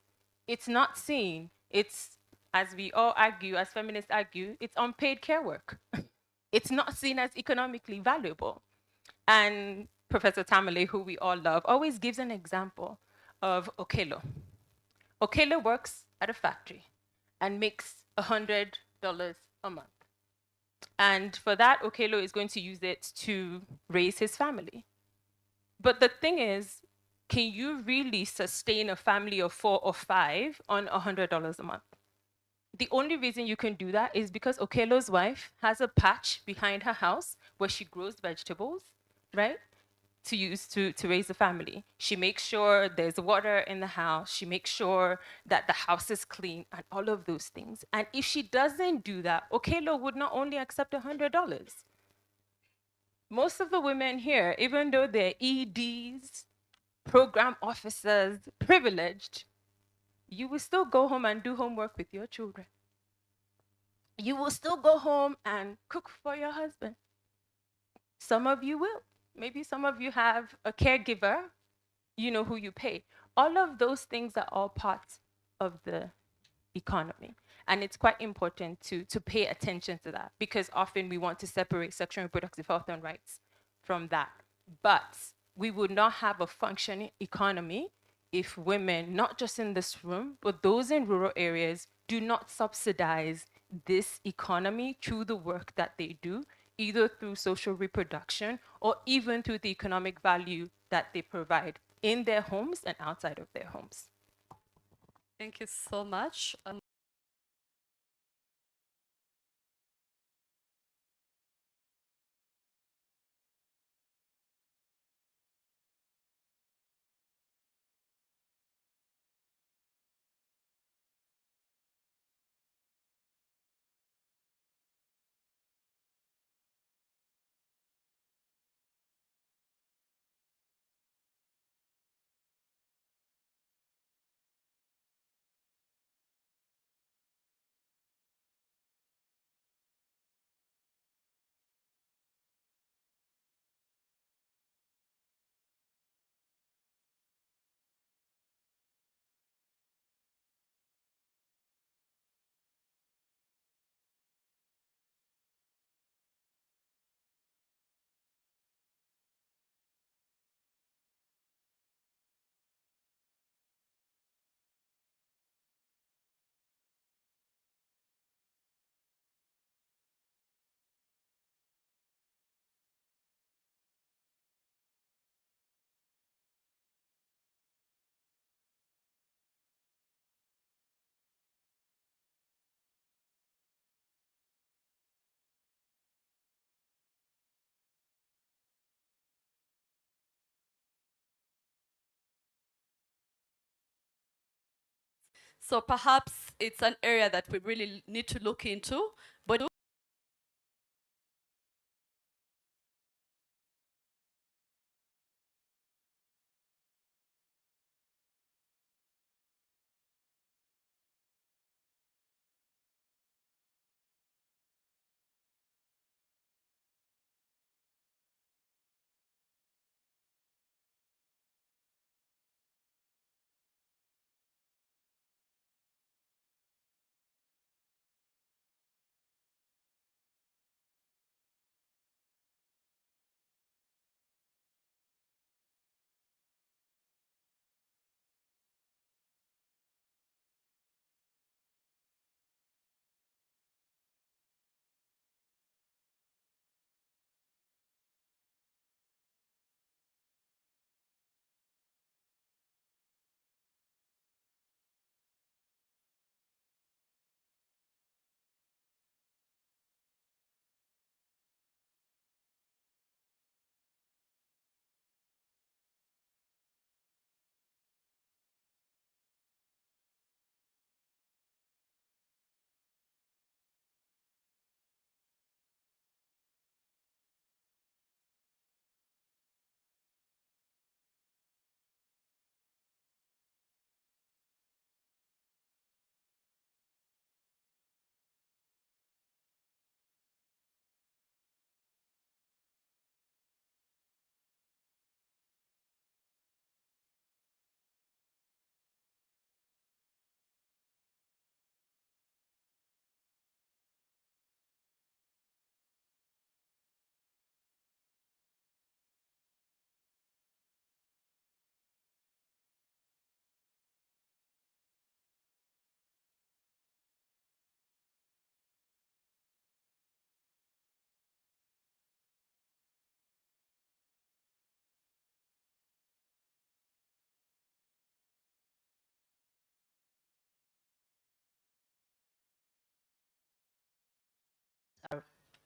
It's not seen. It's, as we all argue, as feminists argue, it's unpaid care work. It's not seen as economically valuable. And Professor Tamale, who we all love, always gives an example of Okelo. Okelo works at a factory and makes $100 a month. And for that, Okelo is going to use it to raise his family. But the thing is, can you really sustain a family of 4 or 5 on $100 a month? The only reason you can do that is because Okelo's wife has a patch behind her house where she grows vegetables, right? To use to raise a family. She makes sure there's water in the house. She makes sure that the house is clean and all of those things. And if she doesn't do that, Okelo would not only accept $100. Most of the women here, even though they're EDs, program officers, privileged, you will still go home and do homework with your children. You will still go home and cook for your husband. Some of you will. Maybe some of you have a caregiver, you know, who you pay. All of those things are all parts of the economy. And it's quite important to pay attention to that because often we want to separate sexual and reproductive health and rights from that. But we would not have a functioning economy if women, not just in this room, but those in rural areas, do not subsidize this economy through the work that they do, either through social reproduction or even through the economic value that they provide in their homes and outside of their homes. Thank you so much. So perhaps it's an area that we really need to look into, but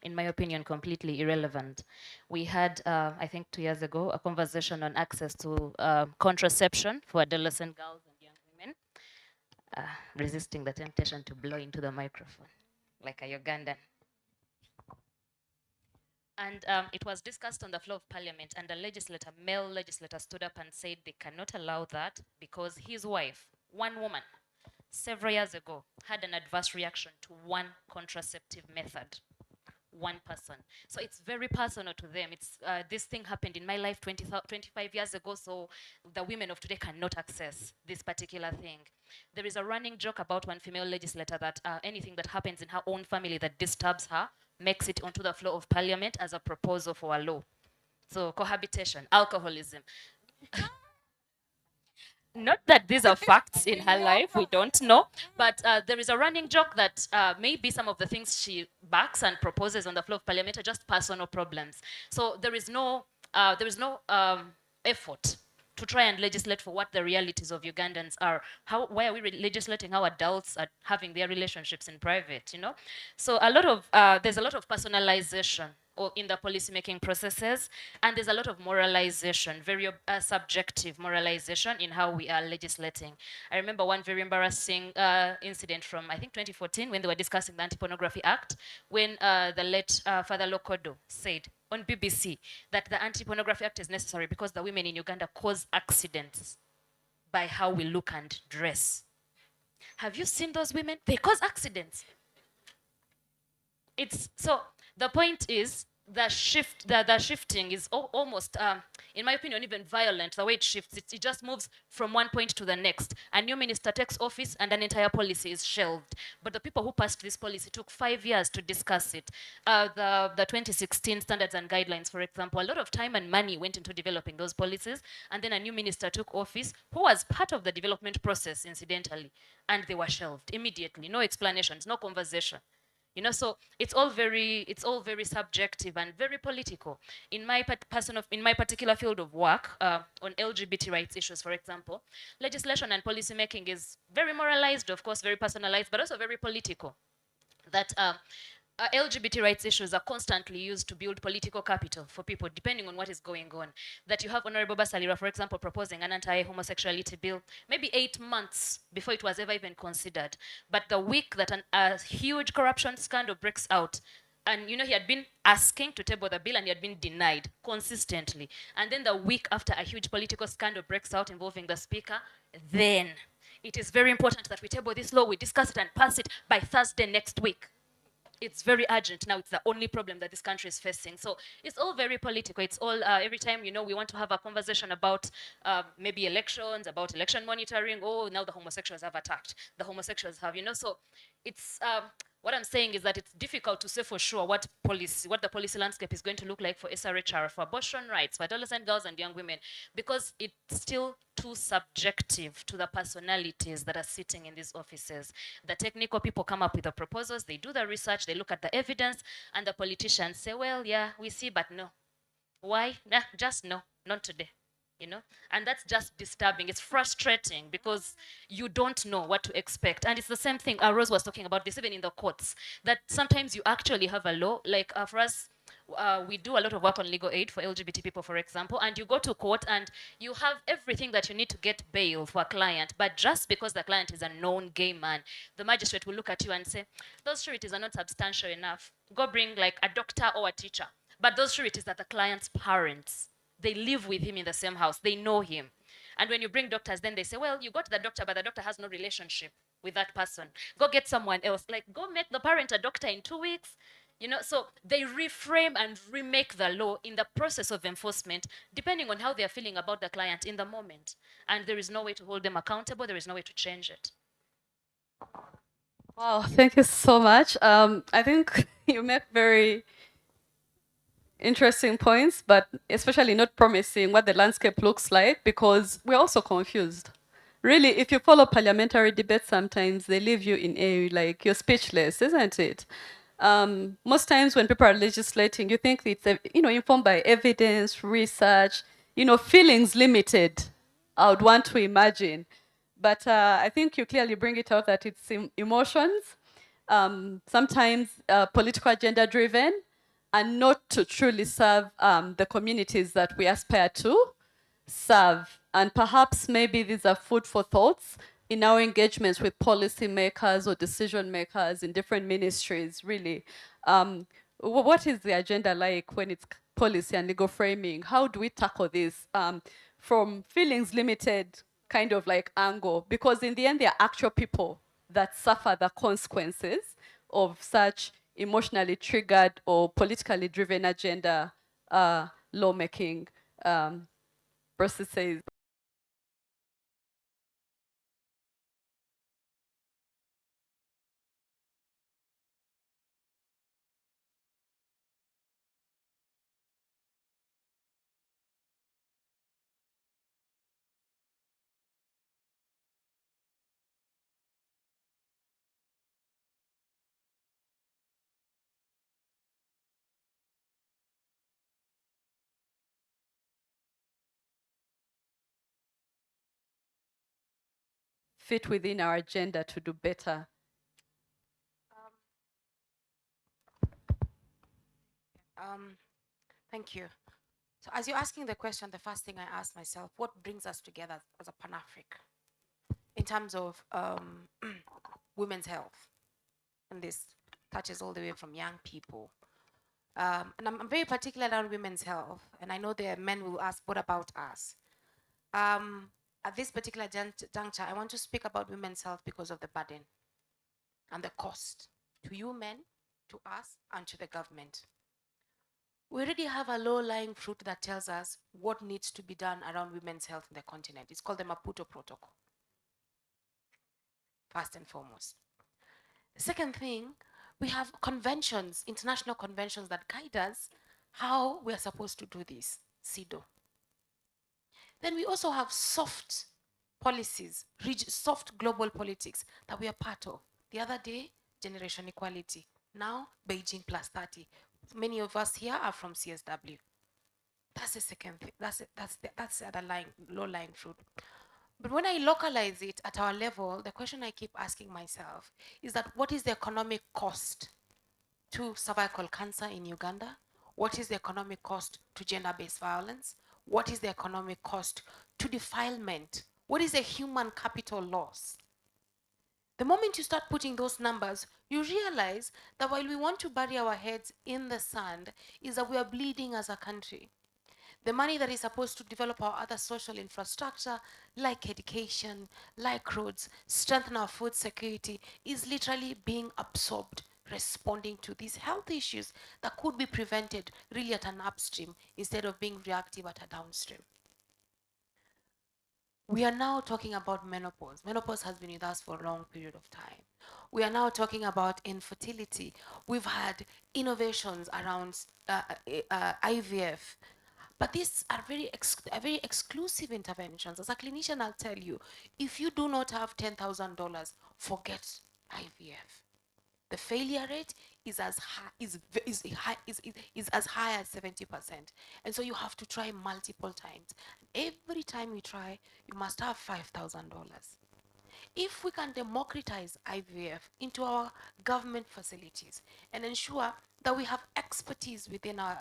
in my opinion, completely irrelevant. We had, I think 2 years ago, a conversation on access to contraception for adolescent girls and young women, resisting the temptation to blow into the microphone like a Ugandan. And it was discussed on the floor of parliament, and a legislator, male legislator, stood up and said they cannot allow that because his wife, one woman, several years ago, had an adverse reaction to one contraceptive method. One person. So it's very personal to them. It's this thing happened in my life 25 years ago, so the women of today cannot access this particular thing. There is a running joke about one female legislator that anything that happens in her own family that disturbs her makes it onto the floor of parliament as a proposal for a law. So cohabitation, alcoholism. Not that these are facts in her life, we don't know, but there is a running joke that maybe some of the things she backs and proposes on the floor of parliament are just personal problems. So there is no effort to try and legislate for what the realities of Ugandans are. Why are we legislating how adults are having their relationships in private, you know? So there's a lot of personalization or in the policy-making processes, and there's a lot of moralization, very subjective moralization in how we are legislating. I remember one very embarrassing incident from, I think, 2014, when they were discussing the Anti-Pornography Act, when the late Father Lokodo said on BBC that the Anti-Pornography Act is necessary because the women in Uganda cause accidents by how we look and dress. Have you seen those women? They cause accidents. So the point is the shifting is almost, in my opinion, even violent. The way it shifts, it just moves from one point to the next. A new minister takes office and an entire policy is shelved. But the people who passed this policy took 5 years to discuss it. The 2016 standards and guidelines, for example, a lot of time and money went into developing those policies, and then a new minister took office who was part of the development process, incidentally, and they were shelved immediately. No explanations, no conversation. You know, so it's all very subjective and very political. In my particular field of work, on LGBT rights issues, for example, legislation and policy making is very moralized, of course, very personalized, but also very political. That LGBT rights issues are constantly used to build political capital for people, depending on what is going on. That you have Honorable Basalira, for example, proposing an anti-homosexuality bill, maybe 8 months before it was ever even considered. But the week that a huge corruption scandal breaks out, and you know, he had been asking to table the bill and he had been denied consistently. And then the week after a huge political scandal breaks out involving the speaker, then it is very important that we table this law, we discuss it and pass it by Thursday next week. It's very urgent now. It's the only problem that this country is facing. So it's all very political. It's all, every time, you know, we want to have a conversation about maybe elections, about election monitoring. Oh, now the homosexuals have attacked. The homosexuals have, you know, so it's, what I'm saying is that it's difficult to say for sure what the policy landscape is going to look like for SRHR, for abortion rights, for adolescent girls and young women, because it's still too subjective to the personalities that are sitting in these offices. The technical people come up with the proposals, they do the research, they look at the evidence, and the politicians say, well, yeah, we see, but no. Why? Nah, just no, not today. You know, and that's just disturbing. It's frustrating because you don't know what to expect. And it's the same thing Rose was talking about this even in the courts, that sometimes you actually have a law, like for us, we do a lot of work on legal aid for LGBT people, for example, and you go to court and you have everything that you need to get bail for a client, but just because the client is a known gay man, the magistrate will look at you and say, those sureties are not substantial enough. Go bring like a doctor or a teacher. But those sureties are the client's parents. They live with him in the same house. They know him. And when you bring doctors, then they say, well, you got the doctor, but the doctor has no relationship with that person. Go get someone else. Like, go make the parent a doctor in 2 weeks. You know, so they reframe and remake the law in the process of enforcement, depending on how they're feeling about the client in the moment. And there is no way to hold them accountable. There is no way to change it. Wow, thank you so much. I think you make very interesting points, but especially not promising what the landscape looks like, because we're also confused. Really, if you follow parliamentary debates, sometimes they leave you in a, like, you're speechless, isn't it? Most times when people are legislating, you think it's, you know, informed by evidence, research, you know, feelings limited, I would want to imagine. But I think you clearly bring it out that it's emotions, sometimes political agenda driven, and not to truly serve the communities that we aspire to serve. And perhaps maybe these are food for thoughts in our engagements with policymakers or decision makers in different ministries, really. What is the agenda like when it's policy and legal framing? How do we tackle this from feelings limited kind of like angle? Because in the end, they are actual people that suffer the consequences of such emotionally triggered or politically driven agenda lawmaking processes. Fit within our agenda to do better. Thank you. So as you're asking the question, the first thing I ask myself, what brings us together as a Pan-African in terms of women's health? And this touches all the way from young people. And I'm very particular around women's health. And I know there are men who will ask, what about us? At this particular juncture, I want to speak about women's health because of the burden and the cost to you men, to us, and to the government. We already have a low-lying fruit that tells us what needs to be done around women's health in the continent. It's called the Maputo Protocol, first and foremost. The second thing, we have conventions, international conventions that guide us how we are supposed to do this, CEDAW. Then we also have soft policies, soft global politics that we are part of. The other day, generation equality. Now, Beijing plus 30. Many of us here are from CSW. That's the second thing. That's the other low-lying fruit. But when I localize it at our level, the question I keep asking myself is that what is the economic cost to cervical cancer in Uganda? What is the economic cost to gender-based violence? What is the economic cost to defilement? What is the human capital loss? The moment you start putting those numbers, you realize that while we want to bury our heads in the sand, is that we are bleeding as a country. The money that is supposed to develop our other social infrastructure, like education, like roads, strengthen our food security, is literally being absorbed, responding to these health issues that could be prevented really at an upstream instead of being reactive at a downstream. We are now talking about menopause. Menopause has been with us for a long period of time. We are now talking about infertility. We've had innovations around IVF. But these are very exclusive interventions. As a clinician, I'll tell you, if you do not have $10,000, forget IVF. The failure rate is as high as 70%. And so you have to try multiple times. Every time you try, you must have $5,000. If we can democratize IVF into our government facilities and ensure that we have expertise within our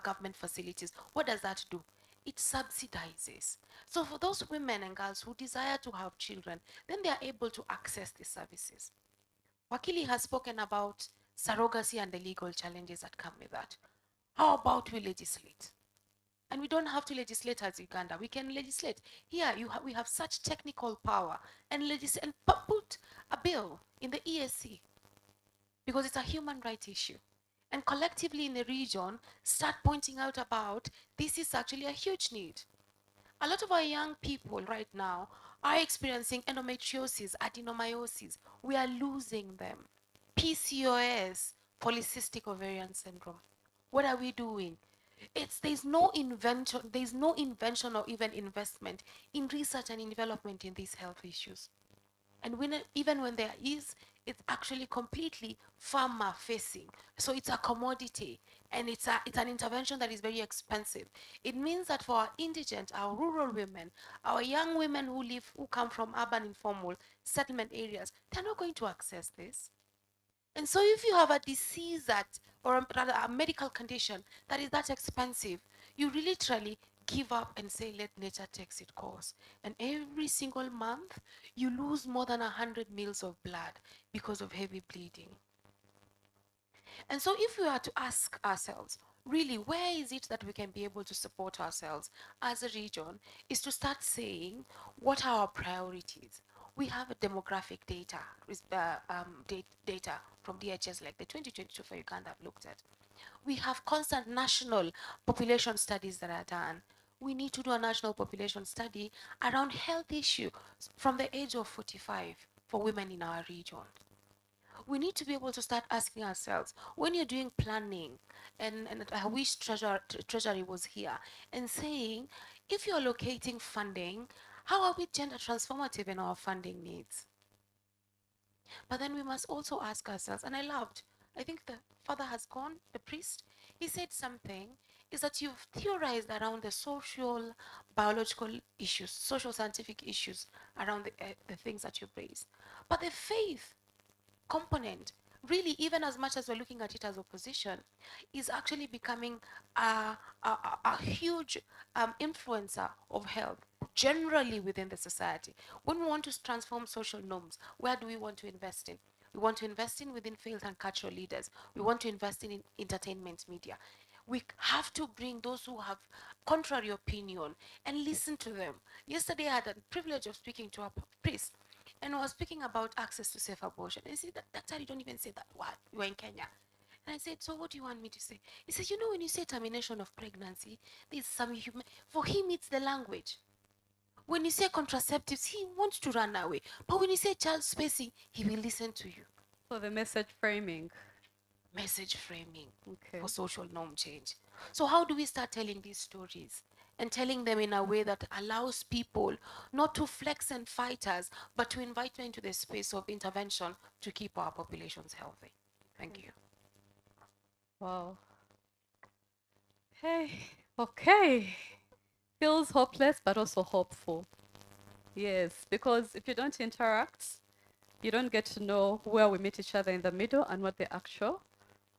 government facilities, what does that do? It subsidizes. So for those women and girls who desire to have children, then they are able to access these services. Wakili has spoken about surrogacy and the legal challenges that come with that. How about we legislate? And we don't have to legislate as Uganda. We can legislate. Here, we have such technical power and put a bill in the ESC because it's a human rights issue. And collectively in the region, start pointing out about this is actually a huge need. A lot of our young people right now are experiencing endometriosis, adenomyosis. We are losing them. PCOS, polycystic ovarian syndrome. What are we doing? There's no invention or even investment in research and in development in these health issues. And even when there is, it's actually completely farmer facing. So it's a commodity and it's an intervention that is very expensive. It means that for our indigent, our rural women, our young women who come from urban informal settlement areas, they're not going to access this. And so if you have a disease that, or rather a medical condition that is that expensive, you literally give up and say, let nature take its course. And every single month, you lose more than 100 mils of blood because of heavy bleeding. And so if we are to ask ourselves, really, where is it that we can be able to support ourselves as a region, is to start saying, what are our priorities? We have a demographic data, data from DHS, like the 2022 for Uganda I've looked at. We have constant national population studies that are done. We need to do a national population study around health issues from the age of 45 for women in our region. We need to be able to start asking ourselves, when you're doing planning, and I wish Treasury was here, and saying, if you're allocating funding, how are we gender transformative in our funding needs? But then we must also ask ourselves, and I think the father has gone, the priest, he said something, is that you've theorized around the social, biological issues, social scientific issues around the things that you've raised. But the faith component, really, even as much as we're looking at it as opposition, is actually becoming a huge influencer of health generally within the society. When we want to transform social norms, where do we want to invest in? We want to invest in within faith and cultural leaders. We want to invest in entertainment media. We have to bring those who have contrary opinion and listen to them. Yesterday, I had the privilege of speaking to a priest, and I was speaking about access to safe abortion. And he said, Doctor, you don't even say that word. You are in Kenya. And I said, so what do you want me to say? He said, you know, when you say termination of pregnancy, there's some human, for him, it's the language. When you say contraceptives, he wants to run away. But when you say child spacing, he will listen to you. For the message framing. Message framing Okay. for social norm change. So how do we start telling these stories and telling them in a way that allows people not to flex and fight us, but to invite them into the space of intervention to keep our populations healthy? Thank you. Wow. Hey, okay. Feels hopeless, but also hopeful. Yes, because if you don't interact, you don't get to know where we meet each other in the middle and what the actual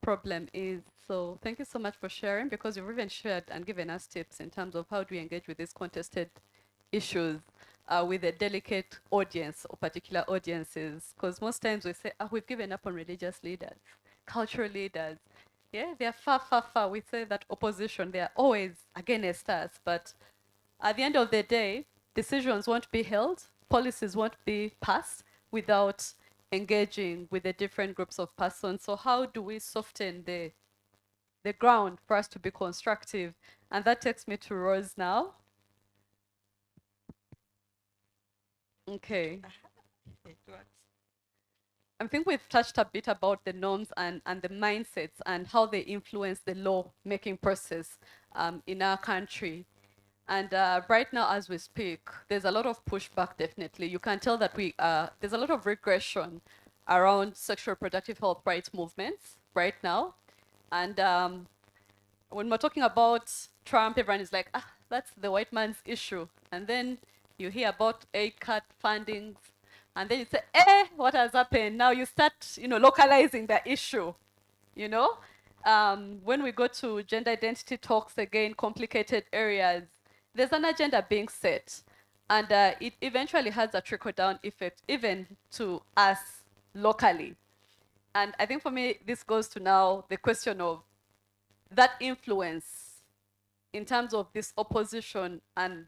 problem is. So thank you so much for sharing, because you've even shared and given us tips in terms of how do we engage with these contested issues with a delicate audience or particular audiences. Because most times we say, we've given up on religious leaders, cultural leaders. Yeah, they're far, far, far. We say that opposition, they're always against us. But at the end of the day, decisions won't be held, policies won't be passed without engaging with the different groups of persons. So how do we soften the ground for us to be constructive? And that takes me to Rose now. Okay. I think we've touched a bit about the norms and the mindsets and how they influence the law-making process in our country. And right now, as we speak, there's a lot of pushback, definitely. You can tell that there's a lot of regression around sexual reproductive health rights movements right now. And when we're talking about Trump, everyone is like, that's the white man's issue. And then you hear about aid cut fundings, and then you say, what has happened? Now you start, localizing the issue, when we go to gender identity talks, again, complicated areas, there's an agenda being set. And it eventually has a trickle-down effect, even to us locally. And I think for me, this goes to now the question of that influence in terms of this opposition and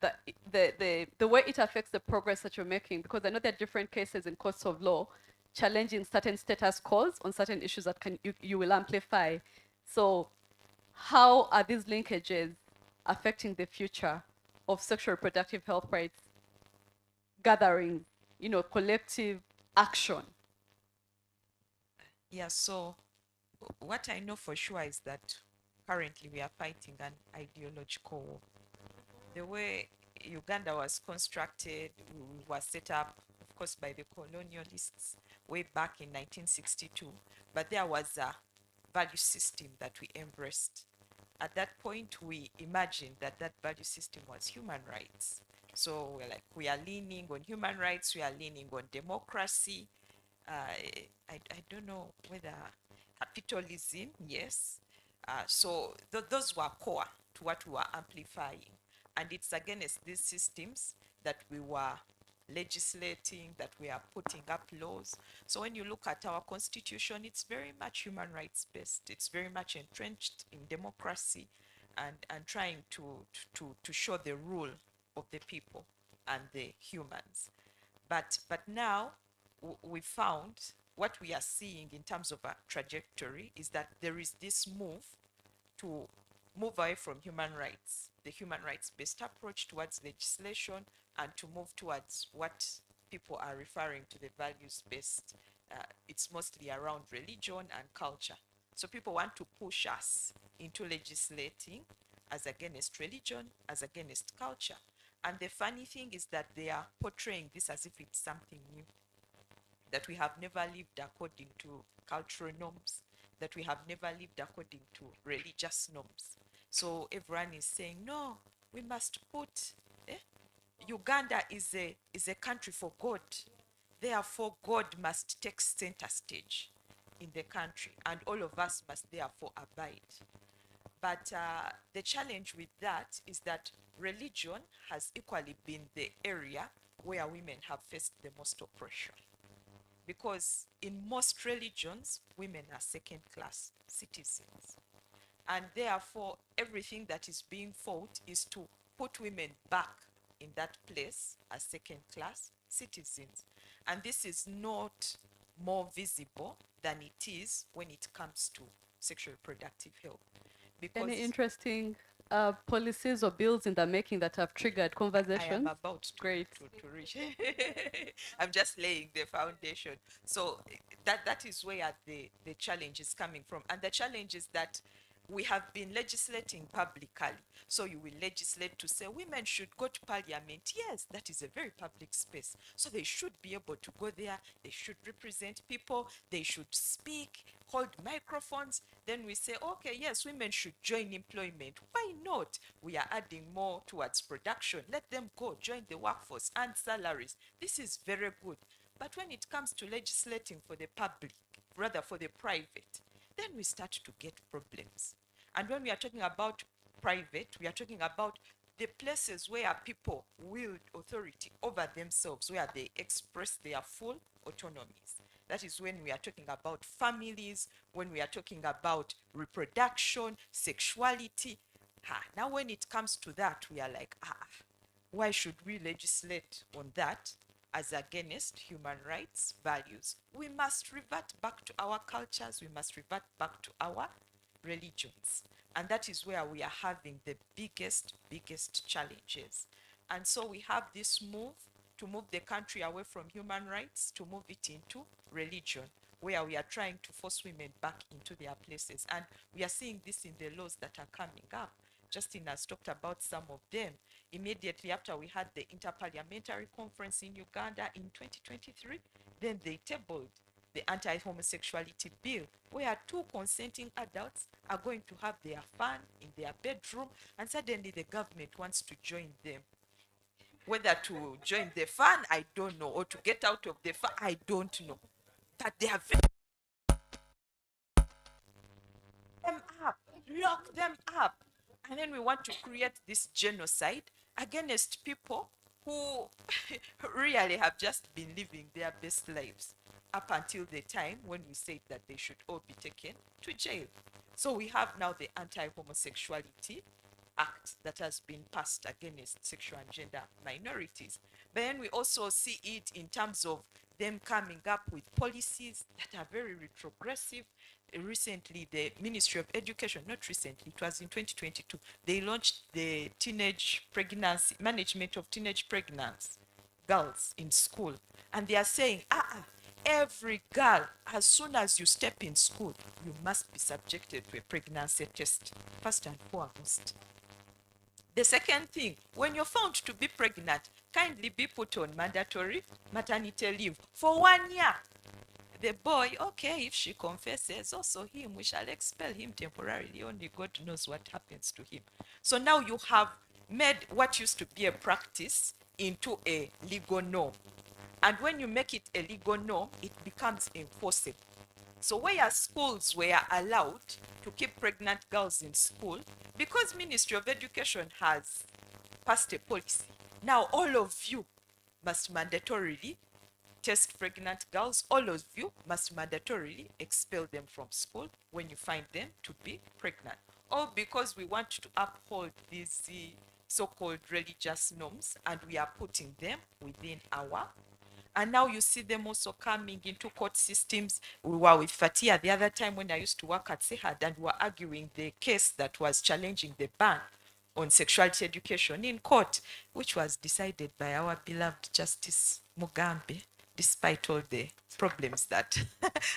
the way it affects the progress that you're making. Because I know there are different cases in courts of law challenging certain status quos on certain issues that you will amplify. So how are these linkages affecting the future of sexual reproductive health rights gathering, collective action? Yeah, so what I know for sure is that currently we are fighting an ideological war. The way Uganda was constructed, was set up, of course, by the colonialists way back in 1962, but there was a value system that we embraced. At that point, we imagined that that value system was human rights. So we're like, we are leaning on human rights, we are leaning on democracy, I don't know whether capitalism, yes. So those were core to what we were amplifying. And it's against these systems that we were legislating, that we are putting up laws. So when you look at our constitution, it's very much human rights based. It's very much entrenched in democracy and trying to show the rule of the people and the humans. But now we found what we are seeing in terms of a trajectory is that there is this move to move away from human rights, the human rights-based approach towards legislation, and to move towards what people are referring to the values-based. It's mostly around religion and culture. So people want to push us into legislating as against religion, as against culture. And the funny thing is that they are portraying this as if it's something new, that we have never lived according to cultural norms, that we have never lived according to religious norms. So everyone is saying, no, we must put, Uganda is a country for God. Therefore, God must take center stage in the country, and all of us must therefore abide. But the challenge with that is that religion has equally been the area where women have faced the most oppression. Because in most religions, women are second-class citizens. And therefore, everything that is being fought is to put women back in that place as second-class citizens. And this is not more visible than it is when it comes to sexual reproductive health. Because Any interesting policies or bills in the making that have triggered conversations? I am about to, Great. to reach. I'm just laying the foundation. So that is where the challenge is coming from. And the challenge is that we have been legislating publicly. So you will legislate to say women should go to parliament. Yes, that is a very public space. So they should be able to go there. They should represent people. They should speak, hold microphones. Then we say, okay, yes, women should join employment. Why not? We are adding more towards production. Let them go, join the workforce and salaries. This is very good. But when it comes to legislating for the public, rather for the private, then we start to get problems. And when we are talking about private, we are talking about the places where people wield authority over themselves, where they express their full autonomies. That is when we are talking about families, when we are talking about reproduction, sexuality. Now when it comes to that, we are like, why should we legislate on that as against human rights values? We must revert back to our cultures. We must revert back to our religions. And that is where we are having the biggest challenges. And so we have this move to move the country away from human rights, to move it into religion, where we are trying to force women back into their places. And we are seeing this in the laws that are coming up. Justin has talked about some of them. Immediately after we had the Interparliamentary Conference in Uganda in 2023, then they tabled the anti-homosexuality bill, where two consenting adults are going to have their fun in their bedroom, and suddenly the government wants to join them. Whether to join the fun, I don't know, or to get out of the fun, I don't know. But they have them up, lock them up. And then we want to create this genocide against people who really have just been living their best lives up until the time when we said that they should all be taken to jail. So we have now the Anti-Homosexuality Act that has been passed against sexual and gender minorities. But then we also see it in terms of them coming up with policies that are very retrogressive. Recently, the Ministry of Education, not recently, it was in 2022, they launched the teenage pregnancy, management of teenage pregnancy girls in school. And they are saying, every girl, as soon as you step in school, you must be subjected to a pregnancy test, first and foremost. The second thing, when you're found to be pregnant, kindly be put on mandatory maternity leave for 1 year. The boy, okay, if she confesses, also him, we shall expel him temporarily. Only God knows what happens to him. So now you have made what used to be a practice into a legal norm. And when you make it a legal norm, it becomes enforceable. So where schools were allowed to keep pregnant girls in school, because Ministry of Education has passed a policy, now all of you must mandatorily test pregnant girls. All of you must mandatorily expel them from school when you find them to be pregnant. All because we want to uphold these so-called religious norms, and we are putting them within our. And now you see them also coming into court systems. We were with Fatia the other time when I used to work at SEHAD, and we were arguing the case that was challenging the ban on sexuality education in court, which was decided by our beloved Justice Mugambe, despite all the problems that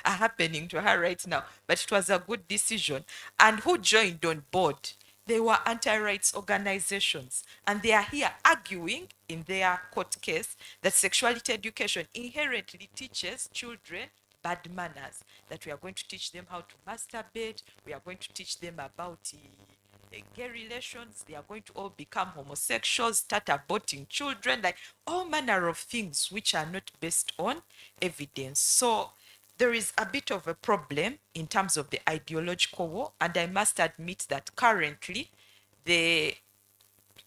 are happening to her right now. But it was a good decision. And who joined on board? They were anti-rights organizations, and they are here arguing in their court case that sexuality education inherently teaches children bad manners, that we are going to teach them how to masturbate, we are going to teach them about gay relations, they are going to all become homosexuals, start aborting children, like all manner of things which are not based on evidence. So there is a bit of a problem in terms of the ideological war, and I must admit that currently the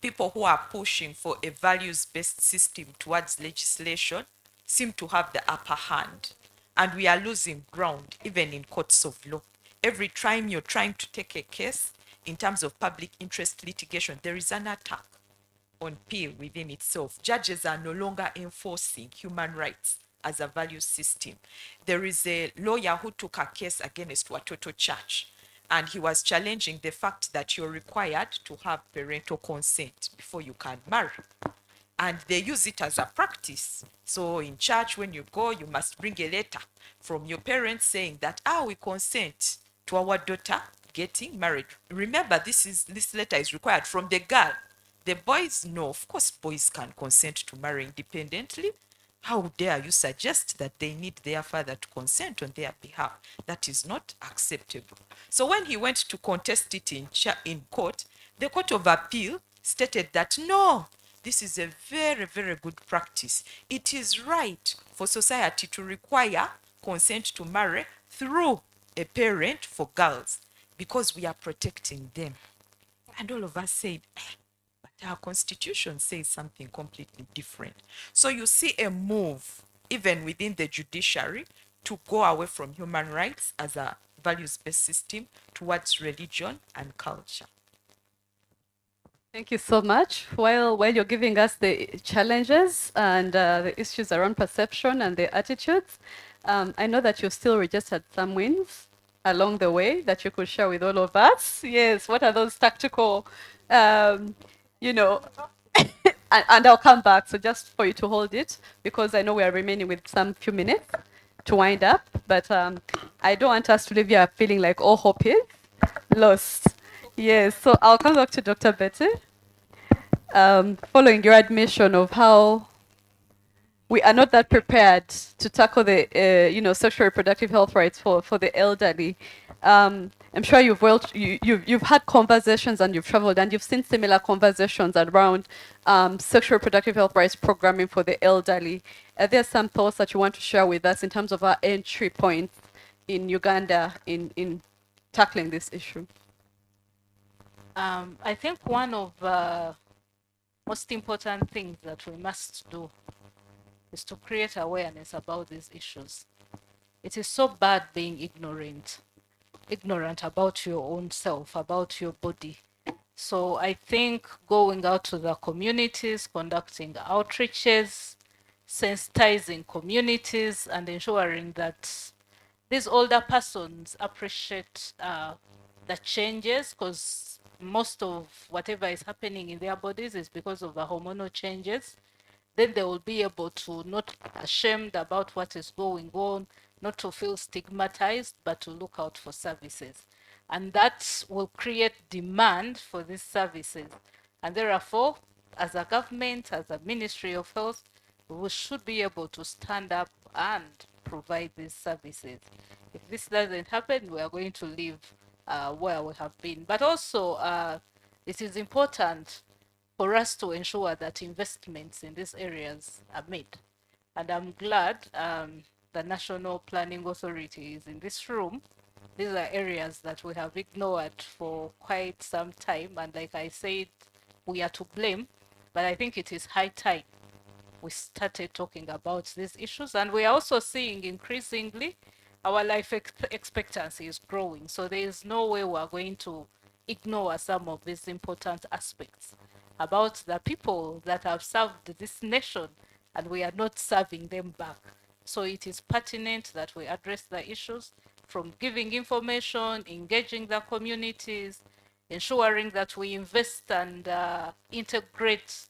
people who are pushing for a values-based system towards legislation seem to have the upper hand, and we are losing ground even in courts of law. Every time you're trying to take a case in terms of public interest litigation, there is an attack on peer within itself. Judges are no longer enforcing human rights as a value system. There is a lawyer who took a case against Watoto Church, and he was challenging the fact that you're required to have parental consent before you can marry. And they use it as a practice. So in church, when you go, you must bring a letter from your parents saying that, we consent to our daughter getting married. Remember, this letter is required from the girl. The boys, no, of course, boys can consent to marry independently. How dare you suggest that they need their father to consent on their behalf? That is not acceptable. So when he went to contest it in court, the Court of Appeal stated that no, this is a very, very good practice. It is right for society to require consent to marry through a parent for girls because we are protecting them. And all of us said, but our constitution says something completely different. So you see a move, even within the judiciary, to go away from human rights as a values-based system towards religion and culture. Thank you so much. While you're giving us the challenges and the issues around perception and the attitudes, I know that you've still registered some wins along the way that you could share with all of us. Yes, what are those tactical, you know, and I'll come back. So just for you to hold it, because I know we are remaining with some few minutes to wind up, but I don't want us to leave here feeling like all hope is lost. Yes, so I'll come back to Dr. Betty. Following your admission of how we are not that prepared to tackle the, sexual reproductive health rights for the elderly. I'm sure you've had conversations and you've traveled and you've seen similar conversations around sexual reproductive health rights programming for the elderly. Are there some thoughts that you want to share with us in terms of our entry points in Uganda in tackling this issue? I think one of the most important things that we must do is to create awareness about these issues. It is so bad being ignorant about your own self, about your body. So I think going out to the communities, conducting outreaches, sensitizing communities, and ensuring that these older persons appreciate the changes, because most of whatever is happening in their bodies is because of the hormonal changes. Then they will be able to not be ashamed about what is going on, not to feel stigmatized, but to look out for services. And that will create demand for these services. And therefore, as a government, as a Ministry of Health, we should be able to stand up and provide these services. If this doesn't happen, we are going to live where we have been. But also, it is important for us to ensure that investments in these areas are made. And I'm glad the National Planning Authority is in this room. These are areas that we have ignored for quite some time. And like I said, we are to blame. But I think it is high time we started talking about these issues. And we are also seeing increasingly our life expectancy is growing. So there is no way we are going to ignore some of these important aspects about the people that have served this nation and we are not serving them back. So it is pertinent that we address the issues from giving information, engaging the communities, ensuring that we invest and integrate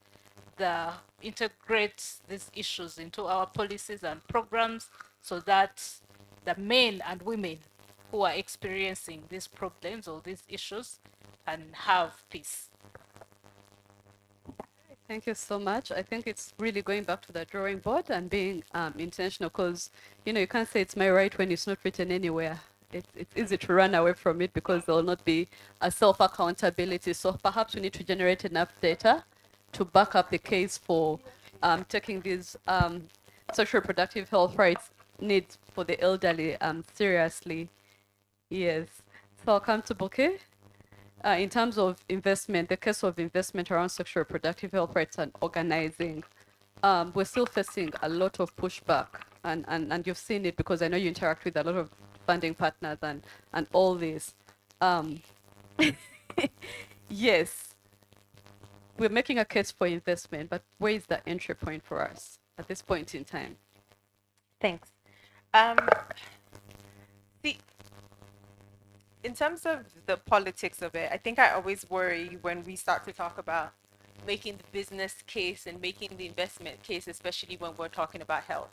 these issues into our policies and programs so that the men and women who are experiencing these problems or these issues can have peace. Thank you so much. I think it's really going back to the drawing board and being intentional because, you can't say it's my right when it's not written anywhere. It's easy to run away from it because there will not be a self-accountability. So perhaps we need to generate enough data to back up the case for taking these social reproductive health rights needs for the elderly seriously. Yes. So I'll come to Boke. In terms of investment, the case of investment around sexual reproductive health rights and organizing, we're still facing a lot of pushback. And you've seen it because I know you interact with a lot of funding partners and all this. Yes, we're making a case for investment, but where is the entry point for us at this point in time? Thanks. See, in terms of the politics of it, I think I always worry when we start to talk about making the business case and making the investment case, especially when we're talking about health.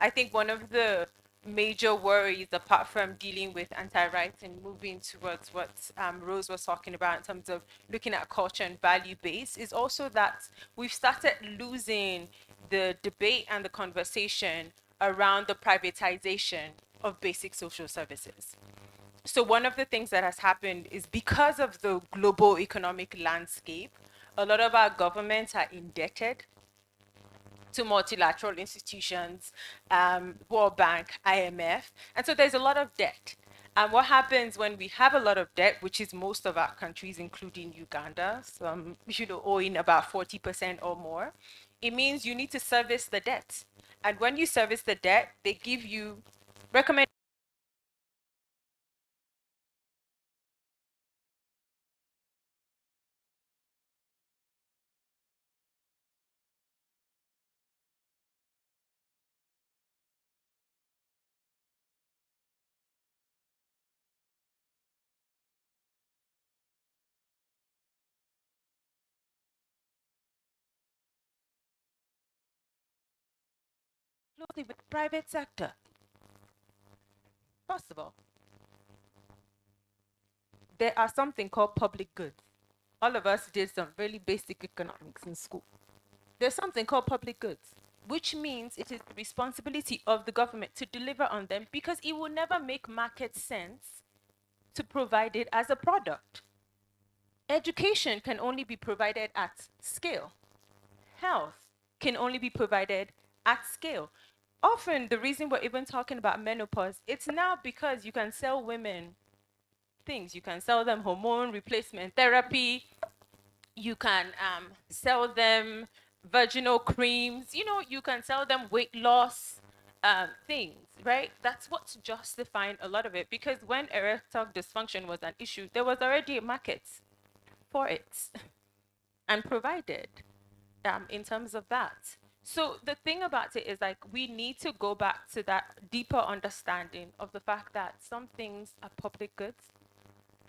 I think one of the major worries, apart from dealing with anti-rights and moving towards what Rose was talking about in terms of looking at culture and value base, is also that we've started losing the debate and the conversation around the privatization of basic social services. So one of the things that has happened is because of the global economic landscape, a lot of our governments are indebted to multilateral institutions, World Bank, IMF, and so there's a lot of debt. And what happens when we have a lot of debt, which is most of our countries, including Uganda, some owing about 40% or more, it means you need to service the debt. And when you service the debt, they give you recommend. Closely with the private sector. Possible. There are something called public goods. All of us did some really basic economics in school. There's something called public goods, which means it is the responsibility of the government to deliver on them because it will never make market sense to provide it as a product. Education can only be provided at scale. Health can only be provided at scale. Often the reason we're even talking about menopause, it's now because you can sell women things. You can sell them hormone replacement therapy. You can sell them vaginal creams. You can sell them weight loss things, right? That's what's justifying a lot of it. Because when erectile dysfunction was an issue, there was already a market for it and provided in terms of that. So the thing about it is we need to go back to that deeper understanding of the fact that some things are public goods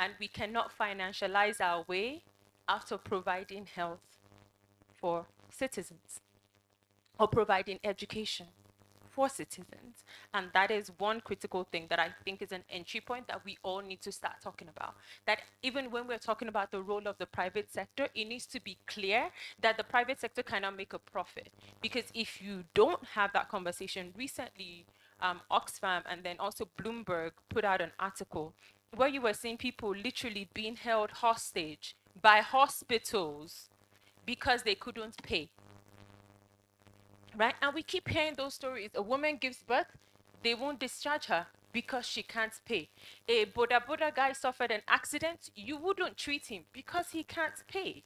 and we cannot financialize our way out of providing health for citizens or providing education for citizens. And that is one critical thing that I think is an entry point that we all need to start talking about. That even when we're talking about the role of the private sector, it needs to be clear that the private sector cannot make a profit. Because if you don't have that conversation, recently Oxfam and then also Bloomberg put out an article where you were seeing people literally being held hostage by hospitals because they couldn't pay. right? And we keep hearing those stories. A woman gives birth, they won't discharge her because she can't pay. A Boda Boda guy suffered an accident, you wouldn't treat him because he can't pay.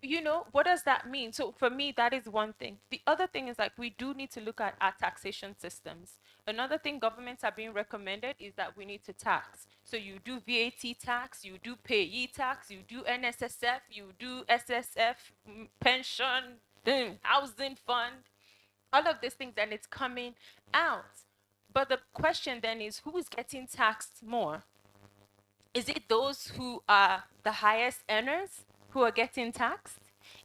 You know, what does that mean? So for me, that is one thing. The other thing is like we do need to look at our taxation systems. Another thing governments are being recommended is that we need to tax. So you do VAT tax, you do payee tax, you do NSSF, you do SSF, pension, housing fund, all of these things, and it's coming out. But the question then is, who is getting taxed more? Is it those who are the highest earners who are getting taxed?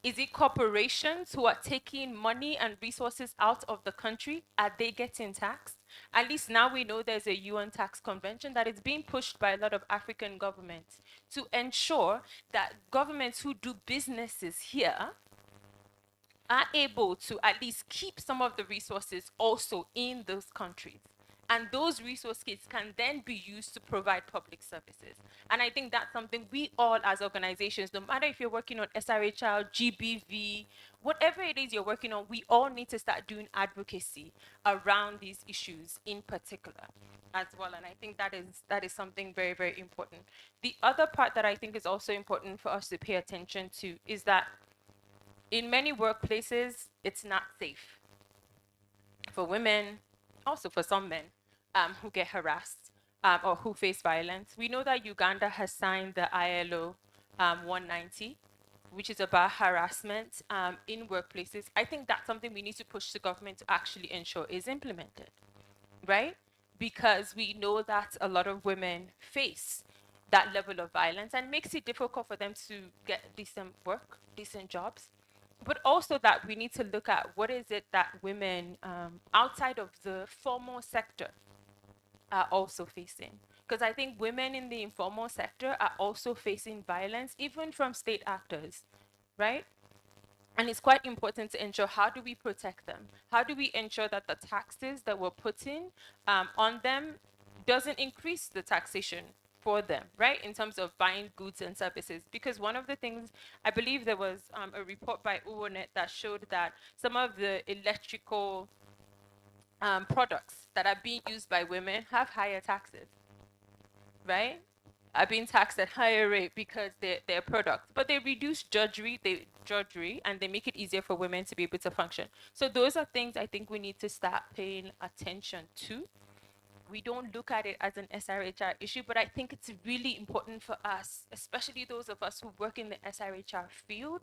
Is it corporations who are taking money and resources out of the country? Are they getting taxed? At least now we know there's a UN tax convention that is being pushed by a lot of African governments to ensure that governments who do businesses here are able to at least keep some of the resources also in those countries. And those resources can then be used to provide public services. And I think that's something we all as organizations, no matter if you're working on SRHR, GBV, whatever it is you're working on, we all need to start doing advocacy around these issues in particular as well. And I think that is something very, very important. The other part that I think is also important for us to pay attention to is that in many workplaces, it's not safe for women, also for some men who get harassed or who face violence. We know that Uganda has signed the ILO 190, which is about harassment in workplaces. I think that's something we need to push the government to actually ensure is implemented, right? Because we know that a lot of women face that level of violence and makes it difficult for them to get decent work, decent jobs. But also that we need to look at what is it that women outside of the formal sector are also facing. Because I think women in the informal sector are also facing violence, even from state actors, right? And it's quite important to ensure, how do we protect them? How do we ensure that the taxes that we're putting on them doesn't increase the taxation for them, right? In terms of buying goods and services. Because one of the things, I believe there was a report by UONET that showed that some of the electrical products that are being used by women have higher taxes, right? Are being taxed at higher rate because they're products. But they reduce drudgery, and they make it easier for women to be able to function. So those are things I think we need to start paying attention to. We don't look at it as an SRHR issue, but I think it's really important for us, especially those of us who work in the SRHR field,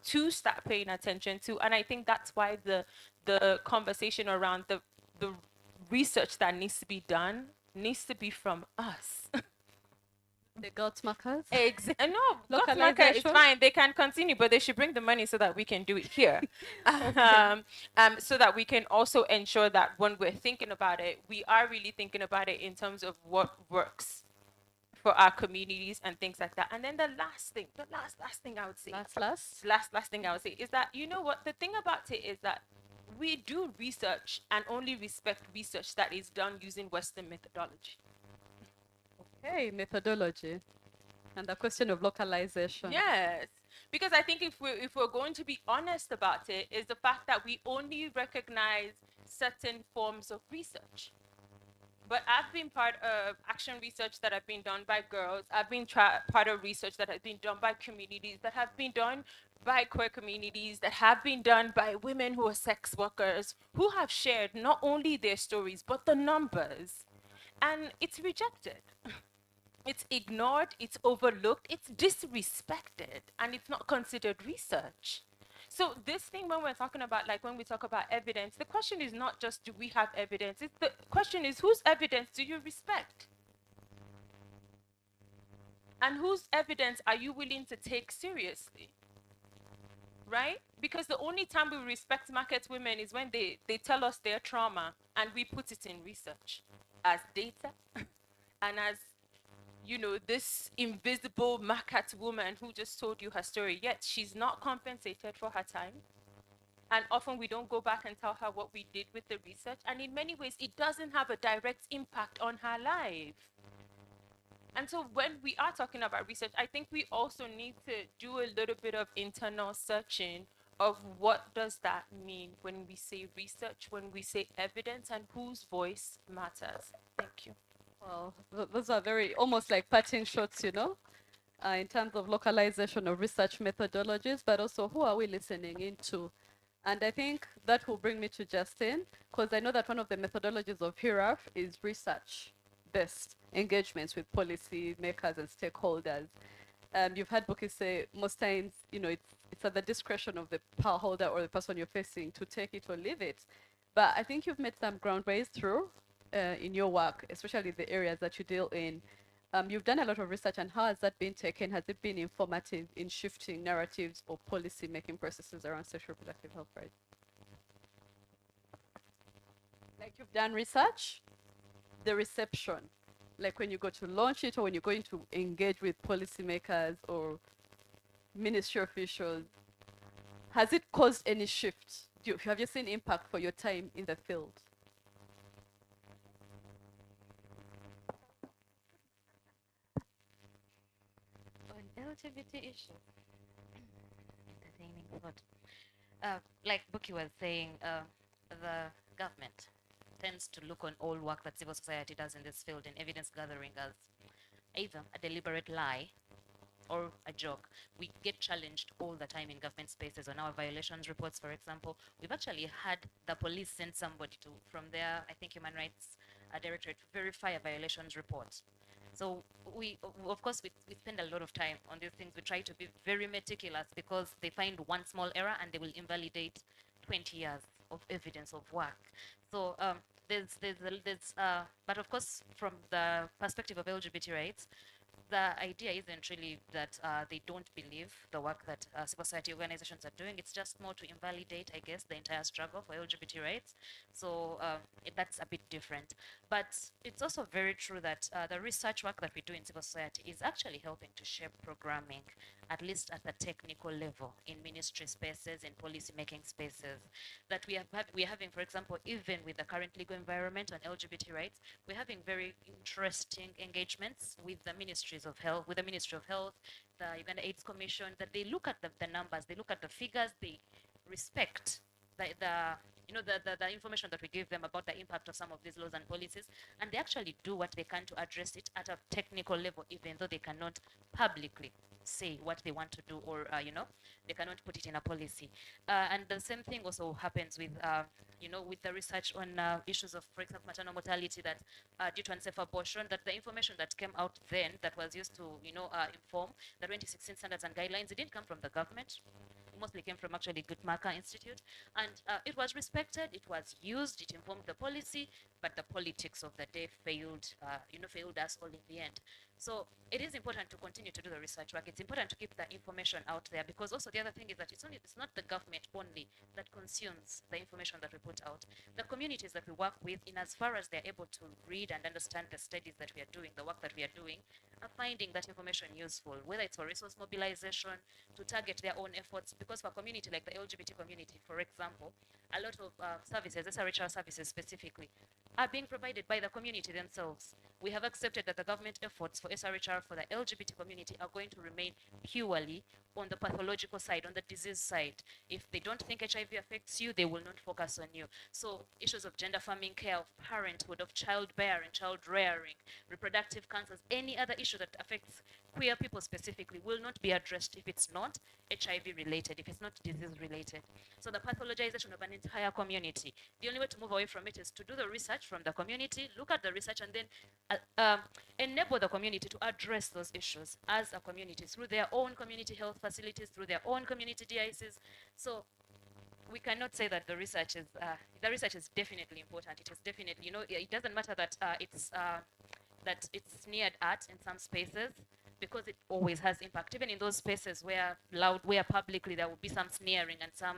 to start paying attention to. And I think that's why the conversation around the research that needs to be done needs to be from us. The GOTS markers? No, GOTS marker is fine. They can continue, but they should bring the money so that we can do it here. So that we can also ensure that when we're thinking about it, we are really thinking about it in terms of what works for our communities and things like that. And then the last thing I would say, last thing I would say is that, you know what, the thing about it is that we do research and only respect research that is done using Western methodology. Hey, methodology. And the question of localization. Yes, because I think if we're going to be honest about it, is the fact that we only recognize certain forms of research. But I've been part of action research that have been done by girls. I've been part of research that has been done by communities, that have been done by queer communities, that have been done by women who are sex workers, who have shared not only their stories, but the numbers. And it's rejected. It's ignored, it's overlooked, it's disrespected, and it's not considered research. So this thing, when we're talking about, like when we talk about evidence, the question is not just do we have evidence, the question is whose evidence do you respect? And whose evidence are you willing to take seriously? Right? Because the only time we respect market women is when they tell us their trauma and we put it in research as data and as, you know, this invisible market woman who just told you her story, yet she's not compensated for her time. And often we don't go back and tell her what we did with the research. And in many ways, it doesn't have a direct impact on her life. And so when we are talking about research, I think we also need to do a little bit of internal searching of what does that mean when we say research, when we say evidence, and whose voice matters. Thank you. Well, those are very almost like parting shots, in terms of localization of research methodologies, but also who are we listening into? And I think that will bring me to Justin, because I know that one of the methodologies of HIRAF is research-based engagements with policy makers and stakeholders. You've had Buki say most times, it's at the discretion of the power holder or the person you're facing to take it or leave it. But I think you've made some ground through in your work, especially the areas that you deal in. You've done a lot of research, and how has that been taken? Has it been informative in shifting narratives or policy making processes around sexual reproductive health rights? Like you've done research, the reception, like when you go to launch it or when you're going to engage with policymakers or ministry officials, has it caused any shift? Have you seen impact for your time in the field? On LGBT issues, entertaining thought. Like Buki was saying, the government tends to look on all work that civil society does in this field in evidence gathering as either a deliberate lie or a joke. We get challenged all the time in government spaces on our violations reports, for example. We've actually had the police send somebody from their, I think, human rights directorate to verify a violations report. So of course, we spend a lot of time on these things. We try to be very meticulous because they find one small error and they will invalidate 20 years of evidence of work. So but of course, from the perspective of LGBT rights, the idea isn't really that they don't believe the work that civil society organizations are doing. It's just more to invalidate, I guess, the entire struggle for LGBT rights. So that's a bit different. But it's also very true that the research work that we do in civil society is actually helping to shape programming, at least at the technical level, in ministry spaces, in policy making spaces. That we're having, for example, even with the current legal environment on LGBT rights, we're having very interesting engagements with the ministries of health, with the Ministry of Health, the Uganda AIDS Commission, that they look at the numbers, they look at the figures, they respect the information that we give them about the impact of some of these laws and policies, and they actually do what they can to address it at a technical level, even though they cannot publicly say what they want to do, or they cannot put it in a policy. And the same thing also happens with with the research on issues of, for example, maternal mortality, that due to unsafe abortion, that the information that came out then that was used to inform the 2016 standards and guidelines, it didn't come from the government. It mostly came from actually Guttmacher Institute, and it was respected, it was used, it informed the policy, but the politics of the day failed us all in the end. So it is important to continue to do the research work. It's important to keep the information out there, because also the other thing is that it's not the government only that consumes the information that we put out. The communities that we work with, in as far as they're able to read and understand the studies that we are doing, the work that we are doing, are finding that information useful, whether it's for resource mobilization, to target their own efforts. Because for a community like the LGBT community, for example, a lot of services, SRHR services specifically, are being provided by the community themselves. We have accepted that the government efforts for SRHR for the LGBT community are going to remain purely on the pathological side, on the disease side. If they don't think HIV affects you, they will not focus on you. So issues of gender affirming care, of parenthood, of childbearing, child rearing, reproductive cancers, any other issue that affects queer people specifically will not be addressed if it's not HIV related, if it's not disease related. So the pathologization of an entire community, the only way to move away from it is to do the research from the community, look at the research, and then enable the community to address those issues as a community through their own community health facilities, through their own community DICs. So we cannot say that the research is definitely important. It is definitely, it doesn't matter that it's sneered at in some spaces, because it always has impact. Even in those spaces where publicly there will be some sneering and some,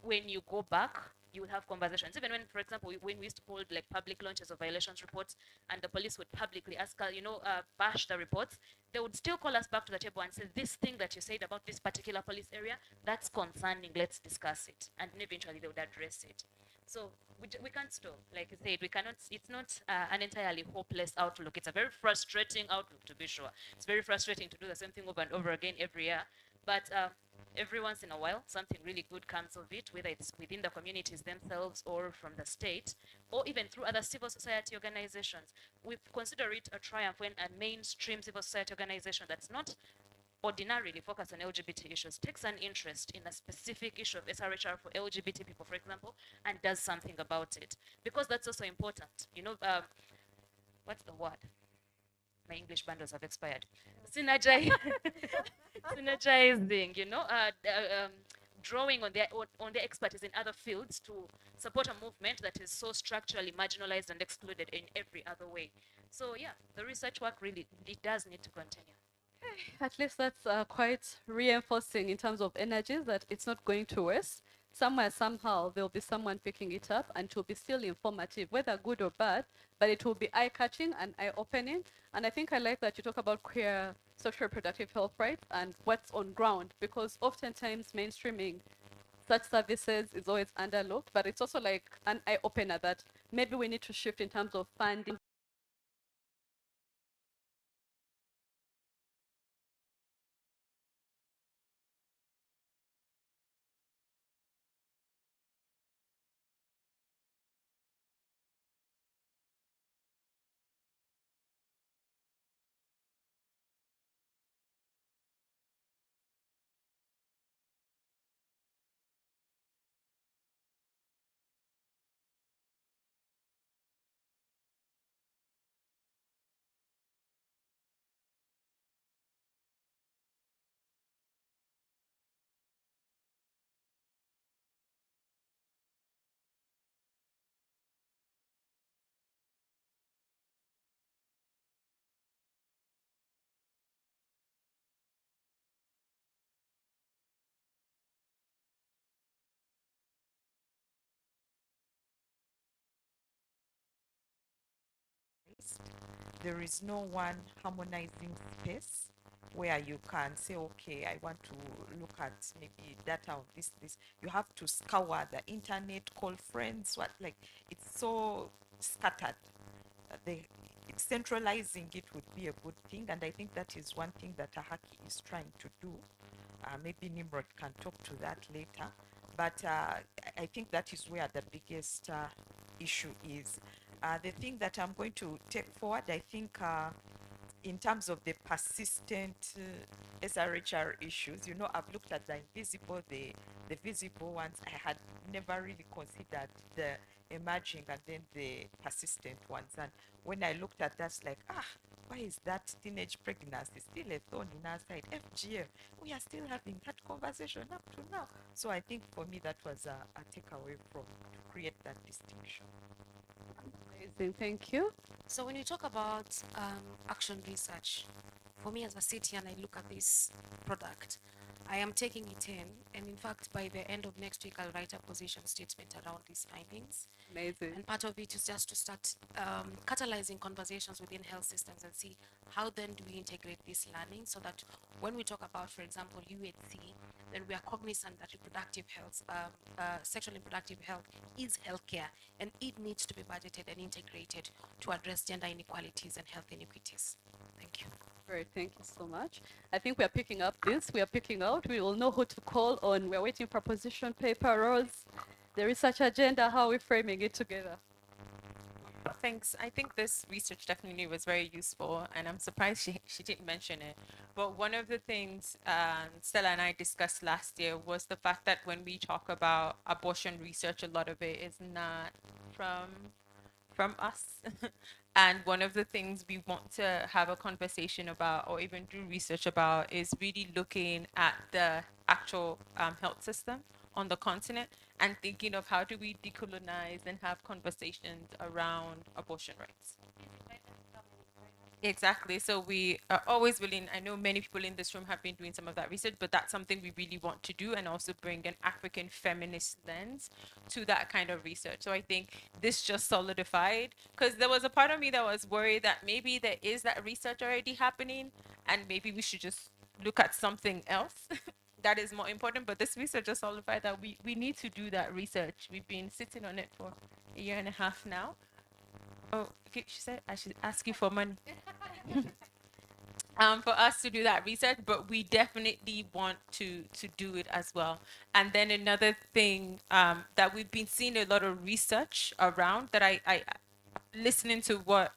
when you go back, you will have conversations. Even when, for example, when we used to hold like public launches of violations reports, and the police would publicly ask, bash the reports, they would still call us back to the table and say, this thing that you said about this particular police area, that's concerning, let's discuss it. And eventually they would address it. So we can't stop. Like I said, we cannot, it's not an entirely hopeless outlook. It's a very frustrating outlook, to be sure. It's very frustrating to do the same thing over and over again every year. But every once in a while, something really good comes of it, whether it's within the communities themselves or from the state, or even through other civil society organizations. We consider it a triumph when a mainstream civil society organization that's not ordinarily focused on LGBT issues takes an interest in a specific issue of SRHR for LGBT people, for example, and does something about it. Because that's also important. You know, what's the word? My English bundles have expired. Synergizing, you know, drawing on their expertise in other fields to support a movement that is so structurally marginalized and excluded in every other way. So yeah, the research work really, it does need to continue. At least that's quite reinforcing in terms of energies that it's not going to waste. Somewhere, somehow, there'll be someone picking it up and it will be still informative, whether good or bad, but it will be eye-catching and eye-opening. And I think I like that you talk about queer social reproductive health rights and what's on ground, because oftentimes mainstreaming such services is always underlooked, but it's also like an eye-opener that maybe we need to shift in terms of funding. There is no one harmonizing space where you can say, okay, I want to look at maybe data of this. You have to scour the internet, call friends, what, like, it's so scattered. They, centralizing it would be a good thing, and I think that is one thing that Ahaki is trying to do. Maybe Nimrod can talk to that later, but I think that is where the biggest issue is. The thing that I'm going to take forward, I think, in terms of the persistent SRHR issues, you know, I've looked at the invisible, the visible ones. I had never really considered the emerging and then the persistent ones. And when I looked at that, like, why is that teenage pregnancy still a thorn in our side? FGM, we are still having that conversation up to now. So I think for me that was a takeaway from to create that distinction. Amazing, thank you. So when you talk about action research, for me as I sit here and I look at this product, I am taking it in, and in fact, by the end of next week, I'll write a position statement around these findings. Amazing. And part of it is just to start catalyzing conversations within health systems and see how then do we integrate this learning so that when we talk about, for example, UHC, then we are cognizant that reproductive health, sexual and reproductive health is healthcare, and it needs to be budgeted and integrated to address gender inequalities and health inequities. Thank you. Great, thank you so much. I think we are picking up this, we are picking out, we will know who to call on. We're waiting for position paper, Rose. The research agenda, how are we framing it together? Thanks. I think this research definitely was very useful, and I'm surprised she didn't mention it. But one of the things Stella and I discussed last year was the fact that when we talk about abortion research, a lot of it is not from us. And one of the things we want to have a conversation about or even do research about is really looking at the actual health system on the continent and thinking of how do we decolonize and have conversations around abortion rights. Exactly. So we are always willing. I know many people in this room have been doing some of that research, but that's something we really want to do and also bring an African feminist lens to that kind of research. So I think this just solidified, because there was a part of me that was worried that maybe there is that research already happening and maybe we should just look at something else that is more important. But this research just solidified that we need to do that research. We've been sitting on it for a year and a half now. Oh, okay, she said I should ask you for money. for us to do that research, but we definitely want to do it as well. And then another thing that we've been seeing a lot of research around that I listening to what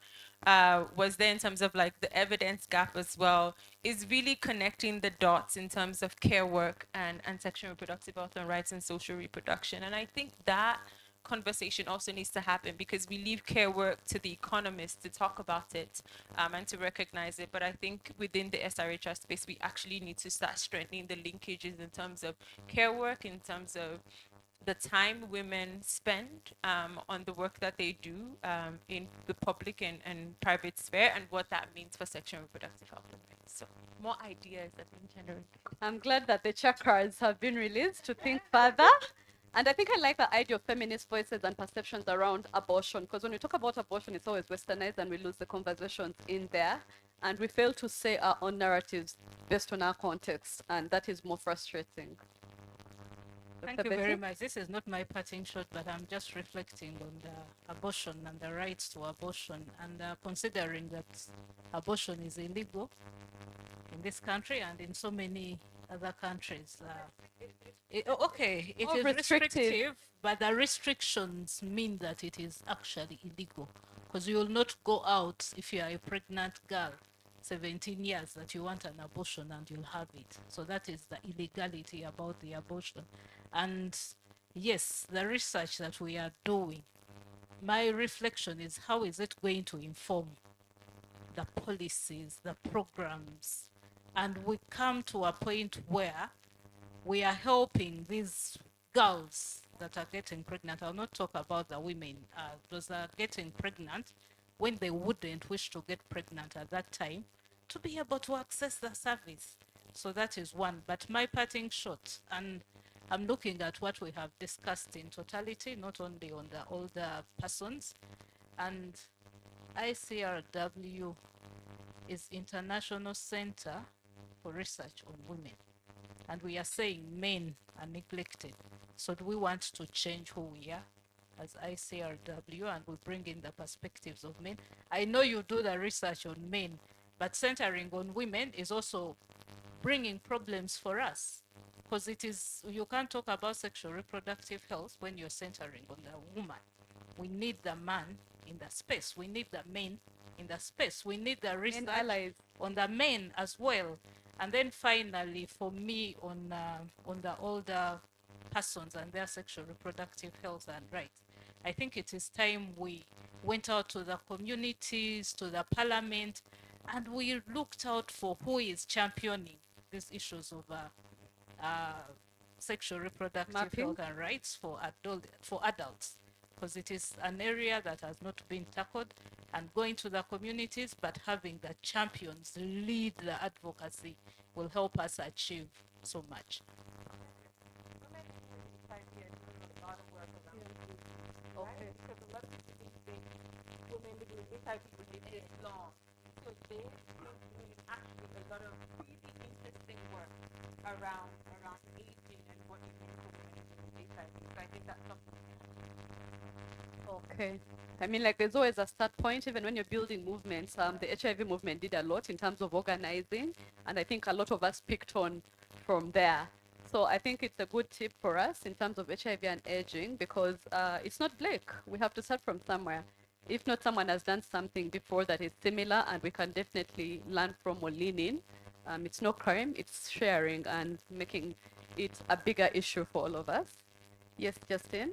was there in terms of like the evidence gap as well is really connecting the dots in terms of care work and sexual and reproductive health and rights and social reproduction. And I think that conversation also needs to happen because we leave care work to the economists to talk about it and to recognize it. But I think within the SRHR space, we actually need to start strengthening the linkages in terms of care work, in terms of the time women spend on the work that they do in the public and private sphere and what that means for sexual and reproductive health and rights. So more ideas, I think, generally. I'm glad that the chakras have been released to think further. And I think I like the idea of feminist voices and perceptions around abortion, because when we talk about abortion, it's always westernized and we lose the conversations in there. And we fail to say our own narratives based on our context. And that is more frustrating. Thank Dr. you very Betty? much. This is not my parting shot, but I'm just reflecting on the abortion and the rights to abortion, and considering that abortion is illegal in this country and in so many other countries. Okay, it Or is restrictive. restrictive, but the restrictions mean that it is actually illegal, because you will not go out if you are a pregnant girl 17 years that you want an abortion and you'll have it. So that is the illegality about the abortion. And yes, the research that we are doing, my reflection is how is it going to inform the policies, the programs? And we come to a point where we are helping these girls that are getting pregnant. I'll not talk about the women. Those are getting pregnant when they wouldn't wish to get pregnant at that time to be able to access the service. So that is one. But my parting shot, and I'm looking at what we have discussed in totality, not only on the older persons, and ICRW is International Center for Research on Women. And we are saying men are neglected. So do we want to change who we are as ICRW and we bring in the perspectives of men? I know you do the research on men, but centering on women is also bringing problems for us. Because it is, you can't talk about sexual reproductive health when you're centering on the woman. We need the man in the space. We need the men in the space. We need the research on the men as well. And then finally, for me, on the older persons and their sexual reproductive health and rights, I think it is time we went out to the communities, to the parliament, and we looked out for who is championing these issues of sexual reproductive Mapping. health and rights for adults, because it is an area that has not been tackled, and going to the communities but having the champions lead the advocacy will help us achieve so much. Okay. Because a lot of people think women living with HIV related law. So they doing actually a lot of really interesting work around aging and what it means for women living with HIV. So I think that's something. Okay. I mean, like, there's always a start point, even when you're building movements. The HIV movement did a lot in terms of organizing, and I think a lot of us picked on from there. So I think it's a good tip for us in terms of HIV and aging, because it's not bleak. We have to start from somewhere. If not, someone has done something before that is similar, and we can definitely learn from or lean in. It's no crime, it's sharing and making it a bigger issue for all of us. Yes, Justin?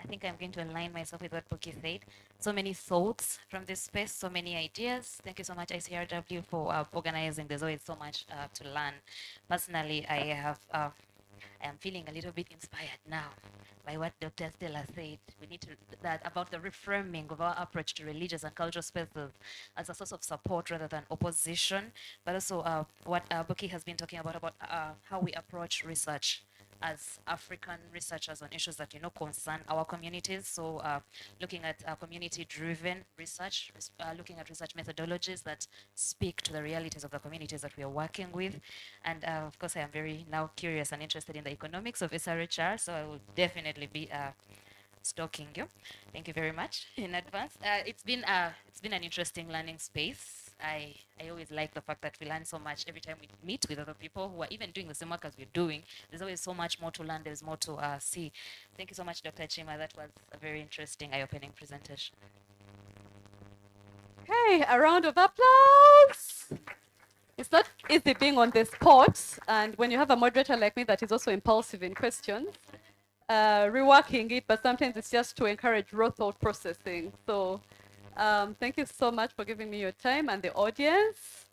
I think I'm going to align myself with what Buki said. So many thoughts from this space, so many ideas. Thank you so much, ICRW, for organizing. There's always so much to learn. Personally, I am feeling a little bit inspired now by what Dr. Stella said. We need to that about the reframing of our approach to religious and cultural spaces as a source of support rather than opposition, but also what Buki has been talking about how we approach research as African researchers on issues that concern our communities. So looking at community-driven research, looking at research methodologies that speak to the realities of the communities that we are working with. And of course, I am very now curious and interested in the economics of SRHR, so I will definitely be stalking you. Thank you very much in advance. It's been an interesting learning space. I always like the fact that we learn so much every time we meet with other people who are even doing the same work as we're doing. There's always so much more to learn. There's more to see. Thank you so much, Dr. Chima. That was a very interesting, eye-opening presentation. Okay, a round of applause. It's not easy being on the spot, and when you have a moderator like me that is also impulsive in questions, reworking it, but sometimes it's just to encourage raw thought processing. So thank you so much for giving me your time and the audience.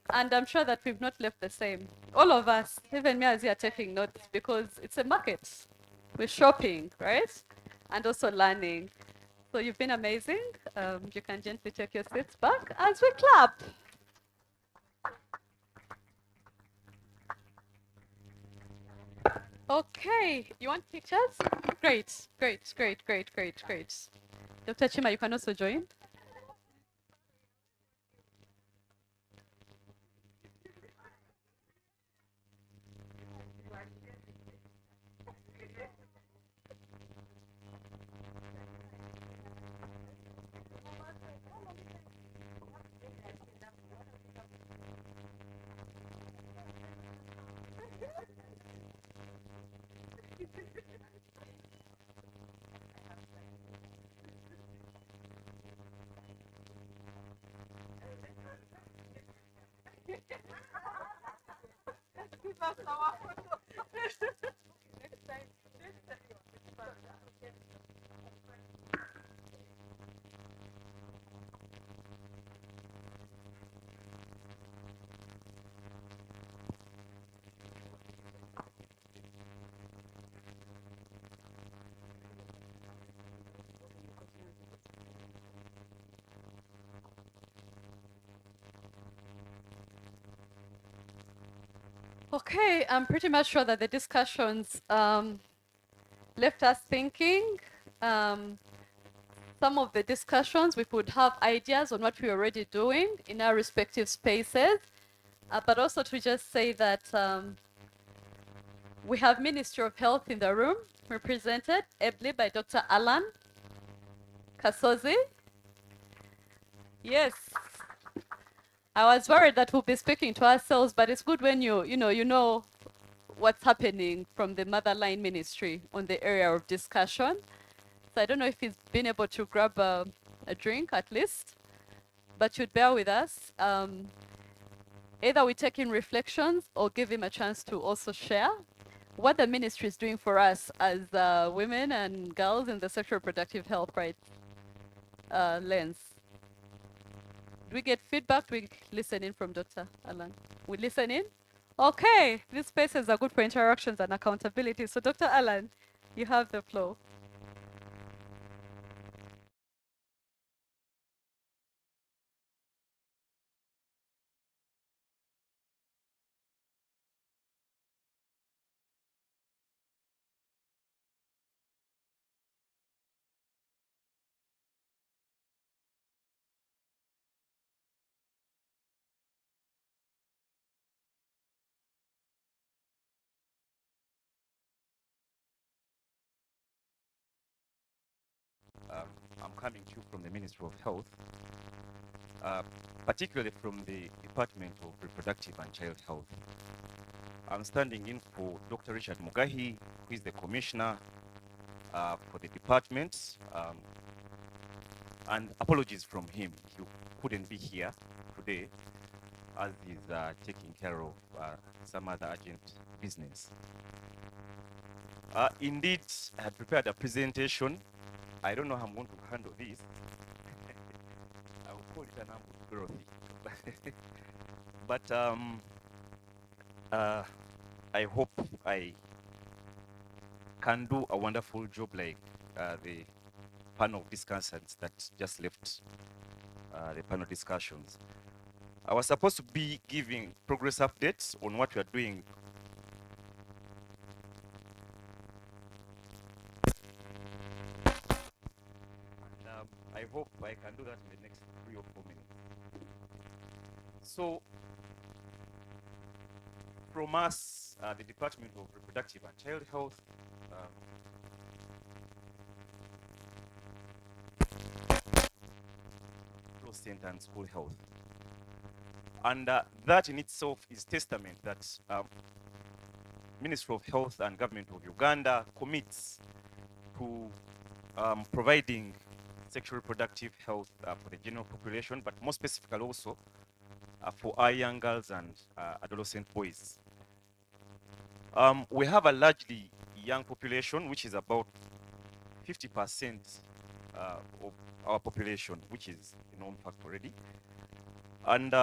And I'm sure that we've not left the same. All of us, even me as you are taking notes, because it's a market. We're shopping, right? And also learning. So you've been amazing. You can gently take your seats back as we clap. Okay, you want pictures? Great, great, great, great, great, great. Dr. Chima, you can also join. Okay, I'm pretty much sure that the discussions left us thinking. Some of the discussions, we could have ideas on what we're already doing in our respective spaces, but also to just say that we have Ministry of Health in the room, represented ably by Dr. Alan Kasozi. Yes. I was worried that we'll be speaking to ourselves, but it's good when you know what's happening from the Motherline Ministry on the area of discussion. So I don't know if he's been able to grab a drink at least, but you'd bear with us. Either we take in reflections or give him a chance to also share what the ministry is doing for us as women and girls in the sexual reproductive health rights lens. Do we get feedback? Do we listen in from Dr. Alan? We listen in? Okay, these spaces are good for interactions and accountability. So Dr. Alan, you have the floor. I'm coming to you from the Ministry of Health, particularly from the Department of Reproductive and Child Health. I'm standing in for Dr. Richard Mugahi, who is the Commissioner for the department, and apologies from him. He couldn't be here today as he's taking care of some other urgent business. Indeed, I had prepared a presentation. I don't know how I'm going to handle this. I will call it an ambush growth. But I hope I can do a wonderful job like the panel discussants that just left the panel discussions. I was supposed to be giving progress updates on what we are doing. And, I hope I can do that in the next 3 or 4 minutes. So, from us, the Department of Reproductive and Child Health, center and school health. And that in itself is testament that Ministry of Health and Government of Uganda commits to providing sexual reproductive health for the general population, but more specifically also for our young girls and adolescent boys. We have a largely young population, which is about 50% of our population, which is a known fact already. And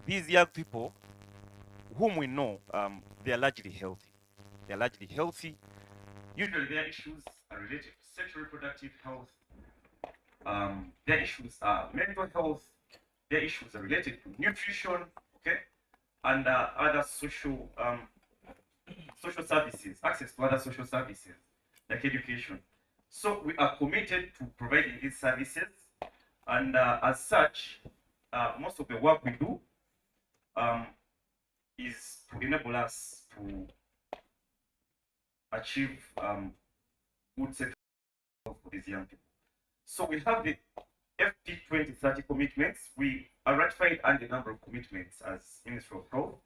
these young people, whom we know, they are largely healthy. They are largely healthy. Usually their issues are related to sexual reproductive health. Their issues are mental health. Their issues are related to nutrition, okay, and other social services, access to other social services like education. So we are committed to providing these services, and as such, most of the work we do is to enable us to achieve good sexual health for these young people. So we have the FP 2030 commitments. We are ratified under a number of commitments as Ministry of Health.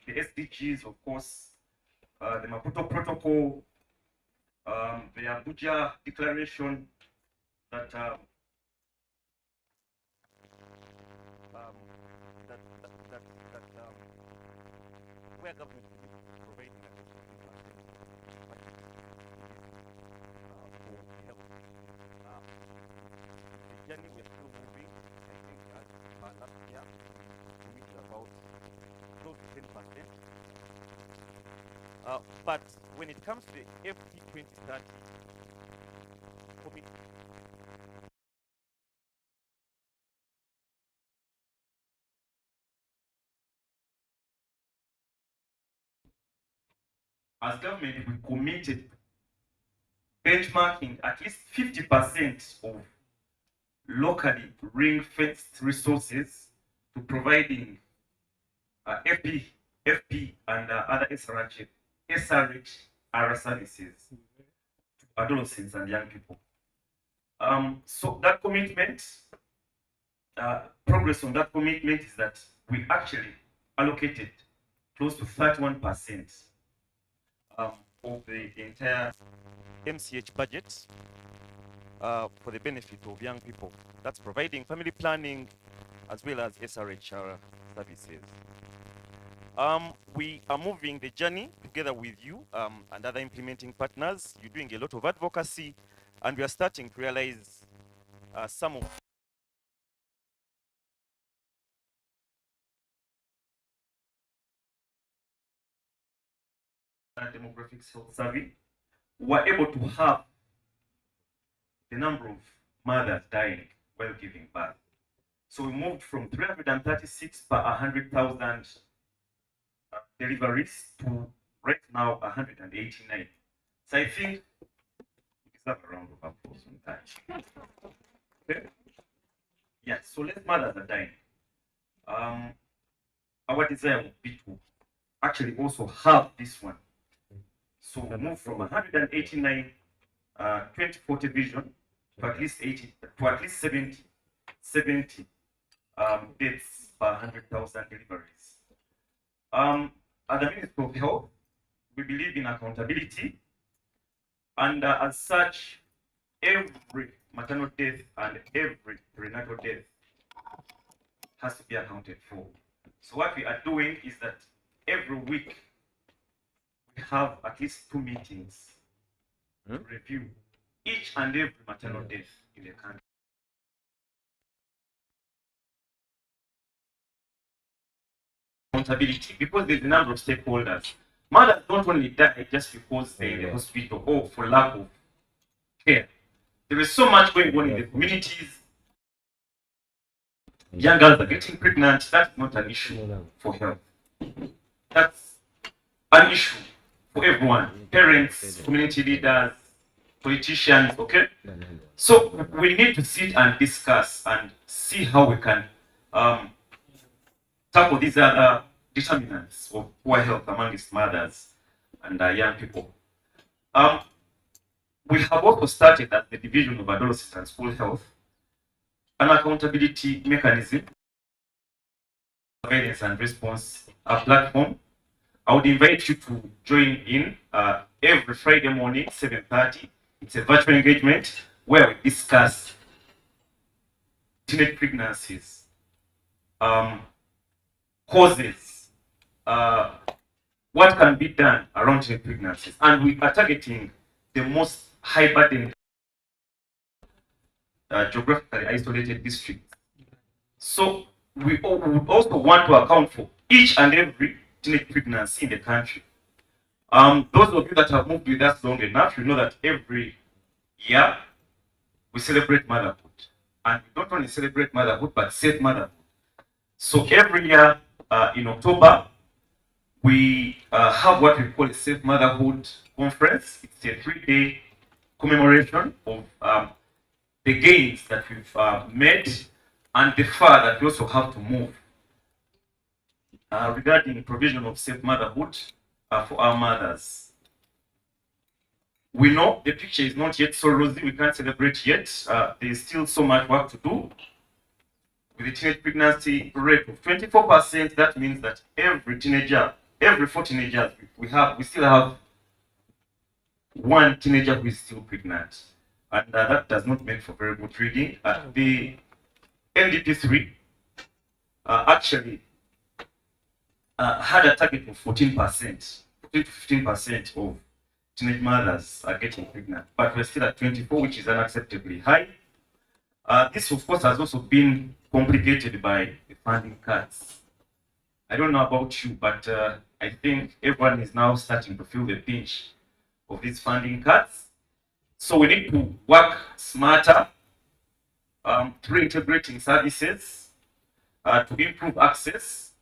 The SDGs, of course, the Maputo Protocol, the Abuja Declaration that where government is providing the journey we are still moving. I think as last year we reached about close to 10%. But when it comes to the FT 2030 commitment, as government, we committed benchmarking at least 50% of locally ring-fenced resources to providing FP, and other SRHR services to adolescents and young people. So that commitment, progress on that commitment is that we actually allocated close to 31% of the entire MCH budget for the benefit of young people. That's providing family planning as well as SRHR services. We are moving the journey together with you and other implementing partners. You're doing a lot of advocacy, and we are starting to realize some of demographics health survey. We're able to have the number of mothers dying while giving birth. So we moved from 336 per 100,000 deliveries to right now 189. So I think we deserve a round of applause on that. Okay. Yeah, so less mothers are dying. Our desire would be to actually also have this one. So we move from 189 2040 vision to at least 80, to at least 70 deaths per 100,000 deliveries. At the Ministry of Health, we believe in accountability, and as such, every maternal death and every perinatal death has to be accounted for. So what we are doing is that every week we have at least 2 meetings to review each and every maternal death in the country. Accountability, because there's a number of stakeholders. Mothers don't only die just because they're in the hospital or for lack of care. There is so much going on in the communities. Young girls are getting pregnant. That's not an issue for health. That's an issue for everyone. Parents, community leaders, politicians, okay? So we need to sit and discuss and see how we can tackle these other determinants of poor health amongst mothers and young people. We have also started at the Division of Adolescent and School Health an accountability mechanism, surveillance and response platform. I would invite you to join in every Friday morning, 7:30. It's a virtual engagement where we discuss teenage pregnancies, causes, what can be done around teenage pregnancies, and we are targeting the most high burden geographically isolated districts. So we would also want to account for each and every teenage pregnancy in the country. Those of you that have moved with us long enough, you know that every year we celebrate motherhood. And we don't only celebrate motherhood, but safe motherhood. So every year in October, we have what we call a Safe Motherhood Conference. It's a 3-day commemoration of the gains that we've made and the far that we also have to move regarding provision of safe motherhood for our mothers. We know the picture is not yet so rosy, we can't celebrate yet. There is still so much work to do. With the teenage pregnancy rate of 24%, that means that every 4 teenagers we still have 1 teenager who is still pregnant. And that does not make for very good reading. The NDP3 actually had a target of 14%, 14 to 15% of teenage mothers are getting pregnant, but we're still at 24, which is unacceptably high. This, of course, has also been complicated by the funding cuts. I don't know about you, but I think everyone is now starting to feel the pinch of these funding cuts. So we need to work smarter through integrating services to improve access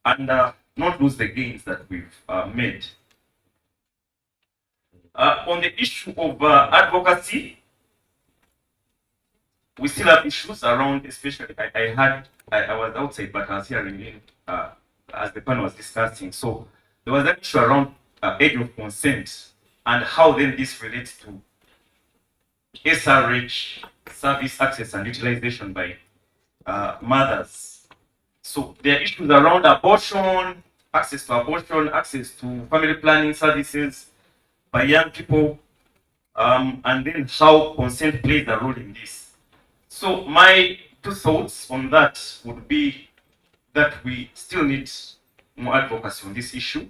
and not lose the gains that we've made. On the issue of advocacy, we still have issues around, especially I was outside, but I was hearing in as the panel was discussing. So there was an issue around age of consent and how then this relates to SRH service access and utilization by mothers. So there are issues around abortion, access to family planning services by young people, and then how consent plays a role in this. So my 2 thoughts on that would be that we still need more advocacy on this issue.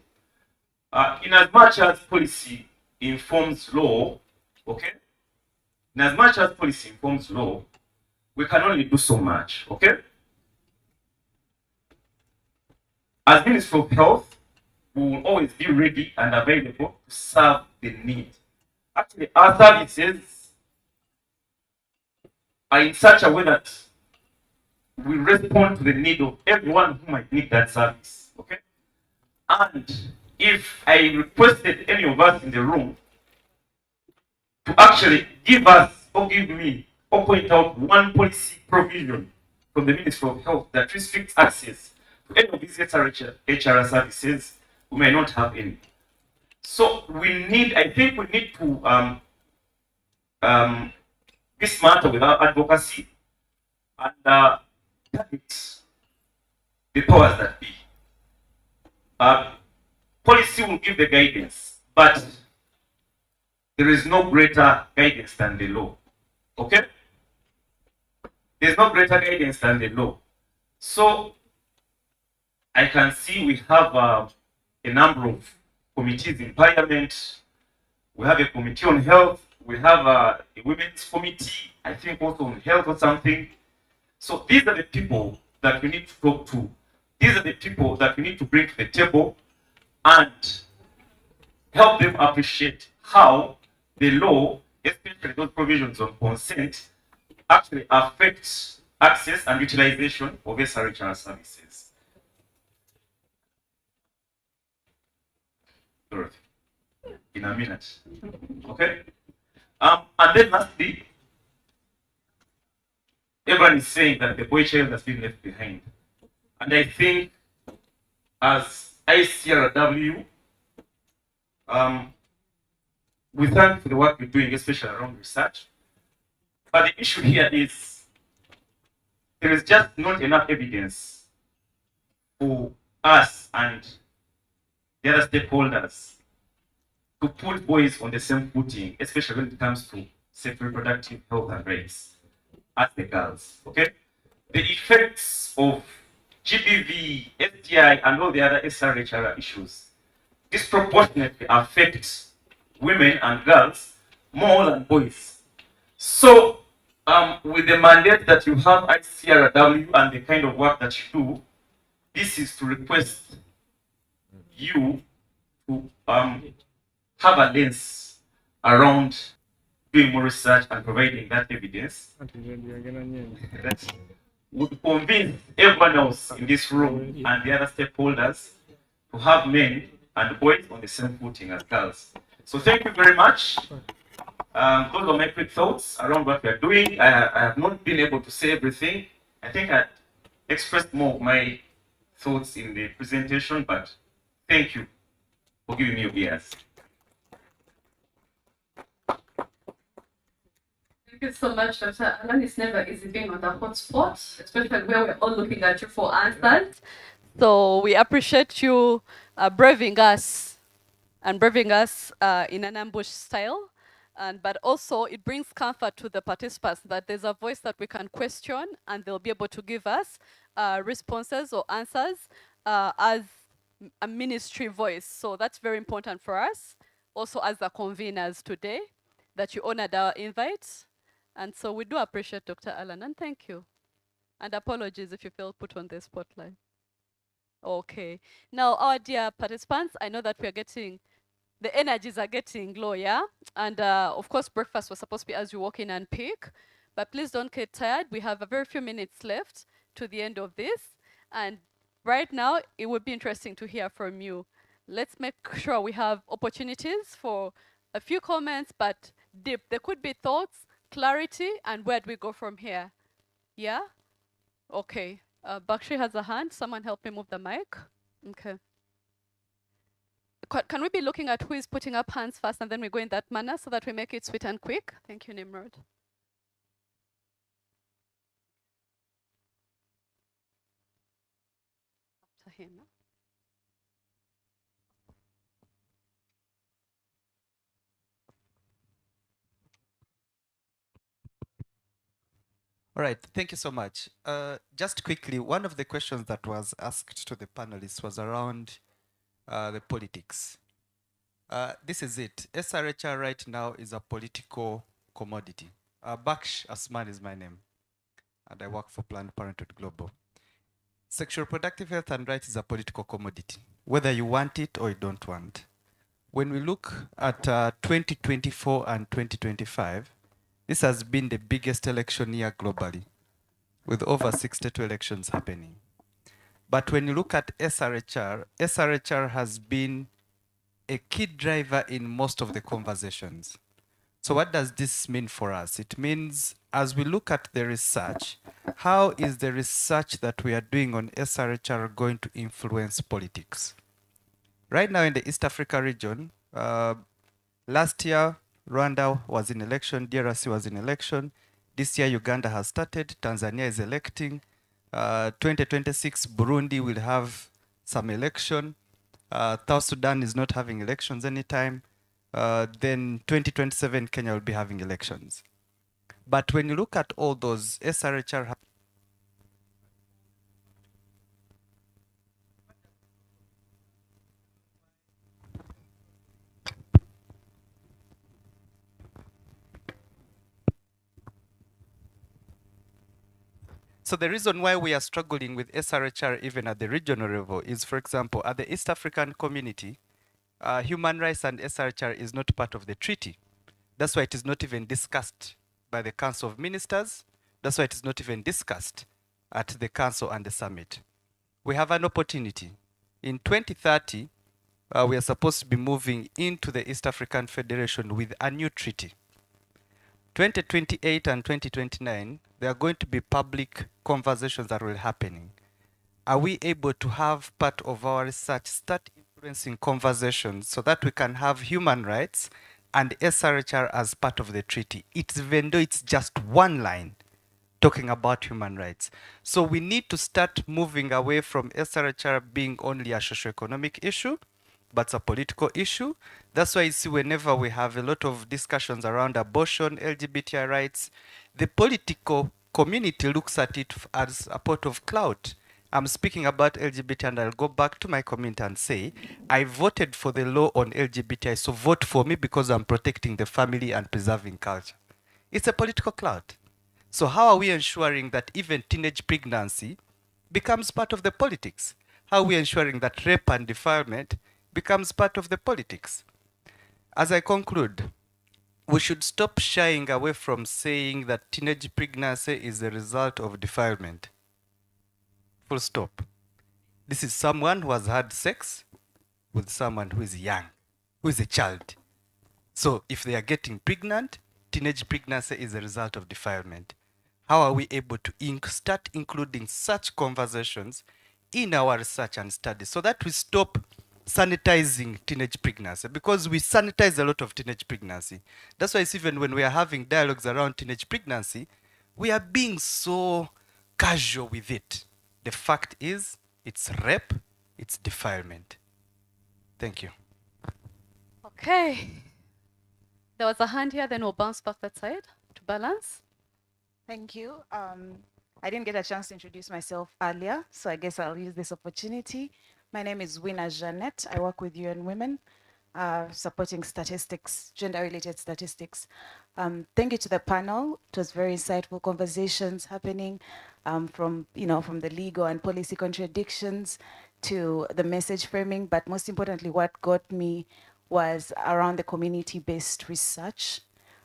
In as much as policy informs law, okay? In as much as policy informs law, we can only do so much, okay? As Minister of Health, we will always be ready and available to serve the need. Actually, our services are in such a way that we respond to the need of everyone who might need that service, okay? And if I requested any of us in the room to actually give us or give me or point out one policy provision from the Ministry of Health that restricts access to any of these SRHR services, we may not have any. So I think we need to be smarter with our advocacy and target the powers that be. Policy will give the guidance, but there is no greater guidance than the law. Okay? There's no greater guidance than the law. So I can see we have a number of committees in Parliament. We have a committee on health. We have a women's committee, I think also on health or something. So these are the people that we need to talk to. These are the people that we need to bring to the table and help them appreciate how the law, especially those provisions on consent, actually affects access and utilization of SRHR services. Dorothy, in a minute. Okay? And then lastly, everyone is saying that the boy child has been left behind. And I think as ICRW, we thank you for the work you're doing, especially around research. But the issue here is there is just not enough evidence for us and the other stakeholders to put boys on the same footing, especially when it comes to safe reproductive health and rights as the girls. Okay? The effects of GBV, STI, and all the other SRHR issues disproportionately affect women and girls more than boys. So, with the mandate that you have at CRW and the kind of work that you do, this is to request you to have a lens around doing more research and providing that evidence that would convince everyone else in this room and the other stakeholders to have men and boys on the same footing as girls. So thank you very much. Those are my quick thoughts around what we are doing. I have not been able to say everything. I think I expressed more of my thoughts in the presentation, but thank you for giving me your ears. Thank you so much, Dr. Alan. It's never easy being on the hot spot, especially where we're all looking at you for answers. So we appreciate you braving us in an ambush style. But also it brings comfort to the participants that there's a voice that we can question and they'll be able to give us responses or answers as a ministry voice. So that's very important for us, also as the conveners today, that you honored our invite. And so we do appreciate Dr. Alan, and thank you. And apologies if you felt put on the spotlight. Okay. Now, our dear participants, I know that we are getting, the energies are getting low, yeah? And of course, breakfast was supposed to be as you walk in and pick. But please don't get tired. We have a very few minutes left to the end of this. And right now, it would be interesting to hear from you. Let's make sure we have opportunities for a few comments, but deep. There could be thoughts, clarity, and where do we go from here? Yeah? Okay. Bakshi has a hand. Someone help me move the mic. Okay. Can we be looking at who is putting up hands first and then we go in that manner so that we make it sweet and quick? Thank you, Nimrod. After him. All right, thank you so much. Just quickly, one of the questions that was asked to the panelists was around the politics. This is it. SRHR right now is a political commodity. Baksh Asman is my name, and I work for Planned Parenthood Global. Sexual reproductive health and rights is a political commodity, whether you want it or you don't want. When we look at 2024 and 2025, this has been the biggest election year globally, with over 62 elections happening. But when you look at SRHR, SRHR has been a key driver in most of the conversations. So what does this mean for us? It means as we look at the research, how is the research that we are doing on SRHR going to influence politics? Right now in the East Africa region, last year, Rwanda was in election, DRC was in election. This year, Uganda has started, Tanzania is electing. 2026, Burundi will have some election. South Sudan is not having elections anytime. Then 2027, Kenya will be having elections. But when you look at all those, SRHR So the reason why we are struggling with SRHR even at the regional level is, for example, at the East African community, human rights and SRHR is not part of the treaty. That's why it is not even discussed by the Council of Ministers. That's why it is not even discussed at the Council and the Summit. We have an opportunity. In 2030, we are supposed to be moving into the East African Federation with a new treaty. 2028 and 2029, there are going to be public conversations that will happening. Are we able to have part of our research start influencing conversations so that we can have human rights and SRHR as part of the treaty. It's even though it's just one line talking about human rights. So we need to start moving away from SRHR being only a socio-economic issue, but it's a political issue. That's why you see whenever we have a lot of discussions around abortion, LGBTI rights, the political community looks at it as a pot of clout. I'm speaking about LGBT and I'll go back to my community and say, I voted for the law on LGBTI, so vote for me because I'm protecting the family and preserving culture. It's a political clout. So how are we ensuring that even teenage pregnancy becomes part of the politics? How are we ensuring that rape and defilement becomes part of the politics? As I conclude, we should stop shying away from saying that teenage pregnancy is a result of defilement. Full stop. This is someone who has had sex with someone who is young, who is a child. So if they are getting pregnant, teenage pregnancy is a result of defilement. How are we able to start including such conversations in our research and studies so that we stop sanitizing teenage pregnancy? Because we sanitize a lot of teenage pregnancy. That's why it's even when we are having dialogues around teenage pregnancy, we are being so casual with it. The fact is, it's rape, it's defilement. Thank you. Okay. There was a hand here, then we'll bounce back that side to balance. Thank you. I didn't get a chance to introduce myself earlier, so I guess I'll use this opportunity. My name is Wina Jeanette. I work with UN Women, supporting statistics, gender-related statistics. Thank you to the panel. It was very insightful conversations happening from the legal and policy contradictions to the message framing, but most importantly, what got me was around the community-based research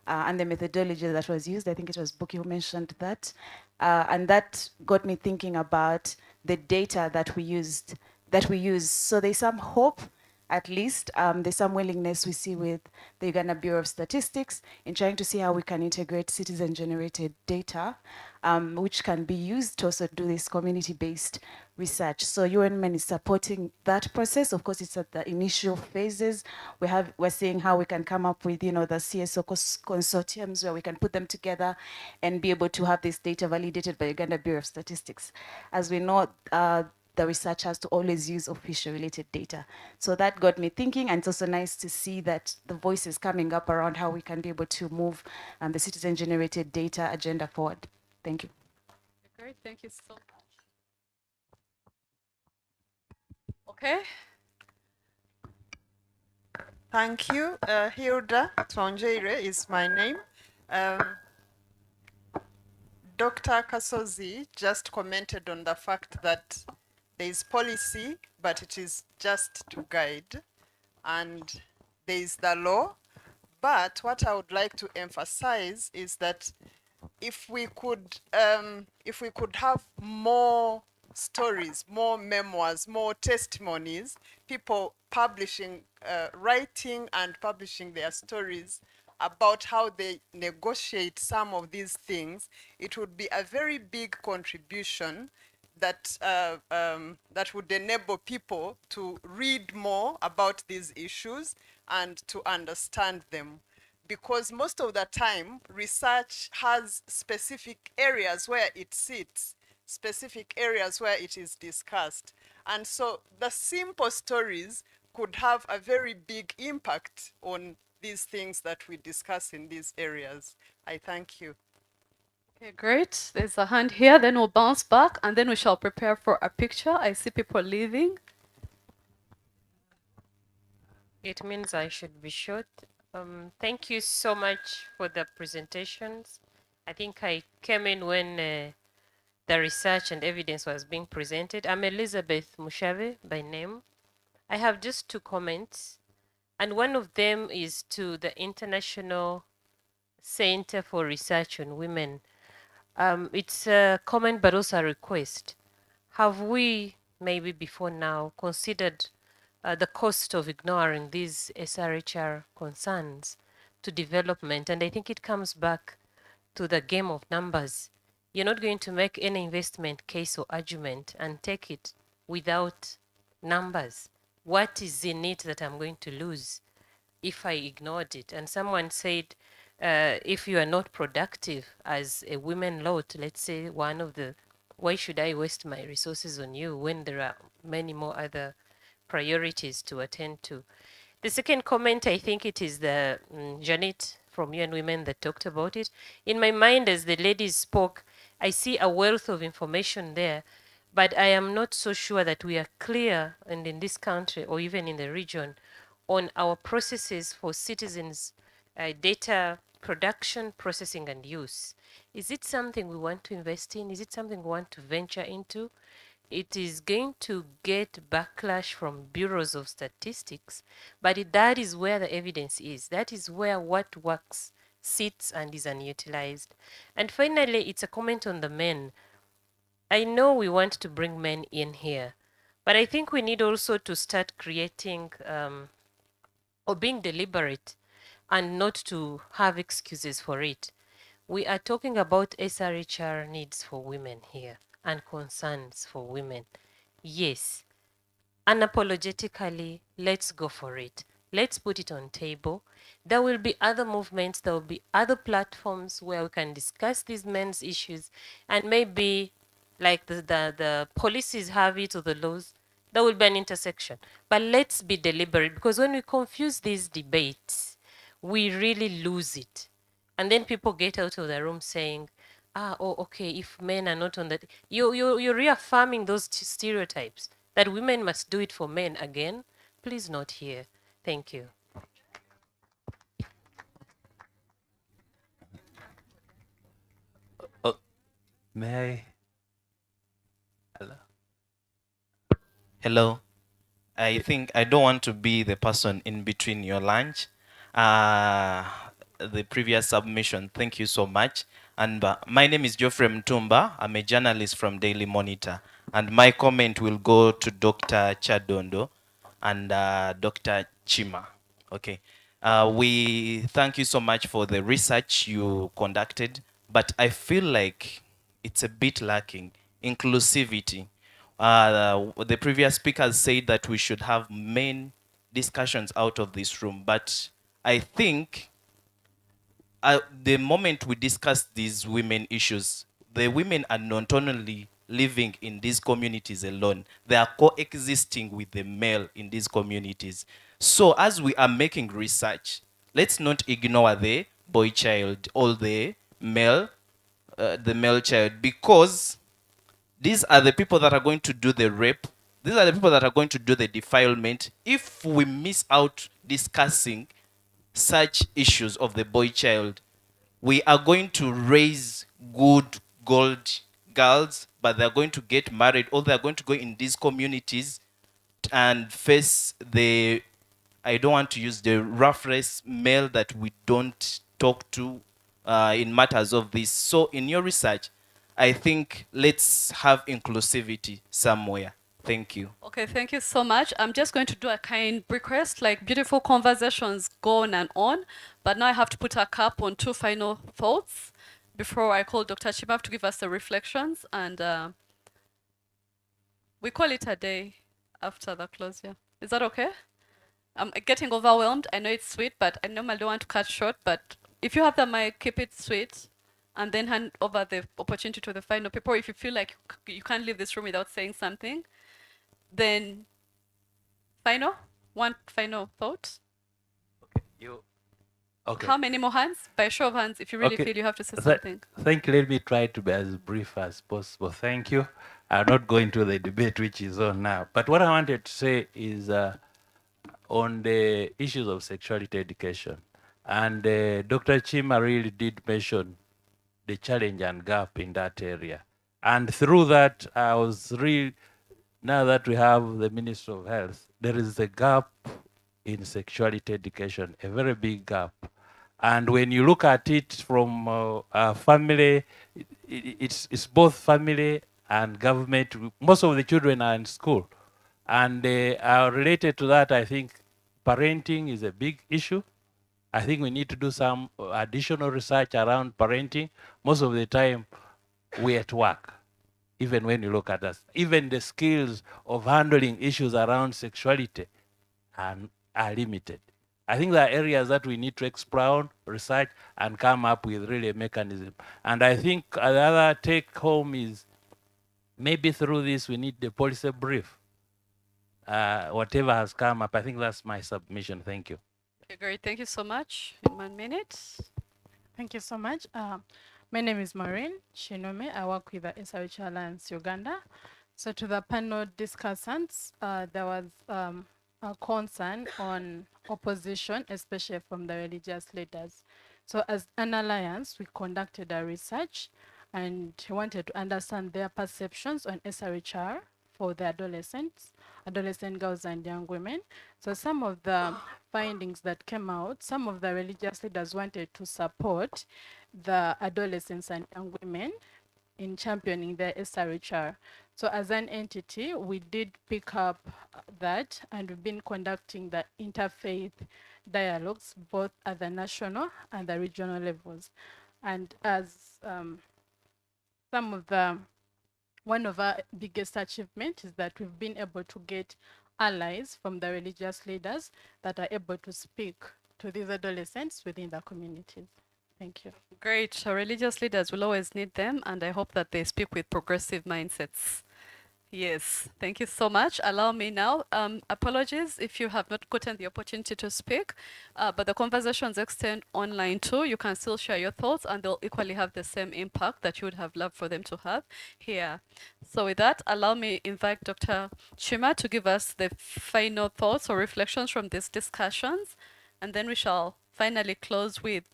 and the methodology that was used. I think it was Buki who mentioned that. And that got me thinking about the data that we use. So there's some hope, at least. There's some willingness we see with the Uganda Bureau of Statistics in trying to see how we can integrate citizen-generated data, which can be used to also do this community-based research. So UN Women is supporting that process. Of course, it's at the initial phases. We're seeing how we can come up with, the CSO consortiums where we can put them together and be able to have this data validated by Uganda Bureau of Statistics. As we know, the research has to always use official related data. So that got me thinking, and it's also nice to see that the voice is coming up around how we can be able to move the citizen-generated data agenda forward. Thank you. Great, thank you so much. Okay. Thank you. Hilda Tonjeire is my name. Dr. Kasozi just commented on the fact that there is policy, but it is just to guide, and there is the law. But what I would like to emphasize is that if we could have more stories, more memoirs, more testimonies, people publishing, writing and publishing their stories about how they negotiate some of these things, it would be a very big contribution that that would enable people to read more about these issues and to understand them. Because most of the time, research has specific areas where it sits, specific areas where it is discussed. And so the simple stories could have a very big impact on these things that we discuss in these areas. I thank you. Okay, great. There's a hand here, then we'll bounce back, and then we shall prepare for a picture. I see people leaving. It means I should be short. Thank you so much for the presentations. I think I came in when the research and evidence was being presented. I'm Elizabeth Mushave by name. I have just 2 comments, and one of them is to the International Center for Research on Women. It's a comment but also a request. Have we, maybe before now, considered the cost of ignoring these SRHR concerns to development? And I think it comes back to the game of numbers. You're not going to make any investment case or argument and take it without numbers. What is in it that I'm going to lose? if I ignored it. And someone said, if you are not productive as a women lot, let's say one of the, why should I waste my resources on you when there are many more other priorities to attend to? The second comment, I think it is the Janet from UN Women that talked about it. In my mind, as the ladies spoke, I see a wealth of information there, but I am not so sure that we are clear, and in this country or even in the region, on our processes for citizens' data production, processing, and use. Is it something we want to invest in? Is it something we want to venture into? It is going to get backlash from bureaus of statistics, but that is where the evidence is. That is where what works sits and is unutilized. And finally, it's a comment on the men. I know we want to bring men in here, but I think we need also to start creating or being deliberate and not to have excuses for it. We are talking about SRHR needs for women here and concerns for women. Yes, unapologetically, let's go for it. Let's put it on table. There will be other movements, there will be other platforms where we can discuss these men's issues, and maybe like the policies have it or the laws, there will be an intersection. But let's be deliberate, because when we confuse these debates, we really lose it. And then people get out of the room saying, oh, okay, if men are not on that, you're reaffirming those stereotypes that women must do it for men again. Please not here. Thank you. May I? Hello. Hello. I think I don't want to be the person in between your lunch. The previous submission, thank you so much. And my name is Geoffrey Mtumba. I'm a journalist from Daily Monitor. And my comment will go to Dr. Chadondo and Dr. Chima. Okay. We thank you so much for the research you conducted, but I feel like it's a bit lacking inclusivity. The previous speakers said that we should have main discussions out of this room, but I think the moment we discuss these women issues, the women are not only living in these communities alone, they are coexisting with the male in these communities. So as we are making research, let's not ignore the boy child or the male child, because these are the people that are going to do the rape. These are the people that are going to do the defilement. If we miss out discussing such issues of the boy child, we are going to raise good gold girls, but they're going to get married, or they're going to go in these communities and face the, I don't want to use the roughness male that we don't talk to in matters of this. So in your research, I think let's have inclusivity somewhere. Thank you. Okay, thank you so much. I'm just going to do a kind request, like beautiful conversations go on, but now I have to put a cap on two final thoughts before I call Dr. Chimav to give us the reflections, and we call it a day after the closure. Is that okay? I'm getting overwhelmed. I know it's sweet, but I normally don't want to cut short, but if you have the mic, keep it sweet, and then hand over the opportunity to the final people. If you feel like you can't leave this room without saying something, then one final thought. You. Okay. How many more hands? By a show of hands, if you really feel you have to say something. Thank you. Let me try to be as brief as possible. Thank you. I'm not going to the debate which is on now. But what I wanted to say is on the issues of sexuality education. And Dr. Chima really did mention the challenge and gap in that area. And through that, I was really, now that we have the Ministry of Health, there is a gap in sexuality education, a very big gap. And when you look at it from a family, it's both family and government. Most of the children are in school. And related to that, I think parenting is a big issue. I think we need to do some additional research around parenting. Most of the time, we're at work, even when you look at us. Even the skills of handling issues around sexuality are limited. I think there are areas that we need to explore, research, and come up with really a mechanism. And I think the other take home is maybe through this we need the policy brief. Whatever has come up, I think that's my submission. Thank you. Okay, great. Thank you so much. In 1 minute. Thank you so much. My name is Maureen Shinome. I work with the SRHR Alliance Uganda. So to the panel discussants, there was a concern on opposition, especially from the religious leaders. So as an alliance, we conducted a research and wanted to understand their perceptions on SRHR for the adolescents, adolescent girls and young women. So some of the findings that came out, some of the religious leaders wanted to support the adolescents and young women in championing the SRHR. So as an entity, we did pick up that, and we've been conducting the interfaith dialogues, both at the national and the regional levels. And as one of our biggest achievements is that we've been able to get allies from the religious leaders that are able to speak to these adolescents within the communities. Thank you. Great. Religious leaders will always need them, and I hope that they speak with progressive mindsets. Yes, thank you so much. Allow me now, apologies if you have not gotten the opportunity to speak, but the conversations extend online too. You can still share your thoughts and they'll equally have the same impact that you would have loved for them to have here. So with that, allow me invite Dr. Chima to give us the final thoughts or reflections from these discussions, and then we shall finally close with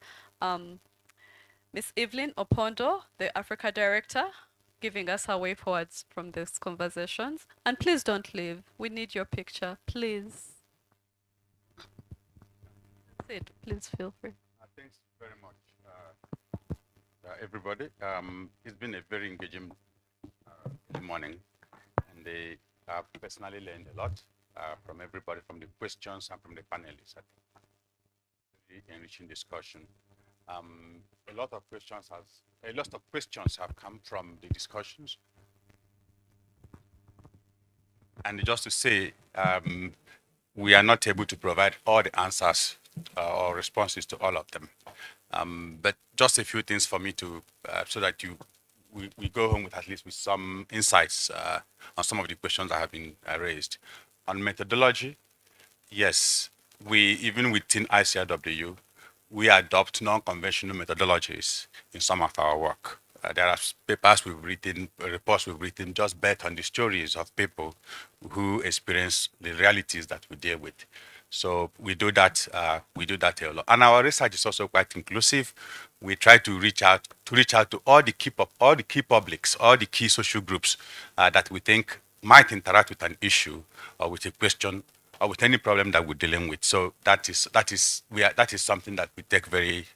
Ms. Evelyn Opondo, the Africa Director, giving us our way forwards from these conversations. And please don't leave. We need your picture, please. That's it. Please feel free. Thanks very much, everybody. It's been a very engaging morning, and I've personally learned a lot from everybody, from the questions and from the panelists. I think very enriching discussion. A lot of questions have come from the discussions. And just to say, we are not able to provide all the answers or responses to all of them. But just a few things for me to, so that we go home with at least with some insights on some of the questions that have been raised. On methodology, yes, even within ICRW, we adopt non-conventional methodologies in some of our work. There are papers we've written, reports we've written, just based on the stories of people who experience the realities that we deal with. So we do that a lot. And our research is also quite inclusive. We try to reach out to all the key publics, all the key social groups that we think might interact with an issue or with a question or with any problem that we're dealing with. So that is something that we take very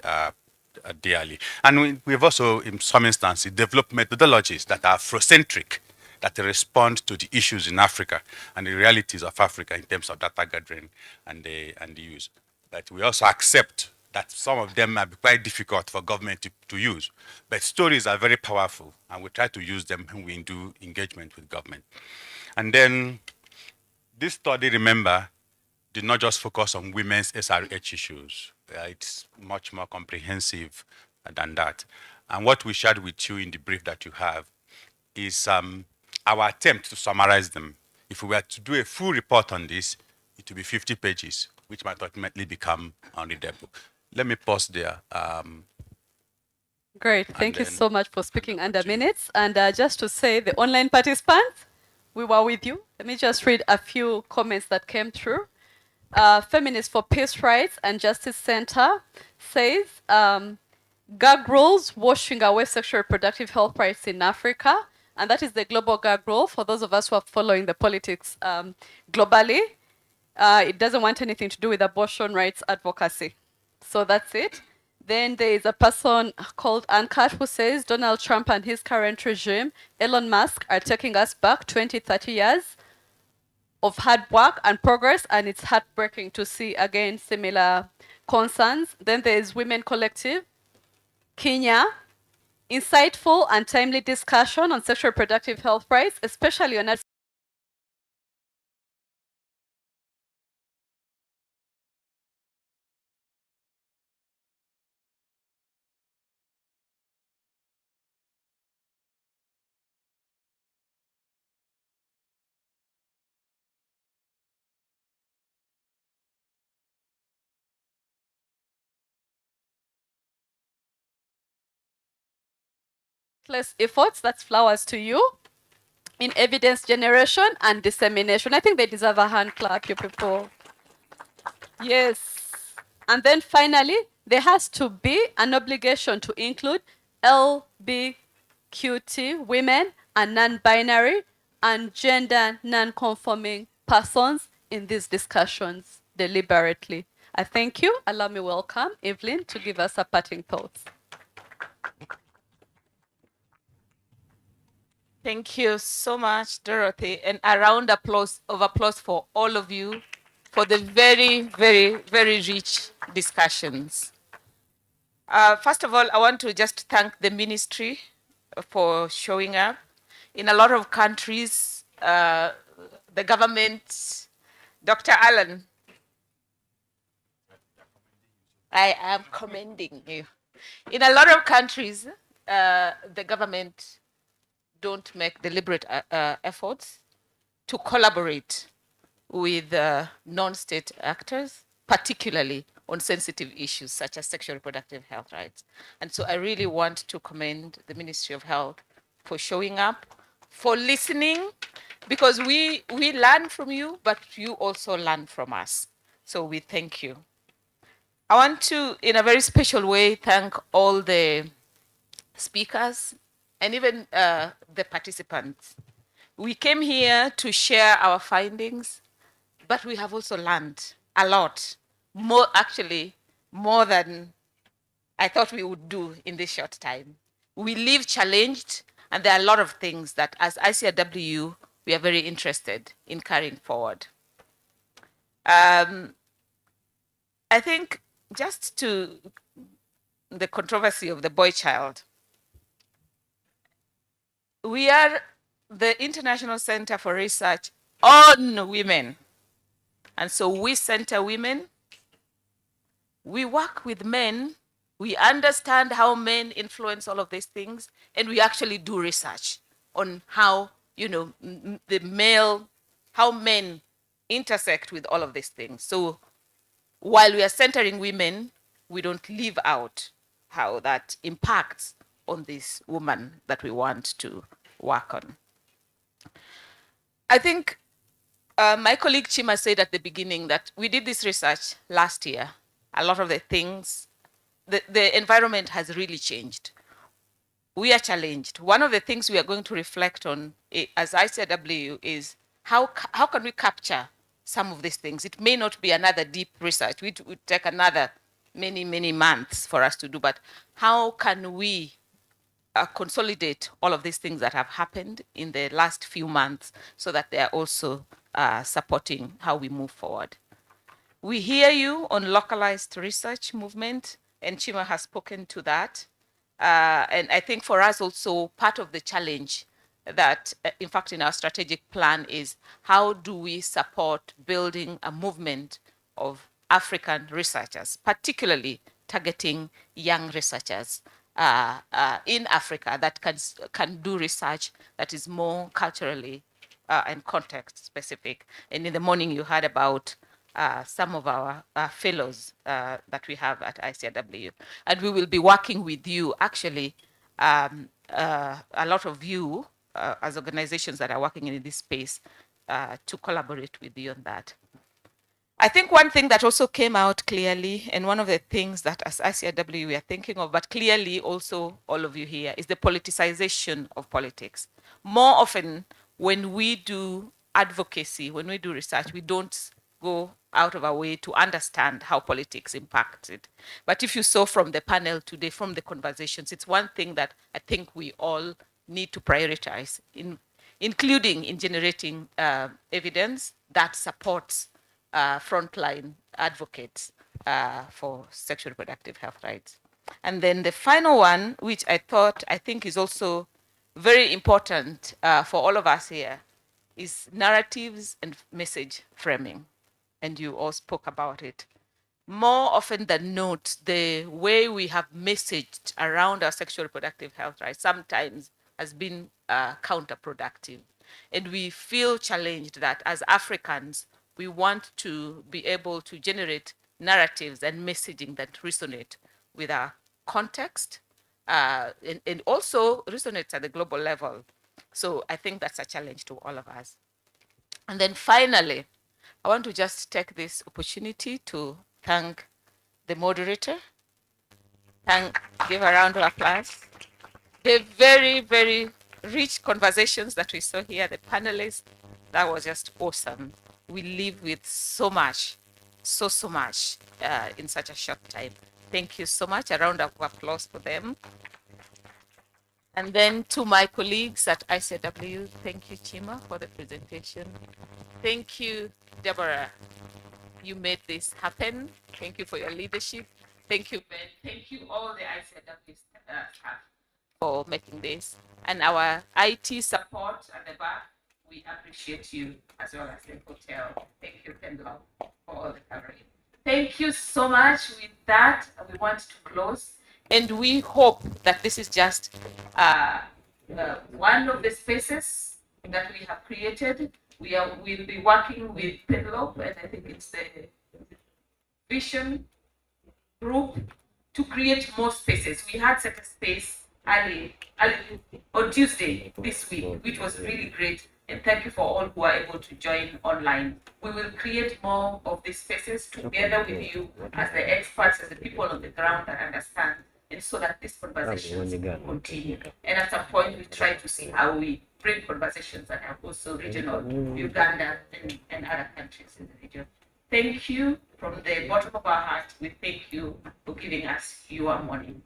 dearly. And we've also, in some instances, developed methodologies that are Afrocentric, that respond to the issues in Africa and the realities of Africa in terms of data gathering and the use. But we also accept that some of them might be quite difficult for government to use. But stories are very powerful, and we try to use them when we do engagement with government. And then this study, remember, did not just focus on women's SRH issues. It's much more comprehensive than that. And what we shared with you in the brief that you have is our attempt to summarize them. If we were to do a full report on this, it would be 50 pages, which might ultimately become unreadable. Let me pause there. Great. Thank you so much for speaking under minutes. And just to say, the online participants, we were with you. Let me just read a few comments that came through. Feminists for Peace, Rights and Justice Center says, gag rules washing away sexual reproductive health rights in Africa. And that is the global gag rule for those of us who are following the politics globally. It doesn't want anything to do with abortion rights advocacy. So that's it. Then there is a person called Ankat who says Donald Trump and his current regime, Elon Musk, are taking us back 20, 30 years of hard work and progress, and it's heartbreaking to see again similar concerns. Then there is Women Collective, Kenya, insightful and timely discussion on sexual reproductive health rights, especially on countless efforts, that's flowers to you, in evidence generation and dissemination. I think they deserve a hand clap, you people. Yes. And then finally, there has to be an obligation to include LBQT women and non-binary and gender non-conforming persons in these discussions deliberately. I thank you. Allow me welcome Evelyn to give us a parting thoughts. Thank you so much, Dorothy, and a round of applause for all of you for the very, very, very rich discussions. First of all, I want to just thank the ministry for showing up. In a lot of countries, the government, Dr. Allen, I am commending you. In a lot of countries, the government don't make deliberate efforts to collaborate with non-state actors, particularly on sensitive issues such as sexual reproductive health rights. And so I really want to commend the Ministry of Health for showing up, for listening, because we learn from you, but you also learn from us. So we thank you. I want to, in a very special way, thank all the speakers and even the participants. We came here to share our findings, but we have also learned a lot, more than I thought we would do in this short time. We live challenged, and there are a lot of things that as ICRW, we are very interested in carrying forward. I think just to the controversy of the boy child, we are the International Center for Research on Women. And so we center women, we work with men, we understand how men influence all of these things, and we actually do research on how, how men intersect with all of these things. So while we are centering women, we don't leave out how that impacts on this woman that we want to work on. I think my colleague Chima said at the beginning that we did this research last year. A lot of the things, the environment has really changed. We are challenged. One of the things we are going to reflect on as ICRW is how can we capture some of these things? It may not be another deep research. It would take another many, many months for us to do, but how can we consolidate all of these things that have happened in the last few months so that they are also supporting how we move forward. We hear you on localized research movement, and Chima has spoken to that. And I think for us also, part of the challenge that, in fact, in our strategic plan is how do we support building a movement of African researchers, particularly targeting young researchers in Africa that can do research that is more culturally and context specific. And in the morning you heard about some of our fellows that we have at ICRW. And we will be working with you, actually, a lot of you as organizations that are working in this space to collaborate with you on that. I think one thing that also came out clearly, and one of the things that as ICRW we are thinking of, but clearly also all of you here, is the politicization of politics. More often when we do advocacy, when we do research, we don't go out of our way to understand how politics impacts it. But if you saw from the panel today, from the conversations, it's one thing that I think we all need to prioritize, including in generating evidence that supports frontline advocates for sexual reproductive health rights. And then the final one, which I think is also very important for all of us here, is narratives and message framing. And you all spoke about it. More often than not, the way we have messaged around our sexual reproductive health rights sometimes has been counterproductive. And we feel challenged that as Africans, we want to be able to generate narratives and messaging that resonate with our context, and also resonates at the global level. So I think that's a challenge to all of us. And then finally, I want to just take this opportunity to thank the moderator, give a round of applause. The very, very rich conversations that we saw here, the panelists, that was just awesome. We live with so much, so much in such a short time. Thank you so much. A round of applause for them. And then to my colleagues at ICW, thank you, Chima, for the presentation. Thank you, Deborah. You made this happen. Thank you for your leadership. Thank you, Ben. Thank you, all the ICW staff for making this. And our IT support at the back, we appreciate you, as well as the hotel. Thank you, Kendall, for all the covering. Thank you so much. With that, we want to close. And we hope that this is just one of the spaces that we have created. We'll be working with Penelope, and I think it's the Vision group to create more spaces. We had set a space early on Tuesday this week, which was really great. And thank you for all who are able to join online. We will create more of these spaces together with you as the experts, as the people on the ground that understand, and so that these conversations will continue. And at some point, we try to see how we bring conversations that are also regional, Uganda and other countries in the region. Thank you from the bottom of our heart. We thank you for giving us your morning.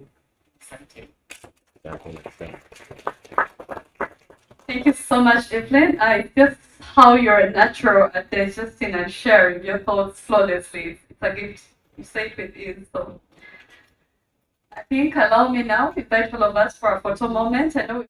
Thank you so much, Evelyn. Just how you're natural at digesting and sharing your thoughts flawlessly. It's a gift. You say it with ease. So I think allow me now to invite all of us for a photo moment. I know